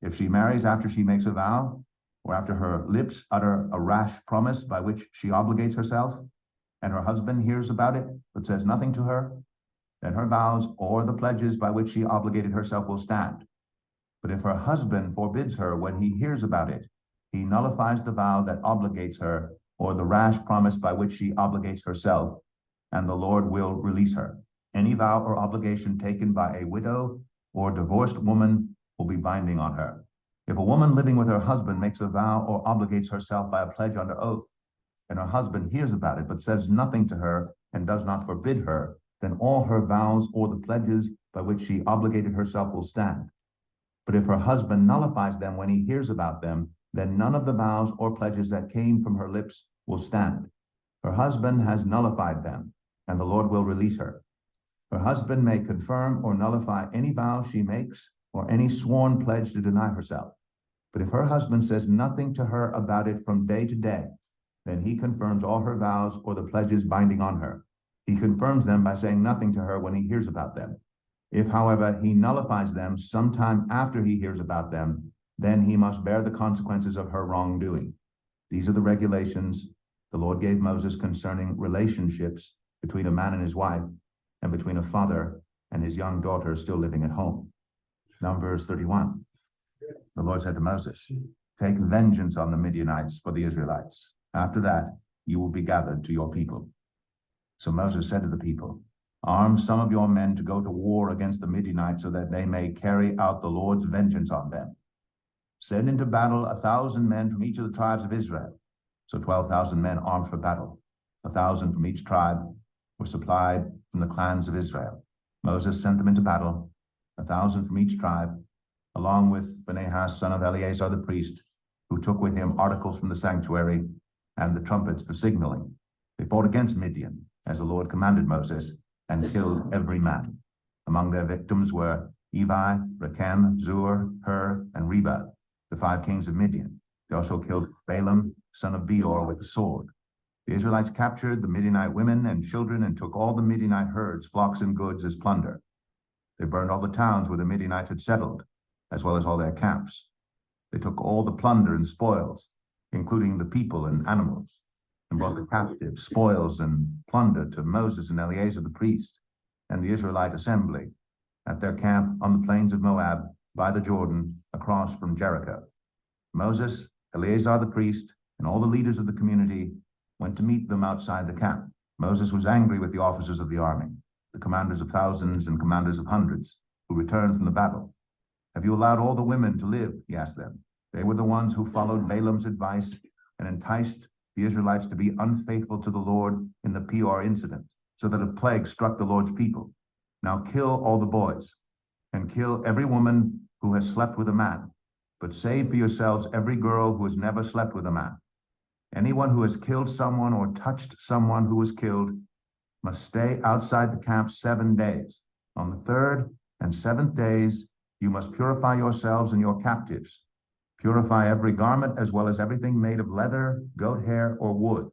If she marries after she makes a vow, or after her lips utter a rash promise by which she obligates herself, and her husband hears about it but says nothing to her, then her vows or the pledges by which she obligated herself will stand. But if her husband forbids her when he hears about it, he nullifies the vow that obligates her or the rash promise by which she obligates herself, and the Lord will release her. Any vow or obligation taken by a widow or divorced woman will be binding on her. If a woman living with her husband makes a vow or obligates herself by a pledge under oath, and her husband hears about it but says nothing to her and does not forbid her, then all her vows or the pledges by which she obligated herself will stand. But if her husband nullifies them when he hears about them, then none of the vows or pledges that came from her lips will stand. Her husband has nullified them, and the Lord will release her. Her husband may confirm or nullify any vow she makes or any sworn pledge to deny herself. But if her husband says nothing to her about it from day to day, then he confirms all her vows or the pledges binding on her. He confirms them by saying nothing to her when he hears about them. If, however, he nullifies them sometime after he hears about them, then he must bear the consequences of her wrongdoing. These are the regulations the Lord gave Moses concerning relationships between a man and his wife, and between a father and his young daughter still living at home. Numbers 31. The Lord said to Moses, "Take vengeance on the Midianites for the Israelites. After that, you will be gathered to your people." So Moses said to the people, "Arm some of your men to go to war against the Midianites so that they may carry out the Lord's vengeance on them. Send into battle 1,000 men from each of the tribes of Israel." So 12,000 men armed for battle. 1,000 from each tribe were supplied from the clans of Israel. Moses sent them into battle, 1,000 from each tribe, along with Phinehas, son of Eleazar the priest, who took with him articles from the sanctuary and the trumpets for signaling. They fought against Midian, as the Lord commanded Moses, and killed every man. Among their victims were Evi, Rechem, Zur, Hur, and Reba, the 5 kings of Midian. They also killed Balaam, son of Beor, with the sword. The Israelites captured the Midianite women and children and took all the Midianite herds, flocks, and goods as plunder. They burned all the towns where the Midianites had settled, as well as all their camps. They took all the plunder and spoils, including the people and animals, and brought the captives, spoils, and plunder to Moses and Eleazar the priest and the Israelite assembly at their camp on the plains of Moab by the Jordan across from Jericho. Moses, Eleazar the priest, and all the leaders of the community went to meet them outside the camp. Moses was angry with the officers of the army, the commanders of thousands and commanders of hundreds, who returned from the battle. Have you allowed all the women to live? He asked them. They were the ones who followed Balaam's advice and enticed the Israelites to be unfaithful to the Lord in the Peor incident, so that a plague struck the Lord's people. Now kill all the boys, and kill every woman who has slept with a man, but save for yourselves every girl who has never slept with a man. Anyone who has killed someone or touched someone who was killed must stay outside the camp 7 days. On the 3rd and 7th days, you must purify yourselves and your captives. Purify every garment as well as everything made of leather, goat hair, or wood.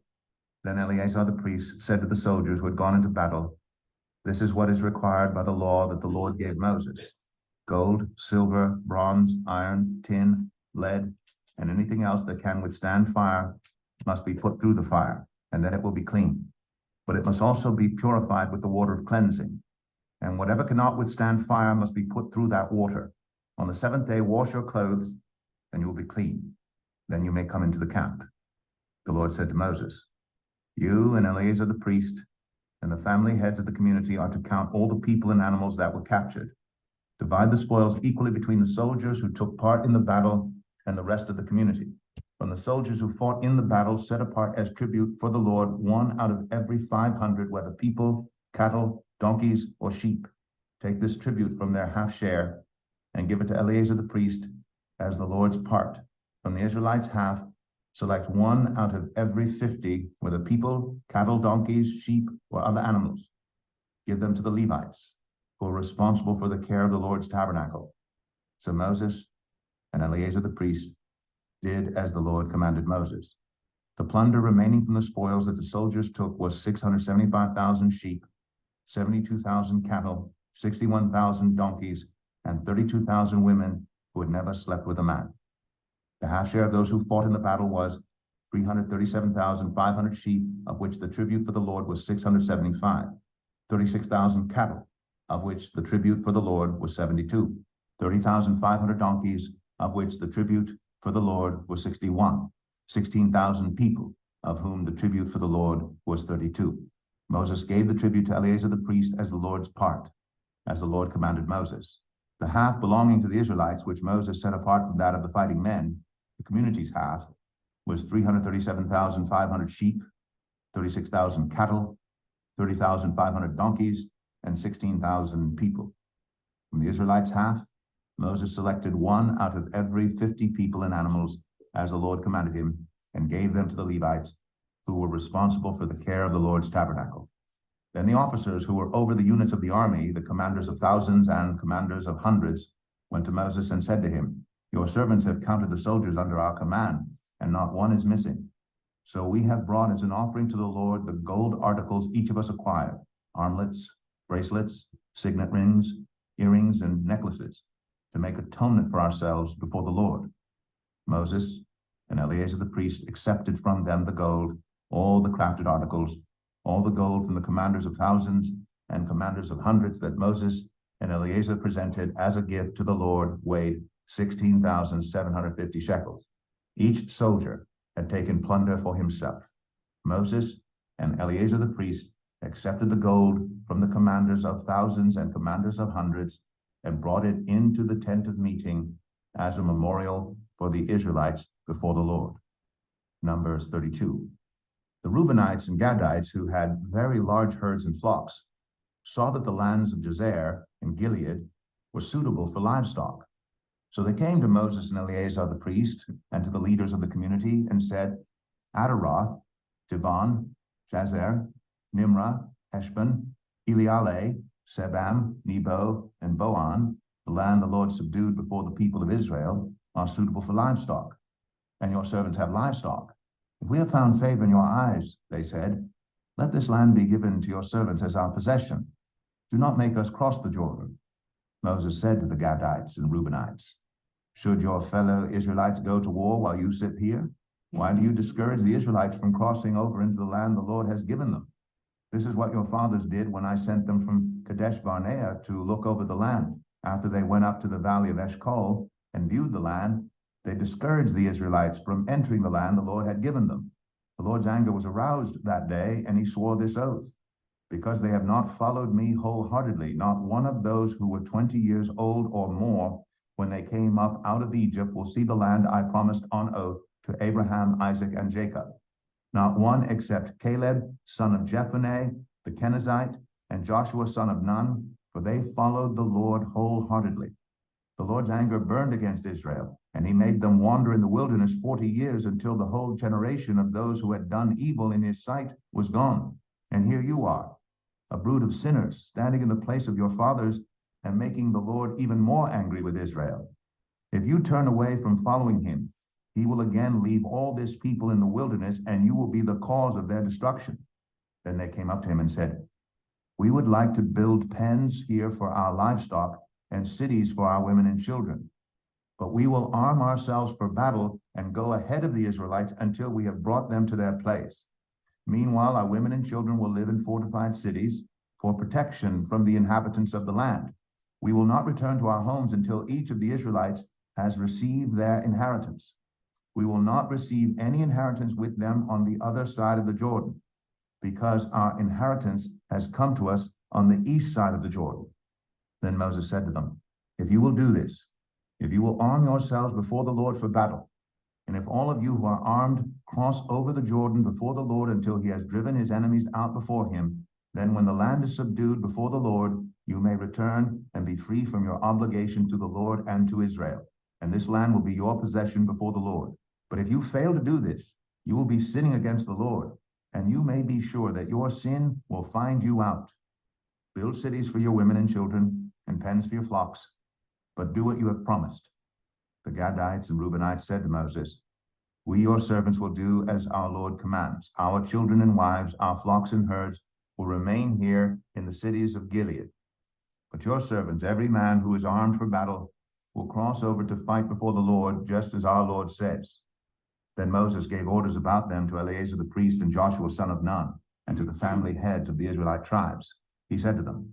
Then Eleazar the priest said to the soldiers who had gone into battle, "This is what is required by the law that the Lord gave Moses. Gold, silver, bronze, iron, tin, lead, and anything else that can withstand fire must be put through the fire, and then it will be clean. But it must also be purified with the water of cleansing. And whatever cannot withstand fire must be put through that water. On the 7th day, wash your clothes, and you will be clean. Then you may come into the camp." The Lord said to Moses, "You and Eleazar the priest and the family heads of the community are to count all the people and animals that were captured. Divide the spoils equally between the soldiers who took part in the battle and the rest of the community. From the soldiers who fought in the battle, set apart as tribute for the Lord 1 out of every 500, whether people, cattle, donkeys, or sheep. Take this tribute from their half share and give it to Eleazar the priest as the Lord's part. From the Israelites' half, select 1 out of every 50, whether people, cattle, donkeys, sheep, or other animals. Give them to the Levites, who are responsible for the care of the Lord's tabernacle." So Moses and Eleazar the priest did as the Lord commanded Moses. The plunder remaining from the spoils that the soldiers took was 675,000 sheep, 72,000 cattle, 61,000 donkeys, and 32,000 women who had never slept with a man. The half share of those who fought in the battle was 337,500 sheep, of which the tribute for the Lord was 675, 36,000 cattle, of which the tribute for the Lord was 72, 30,500 donkeys, of which the tribute for the Lord was 61, 16,000 people, of whom the tribute for the Lord was 32. Moses gave the tribute to Eleazar the priest as the Lord's part, as the Lord commanded Moses. The half belonging to the Israelites, which Moses set apart from that of the fighting men, the community's half, was 337,500 sheep, 36,000 cattle, 30,500 donkeys, and 16,000 people. From the Israelites' half, Moses selected 1 out of every 50 people and animals, as the Lord commanded him, and gave them to the Levites, who were responsible for the care of the Lord's tabernacle. Then the officers who were over the units of the army, the commanders of thousands and commanders of hundreds, went to Moses and said to him, "Your servants have counted the soldiers under our command, and not one is missing. So we have brought as an offering to the Lord the gold articles each of us acquired, armlets, bracelets, signet rings, earrings, and necklaces, to make atonement for ourselves before the Lord." Moses and Eleazar the priest accepted from them the gold, all the crafted articles, all the gold from the commanders of thousands and commanders of hundreds that Moses and Eleazar presented as a gift to the Lord weighed 16,750 shekels. Each soldier had taken plunder for himself. Moses and Eleazar the priest accepted the gold from the commanders of thousands and commanders of hundreds and brought it into the tent of meeting as a memorial for the Israelites before the Lord. Numbers 32. The Reubenites and Gadites, who had very large herds and flocks, saw that the lands of Jazer and Gilead were suitable for livestock. So they came to Moses and Eleazar the priest and to the leaders of the community and said, Adaroth, Dibon, Jazer, Nimrah, Heshbon, Eleale, Sebam, Nebo, and Boan, the land the Lord subdued before the people of Israel, are suitable for livestock, and your servants have livestock. If we have found favor in your eyes, they said, let this land be given to your servants as our possession. Do not make us cross the Jordan. Moses said to the Gadites and Reubenites, should your fellow Israelites go to war while you sit here? Why do you discourage the Israelites from crossing over into the land the Lord has given them? This is what your fathers did when I sent them from Kadesh Barnea to look over the land. After they went up to the valley of Eshcol and viewed the land, they discouraged the Israelites from entering the land the Lord had given them. The Lord's anger was aroused that day, and he swore this oath. Because they have not followed me wholeheartedly, not one of those who were 20 years old or more when they came up out of Egypt will see the land I promised on oath to Abraham, Isaac, and Jacob. Not one except Caleb, son of Jephunneh, the Kenizzite, and Joshua, son of Nun, for they followed the Lord wholeheartedly. The Lord's anger burned against Israel, and he made them wander in the wilderness 40 years until the whole generation of those who had done evil in his sight was gone. And here you are, a brood of sinners, standing in the place of your fathers and making the Lord even more angry with Israel. If you turn away from following him, he will again leave all this people in the wilderness, and you will be the cause of their destruction. Then they came up to him and said, we would like to build pens here for our livestock and cities for our women and children. But we will arm ourselves for battle and go ahead of the Israelites until we have brought them to their place. Meanwhile, our women and children will live in fortified cities for protection from the inhabitants of the land. We will not return to our homes until each of the Israelites has received their inheritance. We will not receive any inheritance with them on the other side of the Jordan, because our inheritance has come to us on the east side of the Jordan. Then Moses said to them, if you will do this, if you will arm yourselves before the Lord for battle, and if all of you who are armed cross over the Jordan before the Lord until he has driven his enemies out before him, then when the land is subdued before the Lord, you may return and be free from your obligation to the Lord and to Israel. And this land will be your possession before the Lord. But if you fail to do this, you will be sinning against the Lord, and you may be sure that your sin will find you out. Build cities for your women and children, and pens for your flocks, but do what you have promised. The Gadites and Reubenites said to Moses, we, your servants, will do as our Lord commands. Our children and wives, our flocks and herds, will remain here in the cities of Gilead. But your servants, every man who is armed for battle, will cross over to fight before the Lord, just as our Lord says. Then Moses gave orders about them to Eleazar the priest and Joshua son of Nun, and to the family heads of the Israelite tribes. He said to them,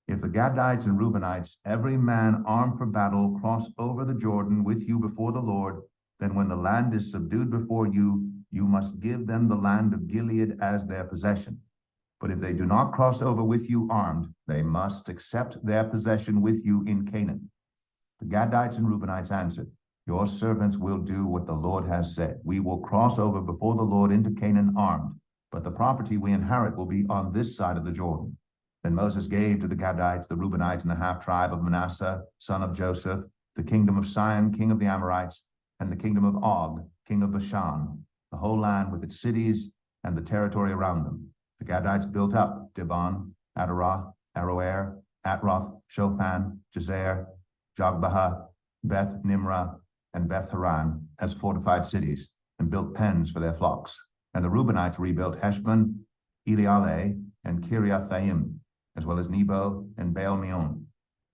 if the Gadites and Reubenites, every man armed for battle, cross over the Jordan with you before the Lord, then when the land is subdued before you, you must give them the land of Gilead as their possession. But if they do not cross over with you armed, they must accept their possession with you in Canaan. The Gadites and Reubenites answered, your servants will do what the Lord has said. We will cross over before the Lord into Canaan armed, but the property we inherit will be on this side of the Jordan. Then Moses gave to the Gadites, the Reubenites, and the half-tribe of Manasseh, son of Joseph, the kingdom of Sihon, king of the Amorites, and the kingdom of Og, king of Bashan, the whole land with its cities and the territory around them. The Gadites built up Dibon, Adaroth, Aroer, Atroth, Shophan, Jazer, Jogbehah, Beth Nimrah, and Beth Haran as fortified cities, and built pens for their flocks. And the Reubenites rebuilt Heshbon, Eleale, and Kiriathaim, as well as Nebo and Baal-meon.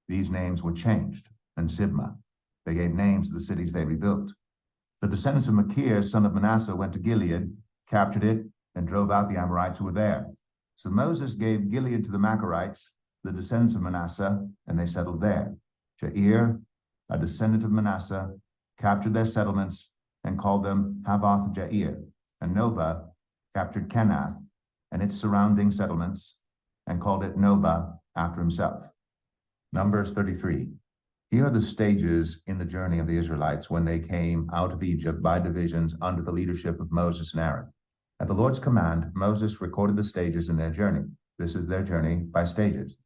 These names were changed, and Sibmah. They gave names to the cities they rebuilt. The descendants of Machir, son of Manasseh, went to Gilead, captured it, and drove out the Amorites who were there. So Moses gave Gilead to the Machirites, the descendants of Manasseh, and they settled there. Jair, a descendant of Manasseh, captured their settlements and called them Havoth Jair, and Nobah captured Kenath and its surrounding settlements and called it Nobah after himself. Numbers 33. Here are the stages in the journey of the Israelites when they came out of Egypt by divisions under the leadership of Moses and Aaron. At the Lord's command, Moses recorded the stages in their journey. This is their journey by stages.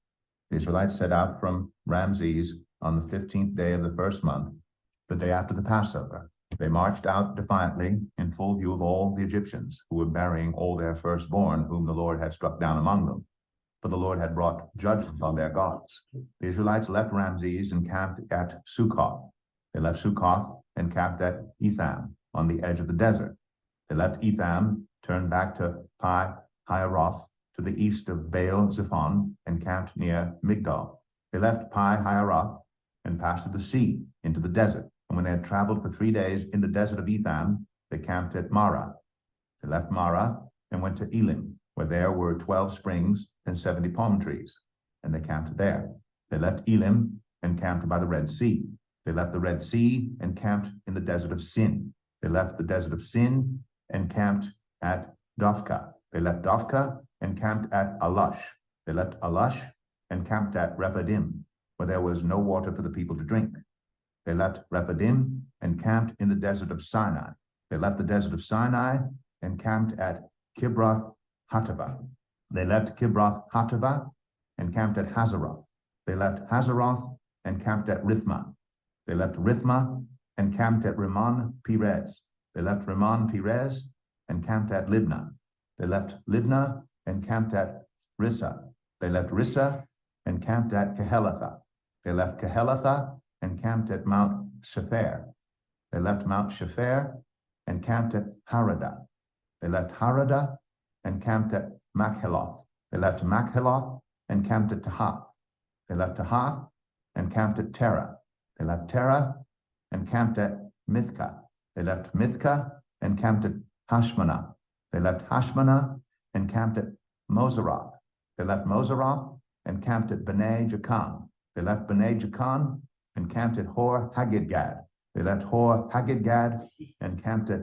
The Israelites set out from Ramses on the 15th day of the first month, The day after the Passover, they marched out defiantly in full view of all the Egyptians who were burying all their firstborn whom the Lord had struck down among them. For the Lord had brought judgment on their gods. The Israelites left Ramses and camped at Succoth. They left Succoth and camped at Etham on the edge of the desert. They left Etham, turned back to Pi Hahiroth to the east of Baal Zephon and camped near Migdol. They left Pi Hahiroth and passed to the sea into the desert. And when they had traveled for 3 days in the desert of Etham, they camped at Marah. They left Marah and went to Elim, where there were 12 springs and 70 palm trees, and they camped there. They left Elim and camped by the Red Sea. They left the Red Sea and camped in the desert of Sin. They left the desert of Sin and camped at Dophkah. They left Dophkah and camped at Alush. They left Alush and camped at Rephidim, where there was no water for the people to drink. They left Rephidim and camped in the desert of Sinai. They left the desert of Sinai and camped at Kibroth Hattaavah. They left Kibroth Hattaavah and camped at Hazeroth. They left Hazeroth and camped at Rithmah. They left Rithmah and camped at Rimmon Perez. They left Rimmon Perez and camped at Libnah. They left Libnah and camped at Rissa. They left Rissa and camped at Kehelatha. They left Kehelatha and camped at Mount Shepher. They left Mount Shepher and camped at Harada. They left Harada and camped at Makheloth. They left Makheloth and camped at Tahath. They left Tahath and camped at Terah. They left Terah and camped at Mithkah. They left Mithkah and camped at Hashmanah. They left Hashmanah and camped at Moseroth. They left Moseroth and camped at Bnei Jakan. They left Bnei Jakan and camped at Hor Haggidgad. They left Hor Haggidgad and camped at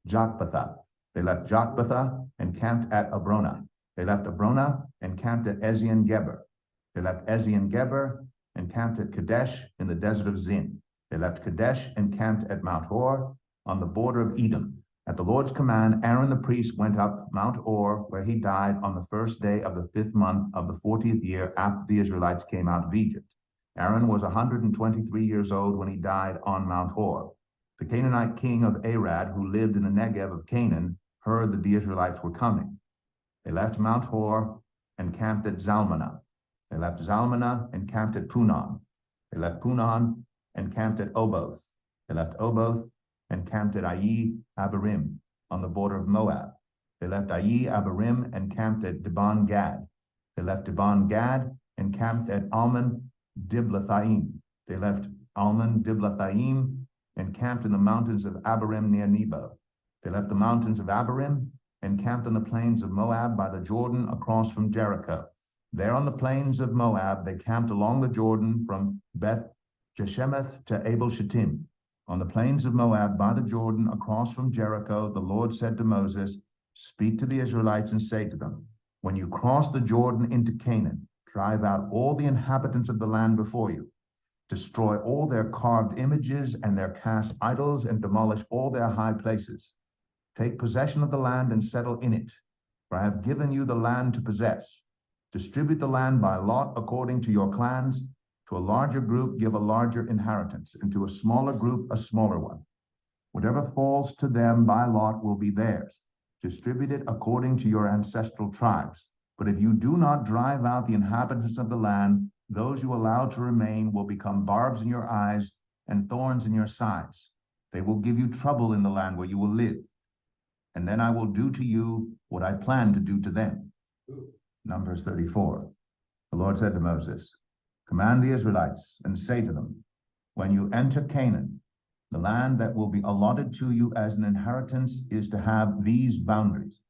Jotbathah. They left Jotbathah and camped at Abrona. They left Abrona and camped at Ezion Geber. They left Ezion Geber and camped at Kadesh in the desert of Zin. They left Kadesh and camped at Mount Hor on the border of Edom. At the Lord's command, Aaron the priest went up Mount Hor, where he died on the first day of the 5th month of the 40th year after the Israelites came out of Egypt. Aaron was 123 years old when he died on Mount Hor. The Canaanite king of Arad, who lived in the Negev of Canaan, heard that the Israelites were coming. They left Mount Hor and camped at Zalmanah. They left Zalmanah and camped at Punon. They left Punon and camped at Oboth. They left Oboth and camped at Ayi Abarim on the border of Moab. They left Ayi Abarim and camped at Dibon Gad. They left Dibon Gad and camped at Almon Diblathaim. They left Almon Diblathaim and camped in the mountains of Abarim near Nebo. They left the mountains of Abarim and camped on the plains of Moab by the Jordan across from Jericho. There on the plains of Moab, they camped along the Jordan from Beth Jeshemeth to Abel Shittim. On the plains of Moab by the Jordan across from Jericho, the Lord said to Moses, "Speak to the Israelites and say to them, when you cross the Jordan into Canaan, drive out all the inhabitants of the land before you. Destroy all their carved images and their cast idols and demolish all their high places. Take possession of the land and settle in it, for I have given you the land to possess. Distribute the land by lot according to your clans. To a larger group, give a larger inheritance, and to a smaller group, a smaller one. Whatever falls to them by lot will be theirs. Distribute it according to your ancestral tribes. But if you do not drive out the inhabitants of the land, those you allow to remain will become barbs in your eyes and thorns in your sides. They will give you trouble in the land where you will live. And then I will do to you what I plan to do to them." Numbers 34. The Lord said to Moses, "Command the Israelites and say to them, when you enter Canaan, the land that will be allotted to you as an inheritance is to have these boundaries.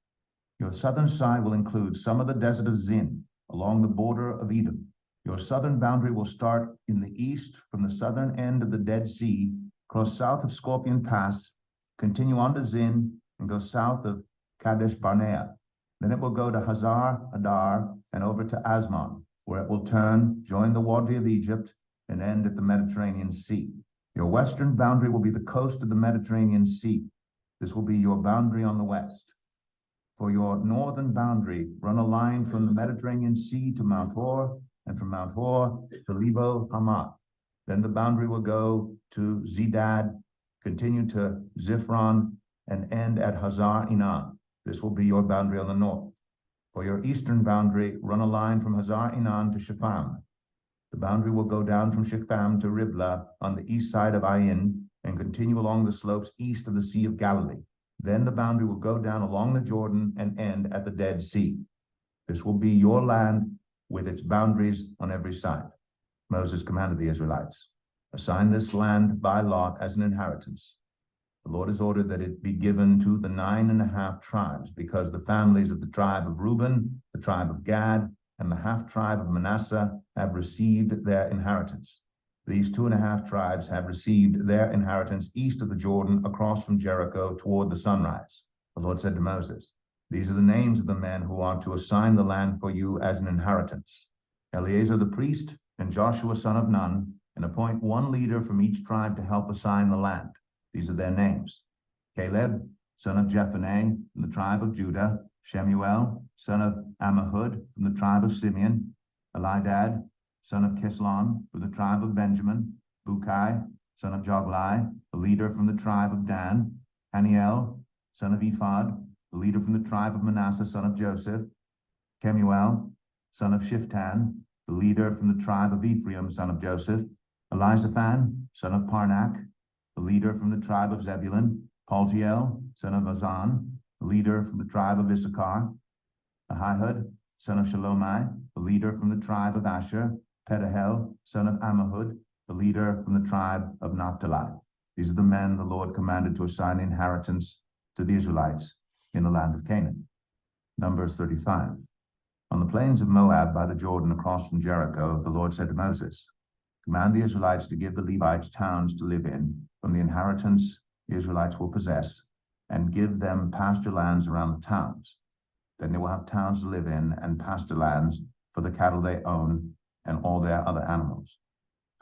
Your southern side will include some of the desert of Zin along the border of Edom. Your southern boundary will start in the east from the southern end of the Dead Sea, cross south of Scorpion Pass, continue on to Zin, and go south of Kadesh Barnea. Then it will go to Hazar Adar and over to Asmon, where it will turn, join the Wadi of Egypt, and end at the Mediterranean Sea. Your western boundary will be the coast of the Mediterranean Sea. This will be your boundary on the west. For your northern boundary, run a line from the Mediterranean Sea to Mount Hor, and from Mount Hor to Lebo Hamath. Then the boundary will go to Zedad, continue to Ziphron, and end at Hazar Enan. This will be your boundary on the north. For your eastern boundary, run a line from Hazar Enan to Shepham. The boundary will go down from Shepham to Riblah on the east side of Ain and continue along the slopes east of the Sea of Galilee. Then the boundary will go down along the Jordan and end at the Dead Sea. This will be your land with its boundaries on every side. Moses commanded the Israelites, assign this land by lot as an inheritance. The Lord has ordered that it be given to the 9.5 tribes, because the families of the tribe of Reuben, the tribe of Gad, and the half-tribe of Manasseh have received their inheritance. These 2.5 tribes have received their inheritance east of the Jordan, across from Jericho toward the sunrise. The Lord said to Moses, these are the names of the men who are to assign the land for you as an inheritance. Eleazar the priest and Joshua son of Nun, and appoint one leader from each tribe to help assign the land. These are their names: Caleb, son of Jephunneh, from the tribe of Judah; Shemuel, son of Ammihud, from the tribe of Simeon; Elidad, son of Kislon, from the tribe of Benjamin; Bukai, son of Joglai, the leader from the tribe of Dan; Haniel, son of Ephod, the leader from the tribe of Manasseh, son of Joseph; Kemuel, son of Shiftan, the leader from the tribe of Ephraim, son of Joseph; Elizaphan, son of Parnak, the leader from the tribe of Zebulun; Paltiel, son of Azan, the leader from the tribe of Issachar; Ahihud, son of Shalomai, the leader from the tribe of Asher; Pedahel, son of Ammihud, the leader from the tribe of Naphtali. These are the men the Lord commanded to assign inheritance to the Israelites in the land of Canaan. Numbers 35. On the plains of Moab by the Jordan across from Jericho, the Lord said to Moses, command the Israelites to give the Levites towns to live in from the inheritance the Israelites will possess, and give them pasture lands around the towns. Then they will have towns to live in and pasture lands for the cattle they own and all their other animals.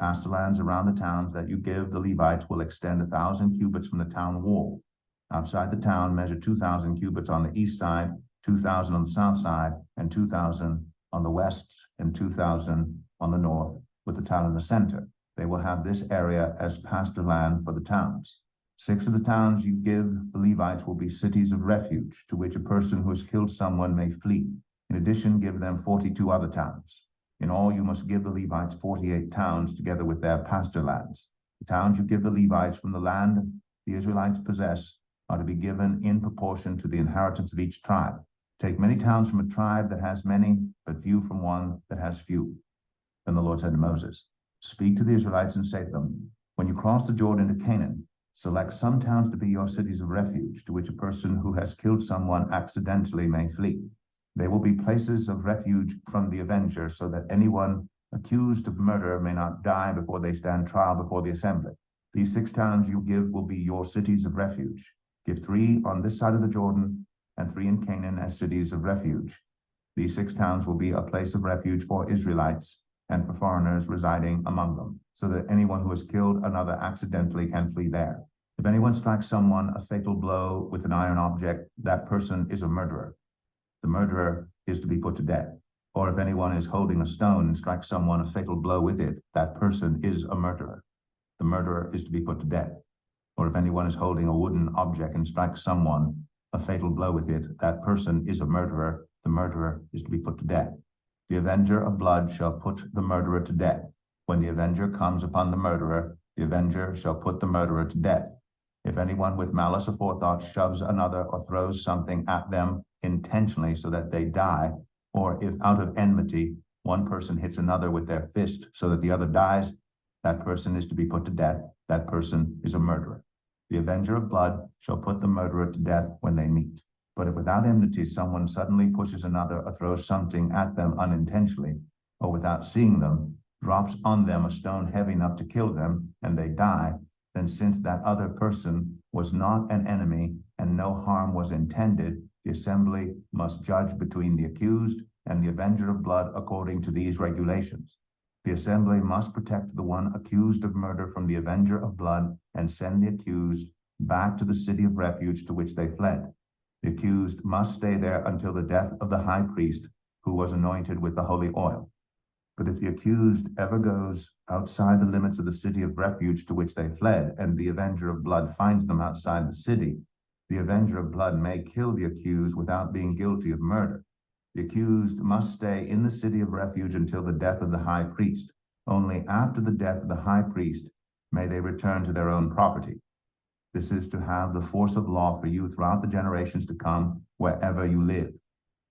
Pasture lands around the towns that you give the Levites will extend 1,000 cubits from the town wall. Outside the town, measure 2,000 cubits on the east side, 2,000 on the south side, and 2,000 on the west, and 2,000 on the north, with the town in the center. They will have this area as pasture land for the towns. 6 of the towns you give the Levites will be cities of refuge, to which a person who has killed someone may flee. In addition, give them 42 other towns. In all, you must give the Levites 48 towns together with their pasture lands. The towns you give the Levites from the land the Israelites possess are to be given in proportion to the inheritance of each tribe. Take many towns from a tribe that has many, but few from one that has few. Then the Lord said to Moses, speak to the Israelites and say to them, when you cross the Jordan to Canaan, select some towns to be your cities of refuge, to which a person who has killed someone accidentally may flee. They will be places of refuge from the avenger, so that anyone accused of murder may not die before they stand trial before the assembly. These 6 towns you give will be your cities of refuge. Give 3 on this side of the Jordan, and 3 in Canaan as cities of refuge. These 6 towns will be a place of refuge for Israelites and for foreigners residing among them, so that anyone who has killed another accidentally can flee there. If anyone strikes someone a fatal blow with an iron object, that person is a murderer. The murderer is to be put to death. Or if anyone is holding a stone and strikes someone a fatal blow with it, that person is a murderer. The murderer is to be put to death. Or if anyone is holding a wooden object and strikes someone a fatal blow with it, that person is a murderer. The murderer is to be put to death. The avenger of blood shall put the murderer to death. When the avenger comes upon the murderer, the avenger shall put the murderer to death. If anyone with malice aforethought shoves another or throws something at them intentionally so that they die, or if out of enmity one person hits another with their fist so that the other dies, that person is to be put to death. That person is a murderer. The avenger of blood shall put the murderer to death when they meet. But if without enmity someone suddenly pushes another or throws something at them unintentionally, or without seeing them, drops on them a stone heavy enough to kill them, and they die, then since that other person was not an enemy and no harm was intended, the assembly must judge between the accused and the avenger of blood according to these regulations. The assembly must protect the one accused of murder from the avenger of blood and send the accused back to the city of refuge to which they fled. The accused must stay there until the death of the high priest who was anointed with the holy oil. But if the accused ever goes outside the limits of the city of refuge to which they fled, and the avenger of blood finds them outside the city, the avenger of blood may kill the accused without being guilty of murder. The accused must stay in the city of refuge until the death of the high priest. Only after the death of the high priest may they return to their own property. This is to have the force of law for you throughout the generations to come, wherever you live.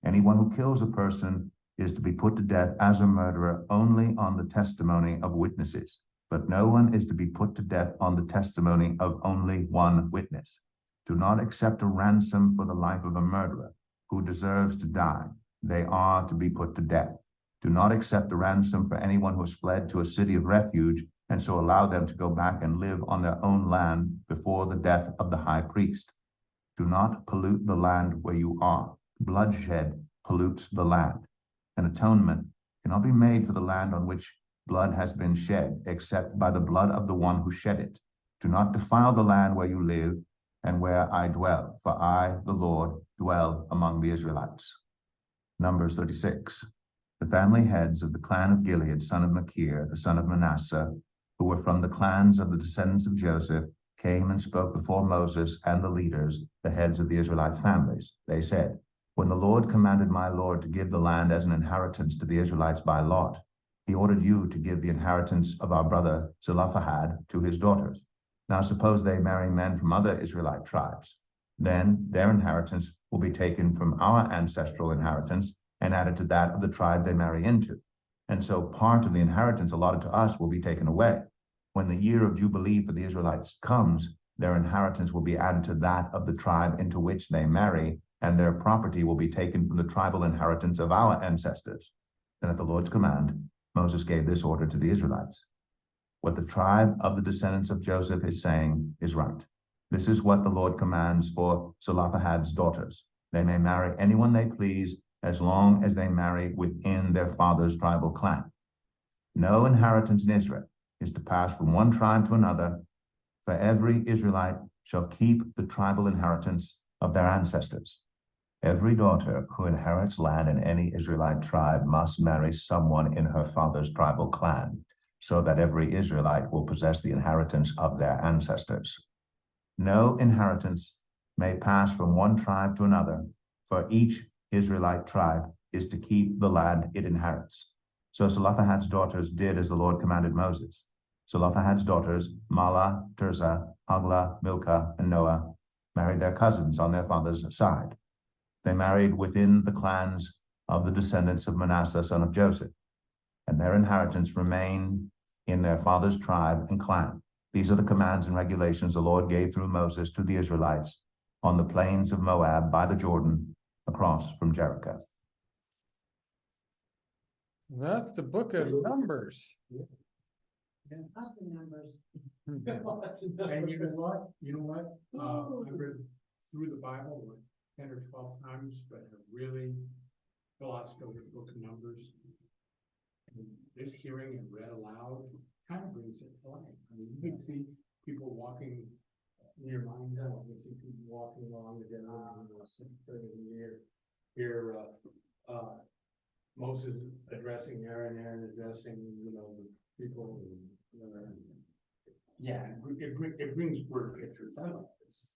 Anyone who kills a person is to be put to death as a murderer only on the testimony of witnesses, but no one is to be put to death on the testimony of only one witness. Do not accept a ransom for the life of a murderer who deserves to die. They are to be put to death. Do not accept a ransom for anyone who has fled to a city of refuge, and so allow them to go back and live on their own land before the death of the high priest. Do not pollute the land where you are. Bloodshed pollutes the land. An atonement cannot be made for the land on which blood has been shed, except by the blood of the one who shed it. Do not defile the land where you live and where I dwell, for I, the Lord, dwell among the Israelites. Numbers 36. The family heads of the clan of Gilead, son of Machir, the son of Manasseh, who were from the clans of the descendants of Joseph, came and spoke before Moses and the leaders, the heads of the Israelite families. They said, when the Lord commanded my Lord to give the land as an inheritance to the Israelites by lot, he ordered you to give the inheritance of our brother Zelophehad to his daughters. Now suppose they marry men from other Israelite tribes. Then their inheritance will be taken from our ancestral inheritance and added to that of the tribe they marry into. And so part of the inheritance allotted to us will be taken away. When the year of Jubilee for the Israelites comes, their inheritance will be added to that of the tribe into which they marry, and their property will be taken from the tribal inheritance of our ancestors. Then at the Lord's command, Moses gave this order to the Israelites. What the tribe of the descendants of Joseph is saying is right. This is what the Lord commands for Zelophehad's daughters. They may marry anyone they please, as long as they marry within their father's tribal clan. No inheritance in Israel is to pass from one tribe to another, for every Israelite shall keep the tribal inheritance of their ancestors. Every daughter who inherits land in any Israelite tribe must marry someone in her father's tribal clan, so that every Israelite will possess the inheritance of their ancestors. No inheritance may pass from one tribe to another, for each Israelite tribe is to keep the land it inherits. So Zelophehad's daughters did as the Lord commanded Moses. Zelophehad's daughters, Mahlah, Tirzah, Hoglah, Milcah, and Noah, married their cousins on their father's side. They married within the clans of the descendants of Manasseh, son of Joseph, and their inheritance remained in their father's tribe and clan. These are the commands and regulations the Lord gave through Moses to the Israelites on the plains of Moab by the Jordan, across from Jericho. That's the book of Numbers. Lots of numbers. And you know what? Ooh. I read through the Bible like 10 or 12 times, but have really glossed over the book of Numbers. And this hearing it read aloud kind of brings it to life. I mean, you can see people walking in your mind's eye. You can see people walking along the here, Moses addressing Aaron addressing, the people. Yeah, it brings word pictures. I like this.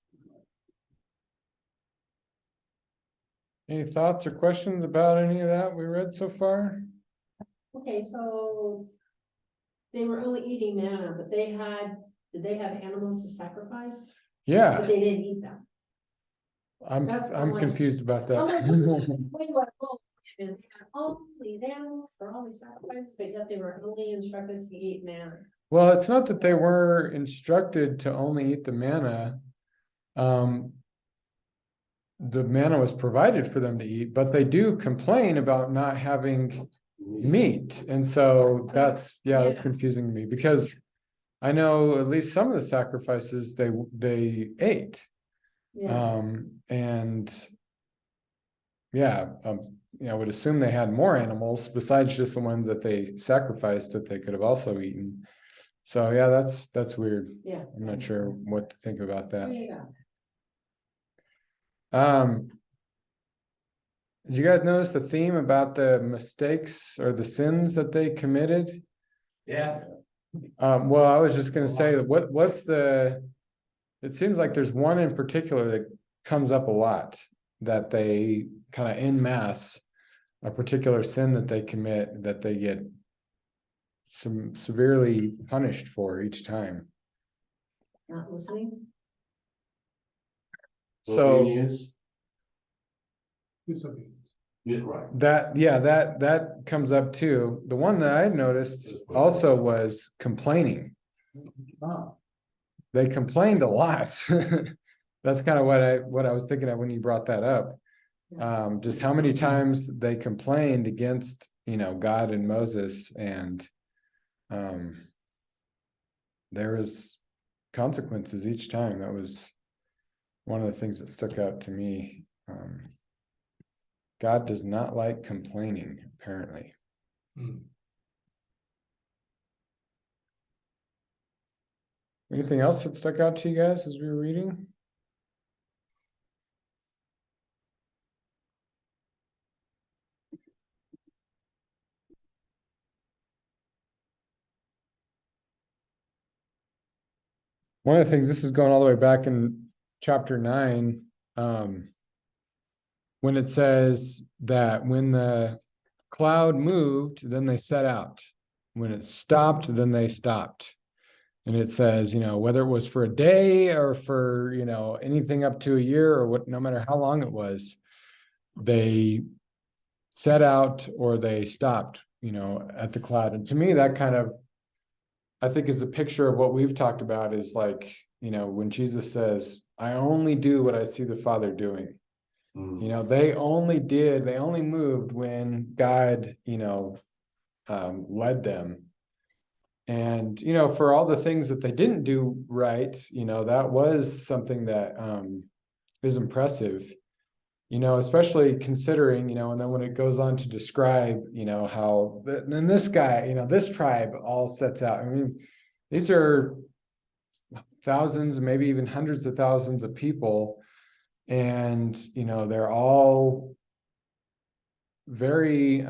Any thoughts or questions about any of that we read so far? Okay, so they were only eating manna, but did they have animals to sacrifice? But Yeah, they didn't eat them. I'm like- confused about I'm like, that. wait, what? Oh, and they had all these animals for all these sacrifices, but yet they were only instructed to eat manna. Well, it's not that they were instructed to only eat the manna. The manna was provided for them to eat, but they do complain about not having meat. And so that's Yeah. confusing to me, because I know at least some of the sacrifices they ate. Yeah, And I would assume they had more animals besides just the ones that they sacrificed that they could have also eaten. So yeah, that's weird. yeah. I'm not sure what to think about There that. you go. Did you guys notice the theme about the mistakes or the sins that they committed? Yeah. Well, I was just gonna say, what's the, it seems like there's one in particular that comes up a lot, that they kind of en masse, a particular sin that they commit, that they get severely punished for each time. Not listening? So Obedience? Disobedience. Yeah, right. that comes up too. The one that I had noticed also was complaining. Ah, They complained a lot. That's kind of what I was thinking of when you brought that up. Just how many times they complained against, God and Moses, and there was consequences each time. That was one of the things that stuck out to me. God does not like complaining, apparently. hmm. Anything else that stuck out to you guys as we were reading? One of the things, this is going all the way back in chapter 9, when it says that when the cloud moved, then they set out. When it stopped, then they stopped. And it says, whether it was for a day or for, anything up to a year, or what, no matter how long it was, they set out or they stopped, at the cloud. And to me, that kind of, I think, is a picture of what we've talked about, is like, when Jesus says, I only do what I see the Father doing. They only moved when God, led them. And, for all the things that they didn't do right, that was something that is impressive, especially considering, and then when it goes on to describe, how then this guy, this tribe all sets out. I mean, these are thousands, maybe even hundreds of thousands of people. And, they're all very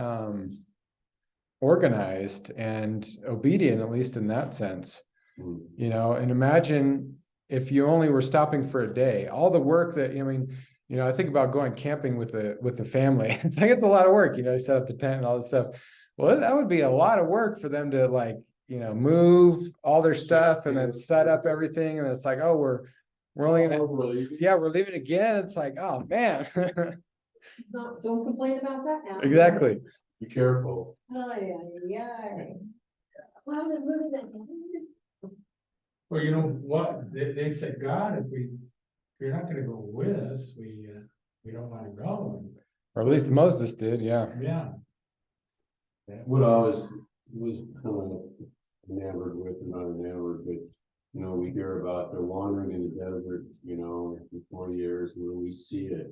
organized and obedient, at least in that sense. And imagine if you only were stopping for a day, all the work that, I think about going camping with the family. It's like, it's a lot of work, you set up the tent and all this stuff. Well, that would be a lot of work for them to move all their stuff and then set up everything. And it's like, oh, we're only gonna, we're leaving again. It's like, oh man. Don't complain about that now. Exactly. Be careful. Oh, yeah. Cloud is moving that. Well, you know what, they said, God, if you're not gonna go with us, we don't wanna go. Or at least Moses did, yeah. Yeah. What I was kind of enamored with, and not enamored, but, we hear about they're wandering in the desert, for 40 years, and when we see it,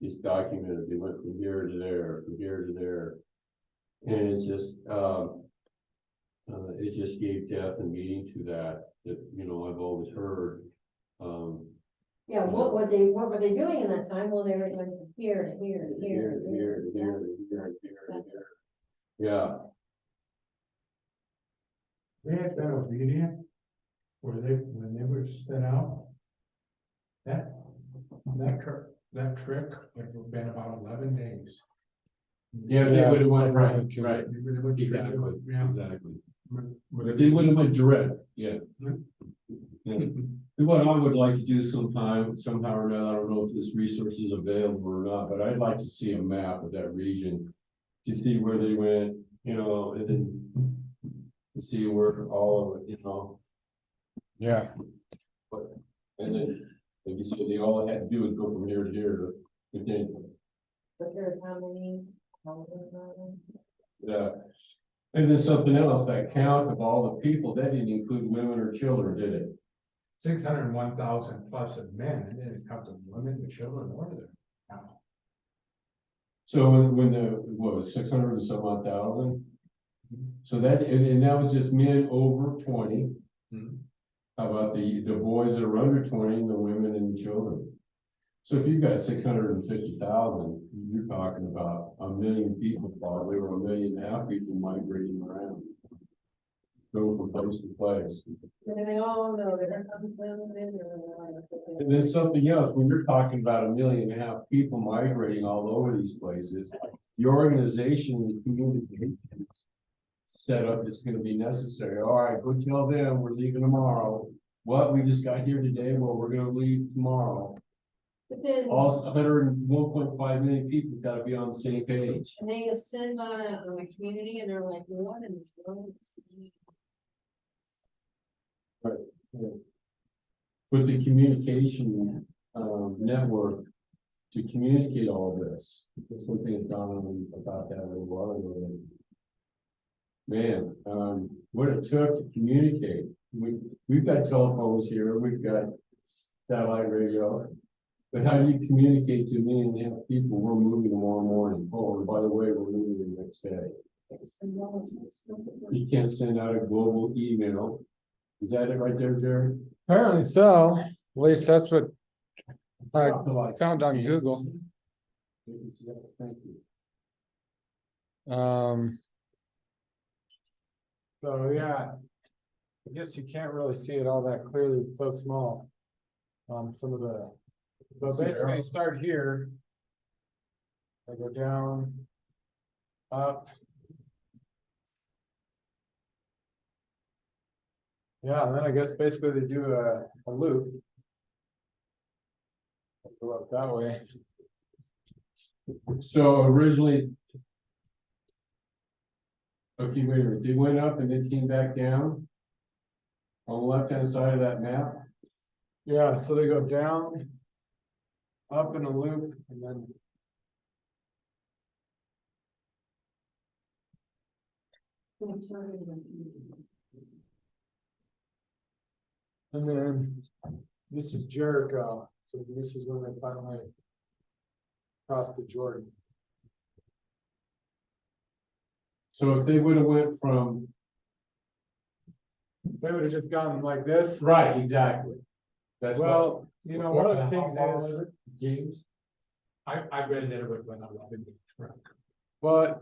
it's documented, they went from here to there, from here to there. And it's just, it just gave depth and meaning to that, I've always heard. Yeah, what were they doing in that time? Well, they were going from here to here to here to here. to here, to here, to here. Yeah, They had been obedient, when they were set out. That trek would have been about 11 days. yeah, they Yeah, would have went, right, probably too. right, They really would- exactly, Yeah. exactly. But they wouldn't have went direct, yeah. Yeah. What I would like to do somehow or another, I don't know if this resource is available or not, but I'd like to see a map of that region. To see where they went, and then to see where all of it, Yeah. and then, like you said, they all had to do is go from here to here, but then, But there's how many? yeah. And then something else, that count of all the people, that didn't include women or children, did it? 601,000 plus of men, and then it comes to women, the children, what are they? So when what was 600 and some odd thousand? So that, and that was just men over 20. Mhm. How about the boys that are under 20 and the women and the children? So if you've got 650,000, you're talking about 1 million people, probably, or 1.5 million people migrating around. go from place to place. And then they all know they're coming in. And then something else, when you're talking about 1.5 million people migrating all over these places, the organization, the communication setup is gonna be necessary. All right, go tell them we're leaving tomorrow. What, we just got here today, well, we're gonna leave tomorrow. But then, All 101.5 million people gotta be on the same page. and they ascend on a community and they're like, what in the world? With the communication, network to communicate all this. That's one thing that dawned on me about that a little while ago. Man, what it took to communicate. We've got telephones here, we've got satellite radio. But how do you communicate to 1.5 million people, we're moving tomorrow morning, oh, and by the way, we're moving the next day. You can't send out a global email. Is that it right there, Jerry? Apparently so, at least that's what I found on Google. Thank you. So, yeah. I guess you can't really see it all that clearly, it's so small. Some of the, but basically start here. I go down, up. Yeah, and then I guess basically they do a loop. Go up that way. So originally. Okay, wait a minute, they went up and then came back down? On the left-hand side of that map? Yeah, so they go down, up in a loop, and then. And then this is Jericho, so this is when they finally crossed the Jordan. So if they would have went from. They would have just gone like this. Right, exactly. That's what. Well, you know, one of the things How far is, was it, James? I read that it would went up in the truck. but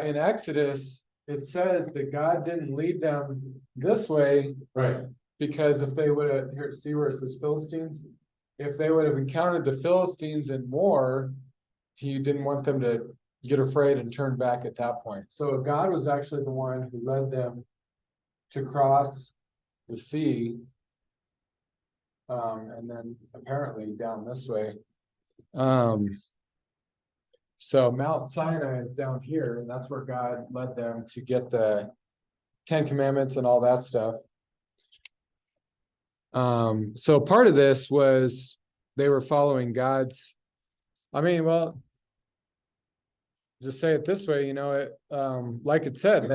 in Exodus, it says that God didn't lead them this way Right, because if they would have, here, see where it says Philistines? If they would have encountered the Philistines in war, he didn't want them to get afraid and turn back at that point. So God was actually the one who led them to cross the sea. And then apparently down this way. So Mount Sinai is down here, and that's where God led them to get the Ten Commandments and all that stuff. So part of this was they were following God's, well, just say it this way, you know, like it said,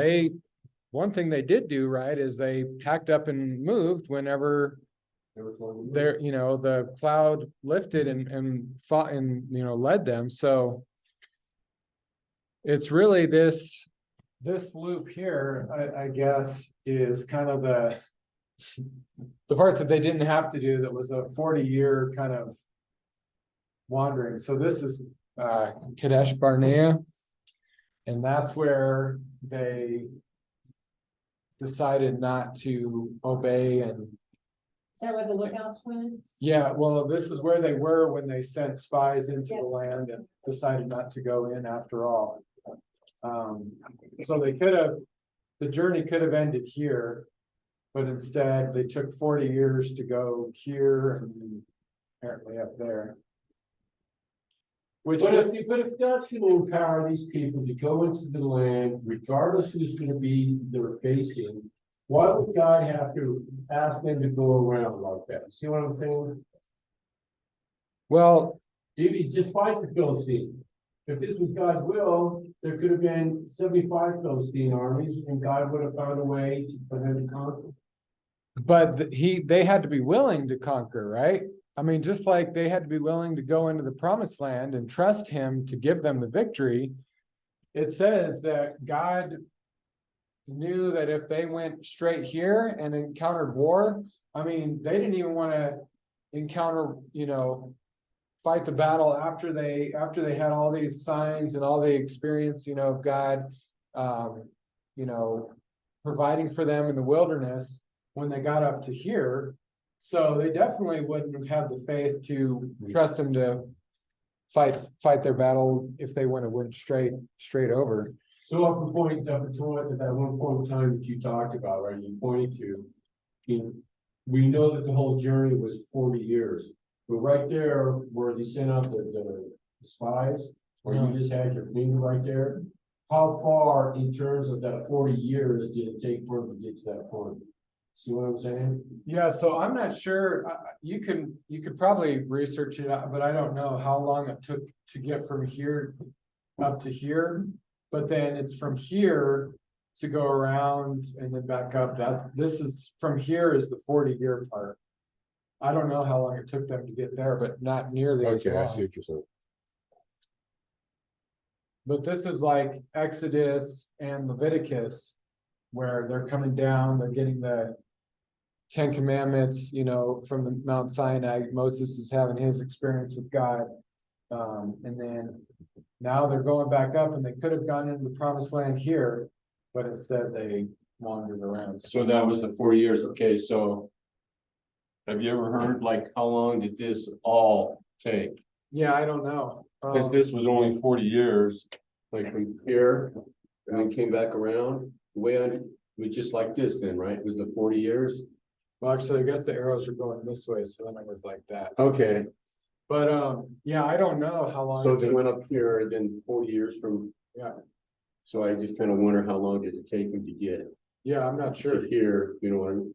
one thing they did do right is they packed up and moved whenever there, you know, the cloud lifted and fought and, you know, led them. So it's really this loop here, I guess, is kind of the part that they didn't have to do, that was a 40-year kind of wandering. So this is Kadesh Barnea, and that's where they decided not to obey. And Is that where the lookouts went? yeah, well, this is where they were when they sent spies into the Yes. land and decided not to go in after all. So they could have, the journey could have ended here, but instead they took 40 years to go here and apparently up there. Which, But if God's gonna empower these people to go into the land, regardless who's gonna be they're facing, why would God have to ask them to go around like that? See what I'm saying? well, Even despite the Philistine, if this was God's will, there could have been 75 Philistine armies, and God would have found a way for them to conquer. but they had to be willing to conquer, right? I mean, just like they had to be willing to go into the promised land and trust him to give them the victory. It says that God knew that if they went straight here and encountered war, I mean, they didn't even want to encounter, you know, fight the battle after they had all these signs and all the experience, you know, of God, you know, providing for them in the wilderness when they got up to here. So they definitely wouldn't have had the faith to trust him to fight their battle if they went straight over. So up to that one point in time that you talked about, right, you pointed to. We know that the whole journey was 40 years, but right there where they sent out the spies, where you just had your finger right there. How far in terms of that 40 years did it take for them to get to that point? See what I'm saying? Yeah, so I'm not sure, you could probably research it out, but I don't know how long it took to get from here up to here. But then it's from here to go around and then back up. This is from here is the 40-year part. I don't know how long it took them to get there, but not nearly as long. what you're saying. But this is like Exodus and Leviticus, where they're coming down, they're getting the Ten Commandments, from the Mount Sinai. Moses is having his experience with God. And then now they're going back up, and they could have gone into the promised land here, but instead they wandered around. So that was the 40 years. Okay, so have you ever heard like how long did this all take? Yeah, I don't know. Because this was only 40 years, like from here, and then came back around, the way it was just like this then, right? It was the 40 years? Well, actually, I guess the arrows are going this way, so then it was like that. Okay, But yeah, I don't know how long. so it they took. went up here, then 40 years from. Yeah. So I just kind of wonder how long did it take them to get Yeah, I'm not sure. to here, you know what I mean?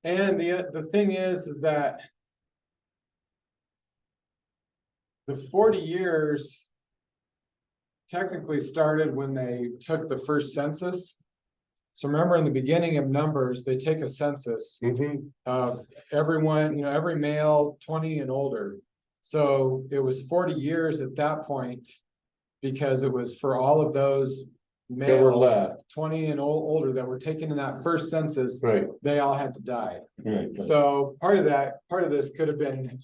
And the thing is that the 40 years technically started when they took the first census. So remember, in the beginning of Numbers, they take a census of everyone, every male 20 and older. So it was 40 years at that point, because it was for all of those That were males left. 20 and older that were taken in that first census. Right. They all had to die. Right. So part of this could have been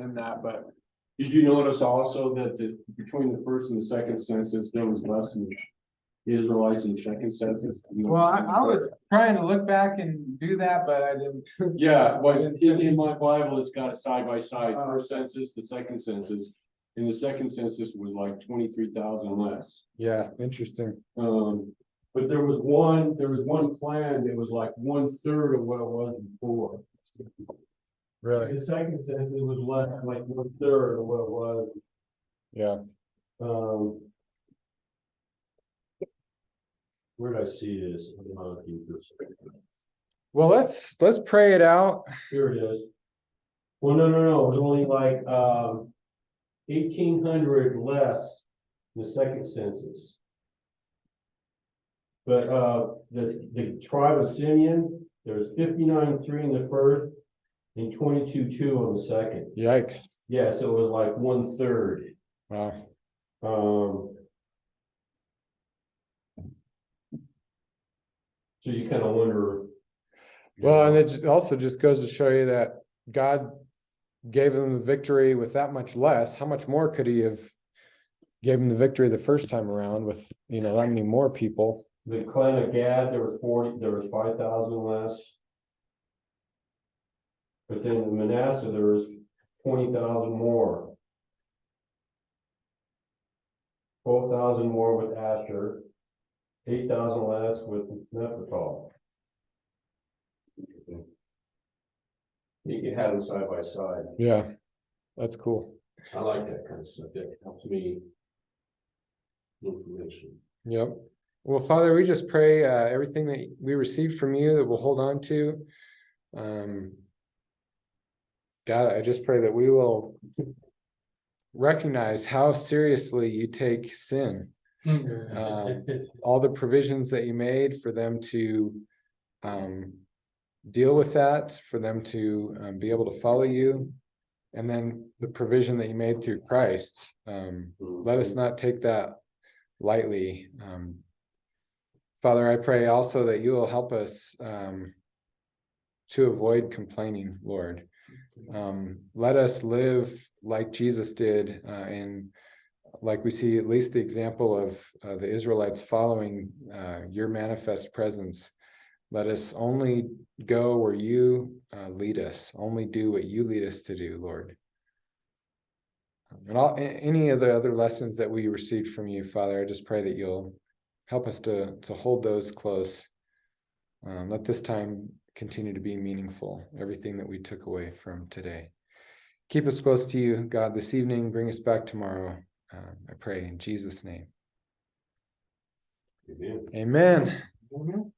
in that, but Did you notice also that between the first and the second census, there was less than Israelites in the second census? well, I was trying to look back and do that, but I didn't. Yeah, well, in my Bible, it's got a side by side, first census, the second census. And the second census was like 23,000 less. Yeah, interesting. But there was one clan that was like 1/3 of what it was before. Really? The second census was less, like 1/3 of what it was. Yeah. Where did I see this? Well, let's pray it out. Here it is. Well, no, it was only like 1,800 less in the second census. But the tribe of Simeon, there was 59,3 in the first and 22,2 on the second. Yikes. Yeah, so it was like 1/3. Wow. So you kind of wonder. Well, and it also just goes to show you that God gave them the victory with that much less. How much more could he have gave them the victory the first time around with, that many more people? The clan of Gad, there was 5,000 less. But then in Manasseh, there was 20,000 more. 12,000 more with Asher, 8,000 less with Nephtali. You can have them side by side. Yeah, that's cool. I like that kind of stuff. That helps me. Information. Yep. Well, Father, we just pray everything that we received from you that we'll hold on to. God, I just pray that we will recognize how seriously you take sin. All the provisions that you made for them to deal with that, for them to be able to follow you, and then the provision that you made through Christ. Let us not take that lightly. Father, I pray also that you will help us to avoid complaining, Lord. Let us live like Jesus did in like we see at least the example of the Israelites following your manifest presence. Let us only go where you lead us, only do what you lead us to do, Lord. And any of the other lessons that we received from you, Father, I just pray that you'll help us to hold those close. Let this time continue to be meaningful, everything that we took away from today. Keep us close to you, God, this evening. Bring us back tomorrow. I pray in Jesus' name. Amen. Amen. Mhm.